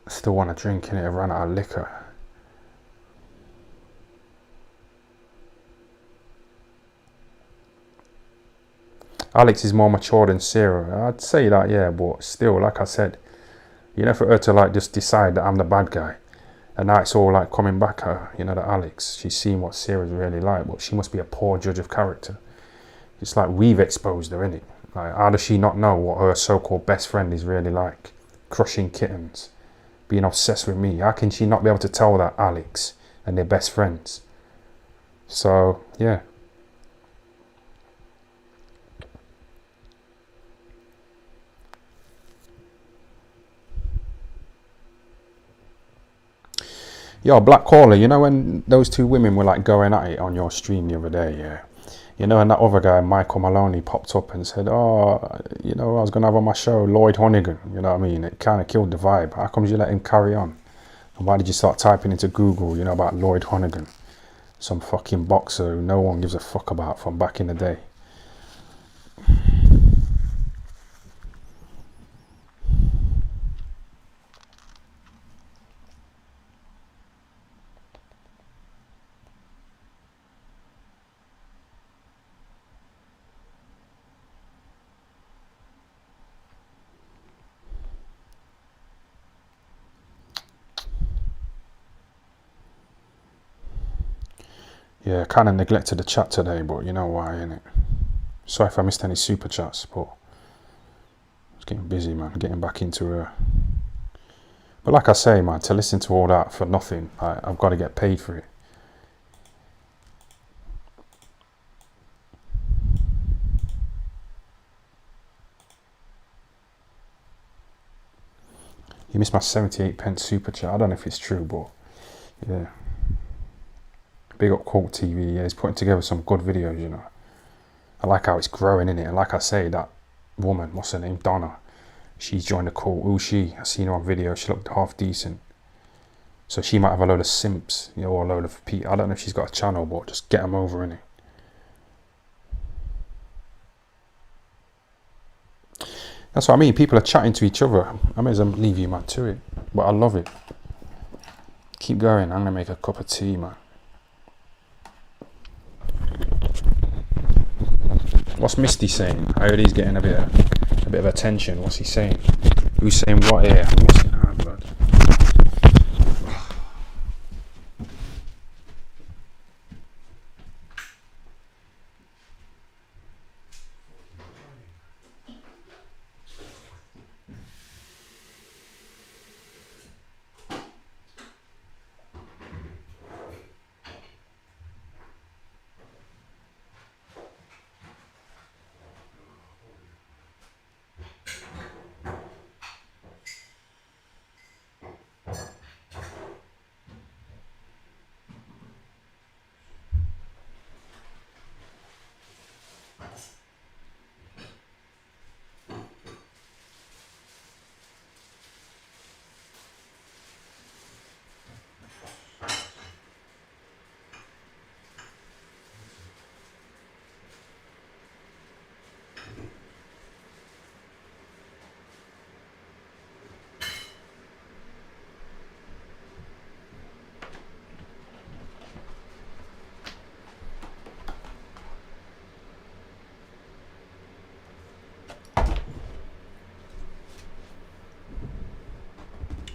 I still want to drink, innit? I ran out of liquor. Alex is more mature than Sarah. I'd say that, yeah, but still, like I said, you know, for her to like just decide that I'm the bad guy, and now it's all like coming back at her, you know, that Alex, she's seen what Sarah's really like, but she must be a poor judge of character. It's like we've exposed her, innit? Like, how does she not know what her so-called best friend is really like? Crushing kittens, being obsessed with me. How can she not be able to tell that Alex and they're best friends? So, yeah. Yo, Black Caller, you know when those two women were like going at it on your stream the other day, yeah? You know, and that other guy, Michael Maloney, popped up and said, oh, you know, I was going to have on my show Lloyd Honnigan, you know what I mean? It kind of killed the vibe. How come you let him carry on? And why did you start typing into Google, you know, about Lloyd Honnigan? Some fucking boxer who no one gives a fuck about from back in the day. Yeah, kind of neglected the chat today, but you know why, innit? Sorry if I missed any super chats, but I was getting busy, man, getting back into it. But like I say, man, to listen to all that for nothing, I've got to get paid for it. You missed my 78p super chat. I don't know if it's true, but yeah. Big up Cult TV, yeah, he's putting together some good videos, you know. I like how it's growing, innit? And like I say, that woman, what's her name, Donna, she's joined the cult. Who's she? I seen her on video, she looked half decent. So she might have a load of simps, you know, or a load of people. I don't know if she's got a channel, but just get them over, innit? That's what I mean, people are chatting to each other. I may as well leave you, man, to it. But I love it. Keep going, I'm gonna make a cup of tea, man. What's Misty saying? I heard he's getting a bit of attention. What's he saying? Who's saying what here? I'm missing out, blood.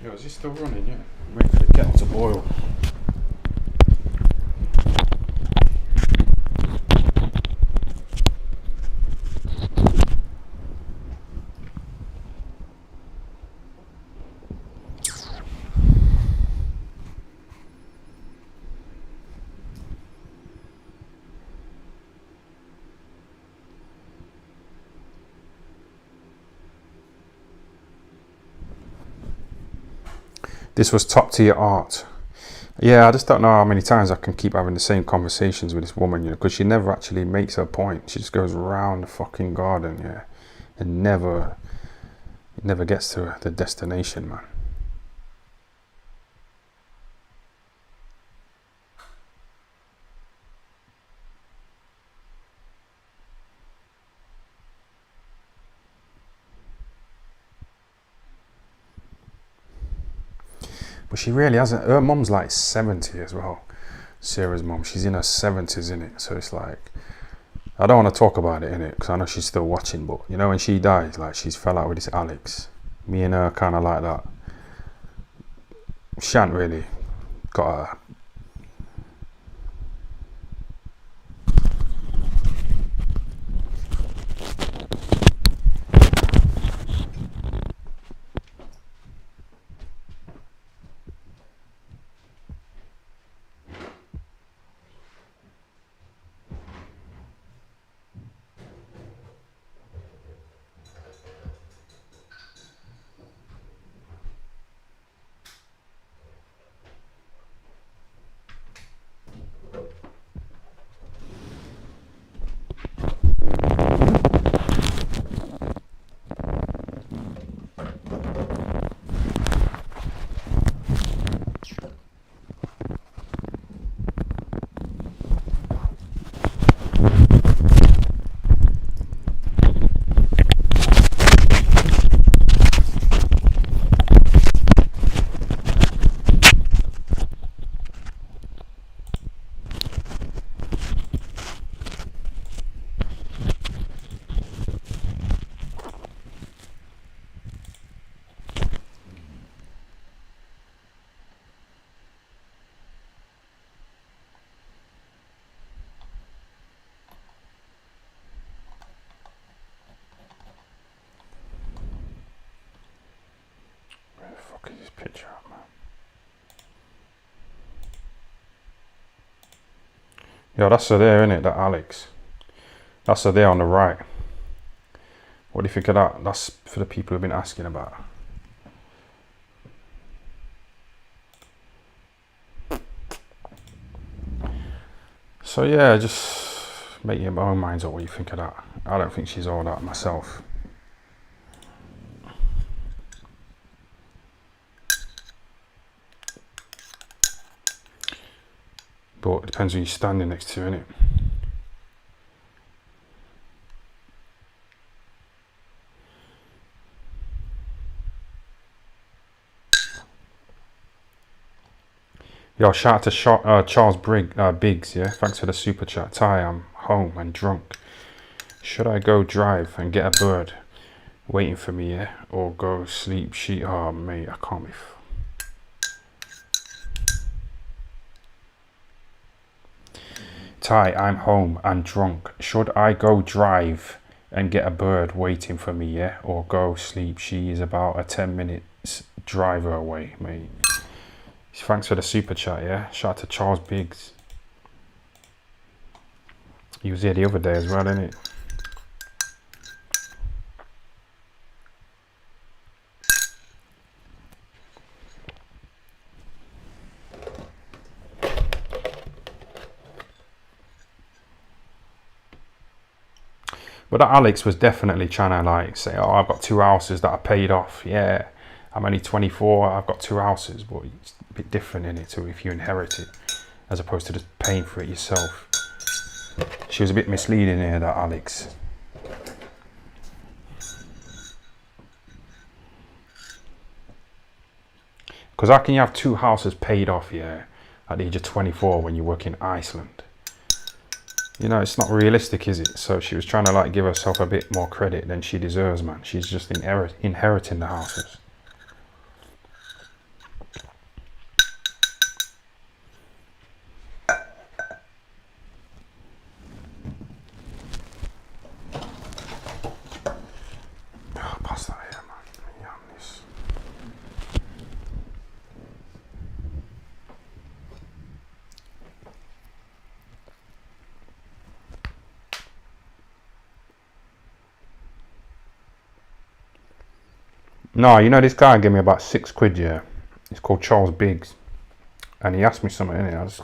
Yo, is this still running? Yeah. Wait for the kettle to boil. This was top tier art. Yeah, I just don't know how many times I can keep having the same conversations with this woman, you know, because she never actually makes her point. She just goes around the fucking garden, yeah, and never gets to the destination, man. But she really hasn't. Her mum's like 70 as well. Sarah's mum, she's in her 70s, innit? So it's like, I don't want to talk about it, innit? Because I know she's still watching. But you know, when she died, like, she's fell out with this Alex. Me and her kind of like that. She hadn't really got a. Look at this picture up, man. Yo, that's her there, innit? That Alex. That's her there on the right. What do you think of that? That's for the people who've been asking about. So yeah, just make your own minds up what you think of that. I don't think she's all that myself. But it depends who you're standing next to, innit? Yo, shout out to Charles Biggs, yeah? Thanks for the super chat. Ty, I'm home and drunk. Should I go drive and get a bird waiting for me, yeah? Or go sleep? Oh, mate, I can't be... Ty, I'm home and drunk. Should I go drive and get a bird waiting for me, yeah? Or go sleep? She is about a 10 minutes drive away, mate. Thanks for the super chat, yeah? Shout out to Charles Biggs. He was here the other day as well, innit? But that Alex was definitely trying to like say, oh, I've got 2 houses that are paid off. Yeah, I'm only 24, I've got 2 houses. But it's a bit different in it too if you inherit it, as opposed to just paying for it yourself. She was a bit misleading here, that Alex. Because how can you have 2 houses paid off, yeah, at the age of 24 when you work in Iceland? You know, it's not realistic, is it? So she was trying to like give herself a bit more credit than she deserves, man. She's just inheriting the houses. No, you know this guy gave me about £6, yeah. It's called Charles Biggs, and he asked me something in it. I just...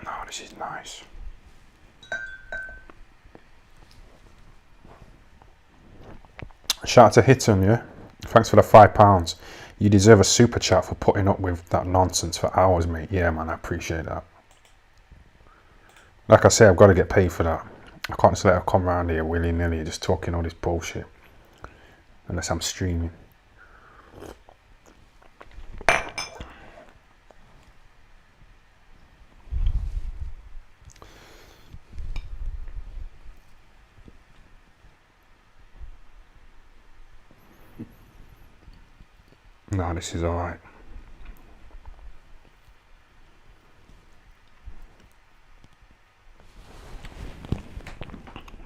No, this is nice. Shout out to Hitton, yeah. Thanks for the £5. You deserve a super chat for putting up with that nonsense for hours, mate. Yeah, man, I appreciate that. Like I say, I've got to get paid for that. I can't just let her come around here willy-nilly just talking all this bullshit. Unless I'm streaming. No, this is alright.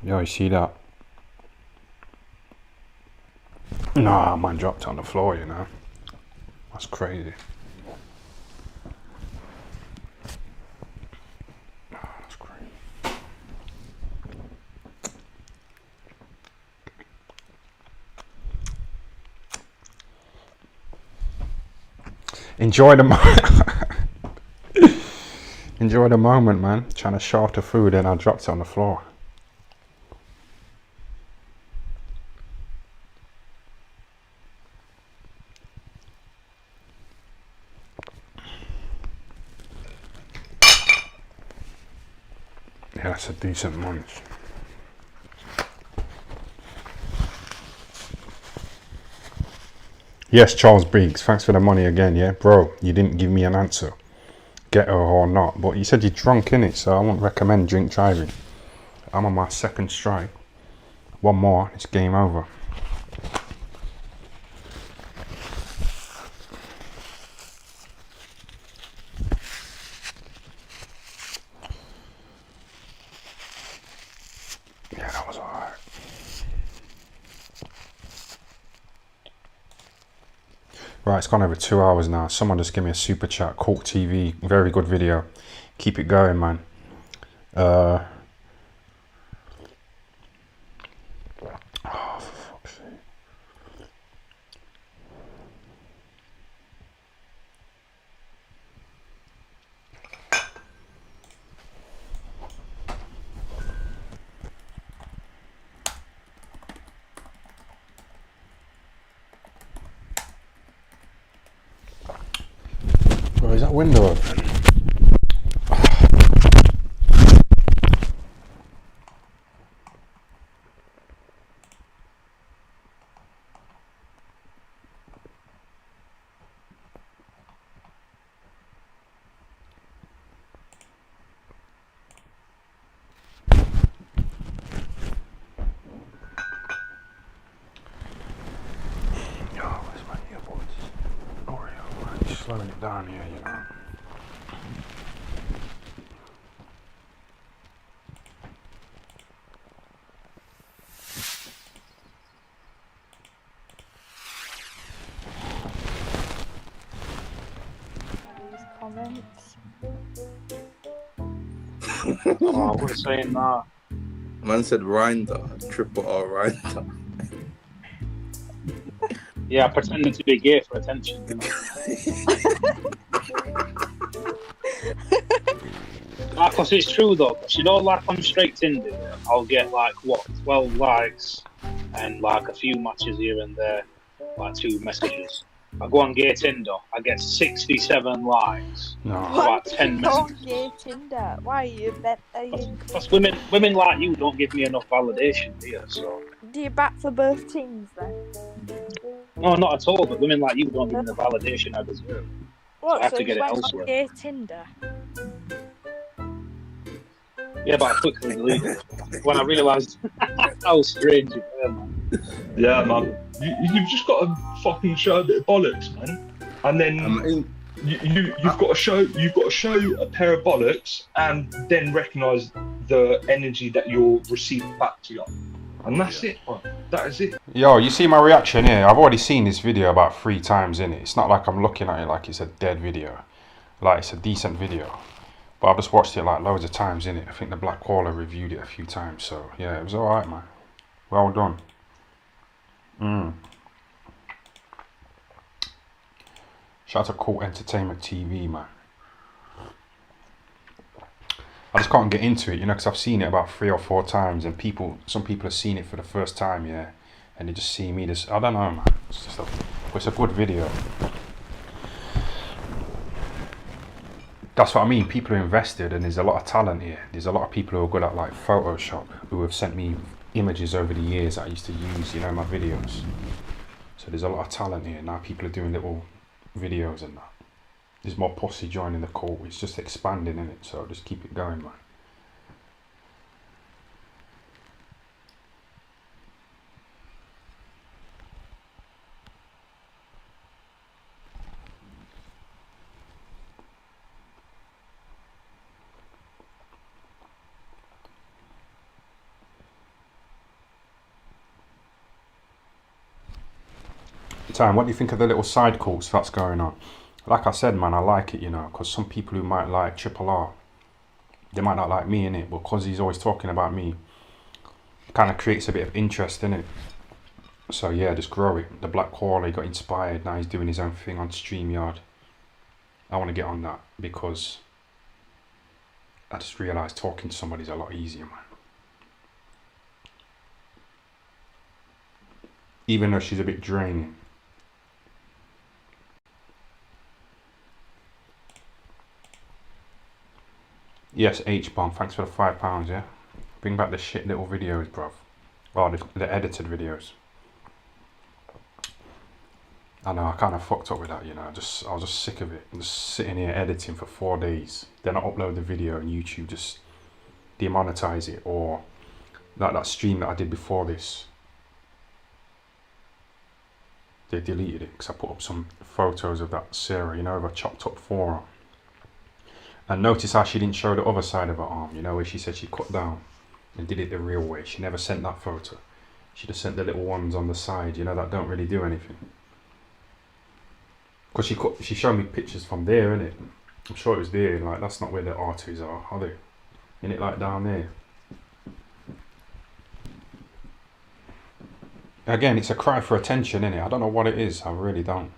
Yo, you see that? Nah, man dropped on the floor, you know. That's crazy. That's crazy. Enjoy the enjoy the moment, man. Trying to shout the food and I dropped it on the floor. Yeah, that's a decent munch. Yes, Charles Briggs, thanks for the money again, yeah? Bro, you didn't give me an answer. Get her or not. But you said you're drunk, innit? So I won't recommend drink driving. I'm on my second strike. One more, it's game over. Yeah, that was alright. Right, it's gone over 2 hours now. Someone just give me a super chat. Cork TV, very good video. Keep it going, man. Oh, for fuck's sake. Bro, is that window open? Slowing it down here, you know. Comments. Oh, I was saying that. Man said Rinder, triple R Rinder. Yeah, pretending to be gay for attention. You know? Because it's true though. 'Cause you know, like on straight Tinder, I'll get like 12 likes and like a few matches here and there, like 2 messages. I go on gay Tinder, I get 67 likes. No. About 10 messages. Gay Tinder. Why are you betting? Because women like you don't give me enough validation, do you? So. Do you back for both teams then? No, not at all. But women like you don't give me the validation I deserve. What? I have So to get you it went elsewhere. on gay Tinder? Yeah, but I quickly deleted it when I realised how strange it was, man. Yeah, man. You've just got to fucking show a bit of bollocks, man. And then you've got to show a pair of bollocks, and then recognise the energy that you're receiving back to you. And that's it, bro. That is it. Yo, you see my reaction here? I've already seen this video about 3 times, innit? It's not like I'm looking at it like it's a dead video. Like, it's a decent video. But I've just watched it like loads of times, innit? I think the Black Caller reviewed it a few times, so yeah, it was alright, man. Well done. Shout out to Cool Entertainment TV, man. I just can't get into it, you know, because I've seen it about 3 or 4 times, and some people have seen it for the first time, yeah, and they just see me. This, I don't know, man. It's a good video. That's what I mean. People are invested, and there's a lot of talent here. There's a lot of people who are good at like Photoshop, who have sent me images over the years that I used to use, you know, in my videos. So there's a lot of talent here. Now people are doing little videos and that. There's more pussy joining the cult. It's just expanding, in it. So just keep it going, man. Time, what do you think of the little side cults that's going on? Like I said, man, I like it, you know, because some people who might like Triple R, they might not like me in it, but because he's always talking about me, it kind of creates a bit of interest in it. So yeah, just grow it. The Black Caller, he got inspired, now he's doing his own thing on StreamYard. I want to get on that because I just realised talking to somebody's a lot easier, man. Even though she's a bit draining. Yes, H-Bomb, thanks for the £5, yeah? Bring back the shit little videos, bruv. Oh, the edited videos. I know, I kind of fucked up with that, you know. I was just sick of it. I'm just sitting here editing for 4 days. Then I upload the video and YouTube just demonetize it. Or like that stream that I did before this. They deleted it because I put up some photos of that Sarah, you know, with a chopped up forearm. And notice how she didn't show the other side of her arm, you know, where she said she cut down and did it the real way. She never sent that photo. She just sent the little ones on the side, you know, that don't really do anything. Because she showed me pictures from there, innit? I'm sure it was there, like, that's not where the arteries are they? Innit, like down there? Again, it's a cry for attention, innit? I don't know what it is, I really don't.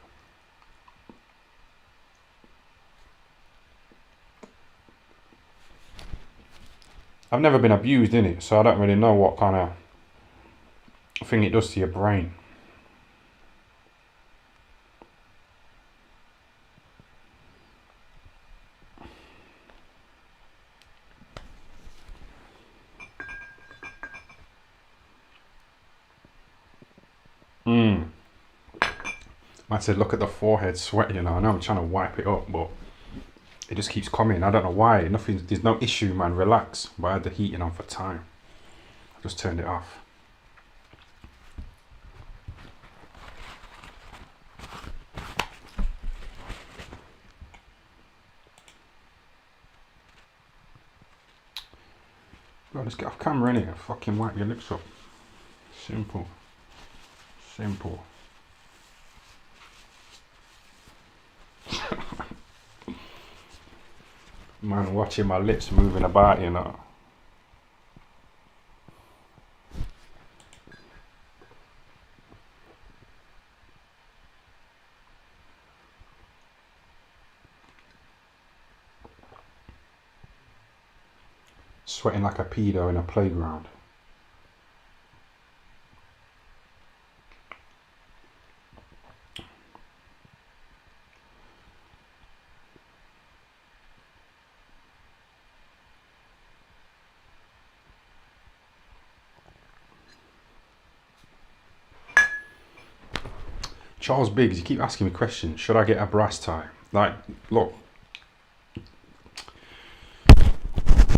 I've never been abused, innit? So I don't really know what kind of thing it does to your brain. I said, look at the forehead sweat, you know. I know I'm trying to wipe it up, but it just keeps coming. I don't know why. There's no issue, man. Relax. But I had the heating on for time. I just turned it off. Bro, let's get off camera in here. Fucking wipe your lips up. Simple. Simple. Man, watching my lips moving about, you know. Sweating like a pedo in a playground. Charles Biggs, you keep asking me questions. Should I get a brass tie? Like, look.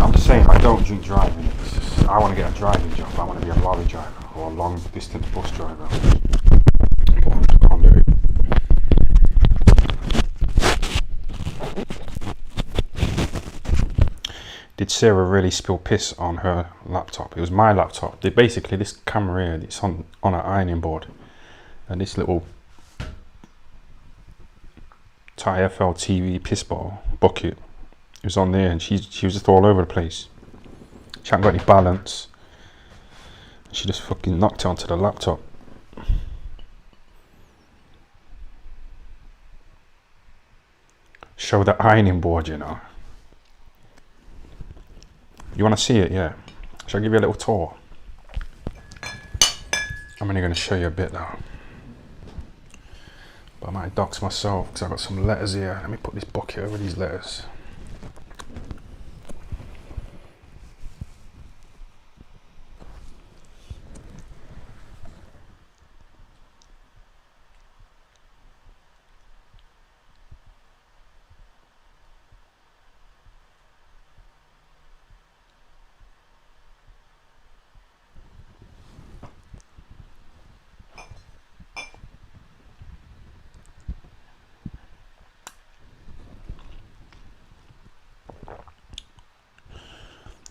I'm just saying, I don't drink driving. It's just, I want to get a driving job. I want to be a lorry driver or a long distance bus driver. But I just can't do it. Did Sarah really spill piss on her laptop? It was my laptop. Basically, this camera here, it's on an ironing board, and this little Thai FL TV piss bottle bucket, it was on there, and she was just all over the place. She hadn't got any balance. She just fucking knocked it onto the laptop. Show the ironing board, you know. You want to see it? Yeah. Shall I give you a little tour? I'm only going to show you a bit though. But I might dox myself because I've got some letters here. Let me put this bucket over these letters.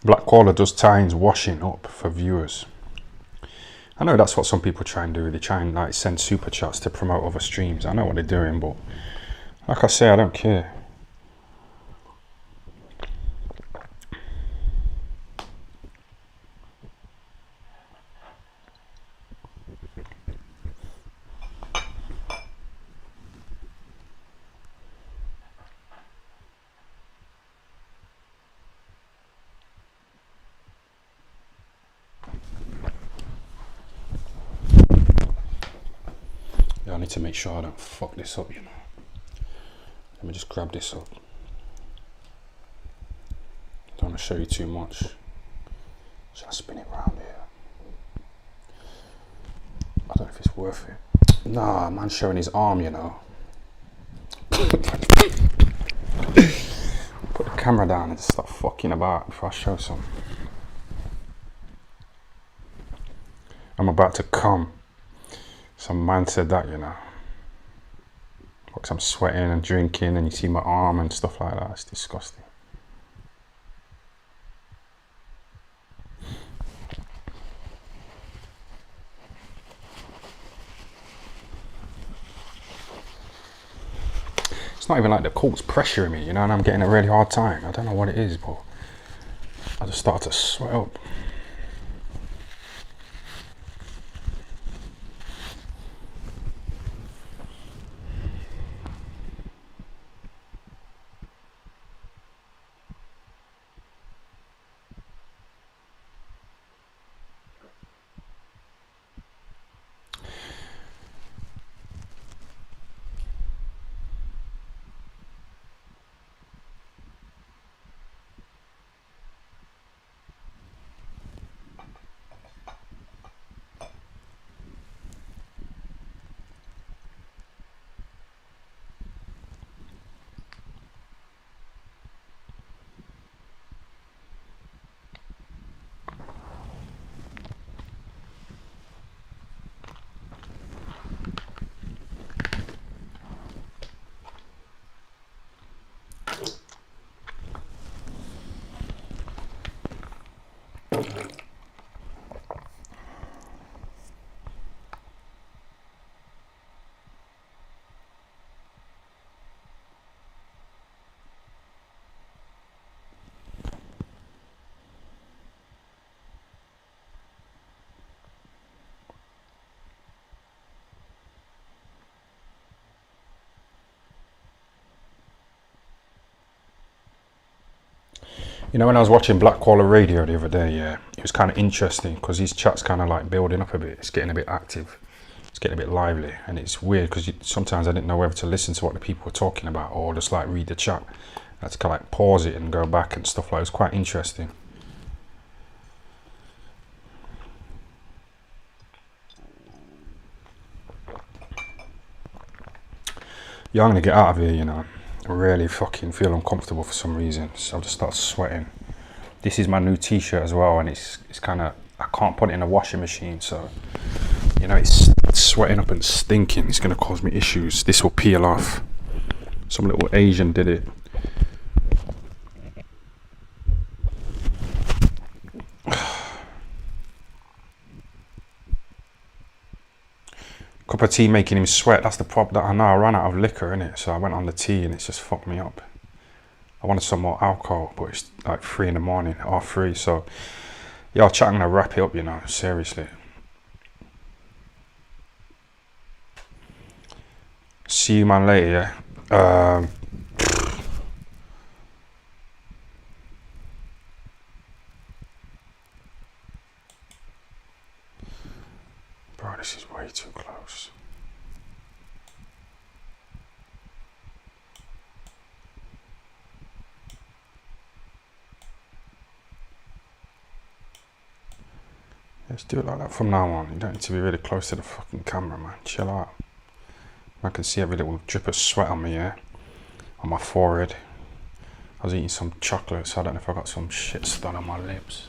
Blackwaller does Tynes washing up for viewers. I know that's what some people try and do. They try and like send super chats to promote other streams. I know what they're doing, but like I say, I don't care. I need to make sure I don't fuck this up, you know. Let me just grab this up. Don't want to show you too much. Should I spin it round here? I don't know if it's worth it. Nah, man's showing his arm, you know. Put the camera down and just start fucking about before I show some. I'm about to come. Some man said that, you know. Because I'm sweating and drinking and you see my arm and stuff like that. It's disgusting. It's not even like the court's pressuring me, you know, and I'm getting a really hard time. I don't know what it is, but I just started to sweat up. You know, when I was watching Blackwaller Radio the other day, yeah, it was kind of interesting because his chat's kind of like building up a bit. It's getting a bit active. It's getting a bit lively. And it's weird because sometimes I didn't know whether to listen to what the people were talking about or just like read the chat. I had to kind of like pause it and go back and stuff like that. It was quite interesting. Yeah, I'm going to get out of here, you know. I really fucking feel uncomfortable for some reason, so I'll just start sweating. This is my new t-shirt as well, and it's kind of, I can't put it in a washing machine, so you know, it's sweating up and stinking. It's going to cause me issues. This will peel off. Some little Asian did it. of tea making him sweat. That's the problem. That I know I ran out of liquor in it, so I went on the tea and it's just fucked me up. I wanted some more alcohol, but it's like 3 in the morning, half 3. So yeah, I'm gonna wrap it up, you know, seriously. See you man later, yeah. Bro, this is way too close. Let's do it like that from now on. You don't need to be really close to the fucking camera, man. Chill out. I can see every little drip of sweat on me, yeah? On my forehead. I was eating some chocolate, so I don't know if I got some shit stuck on my lips.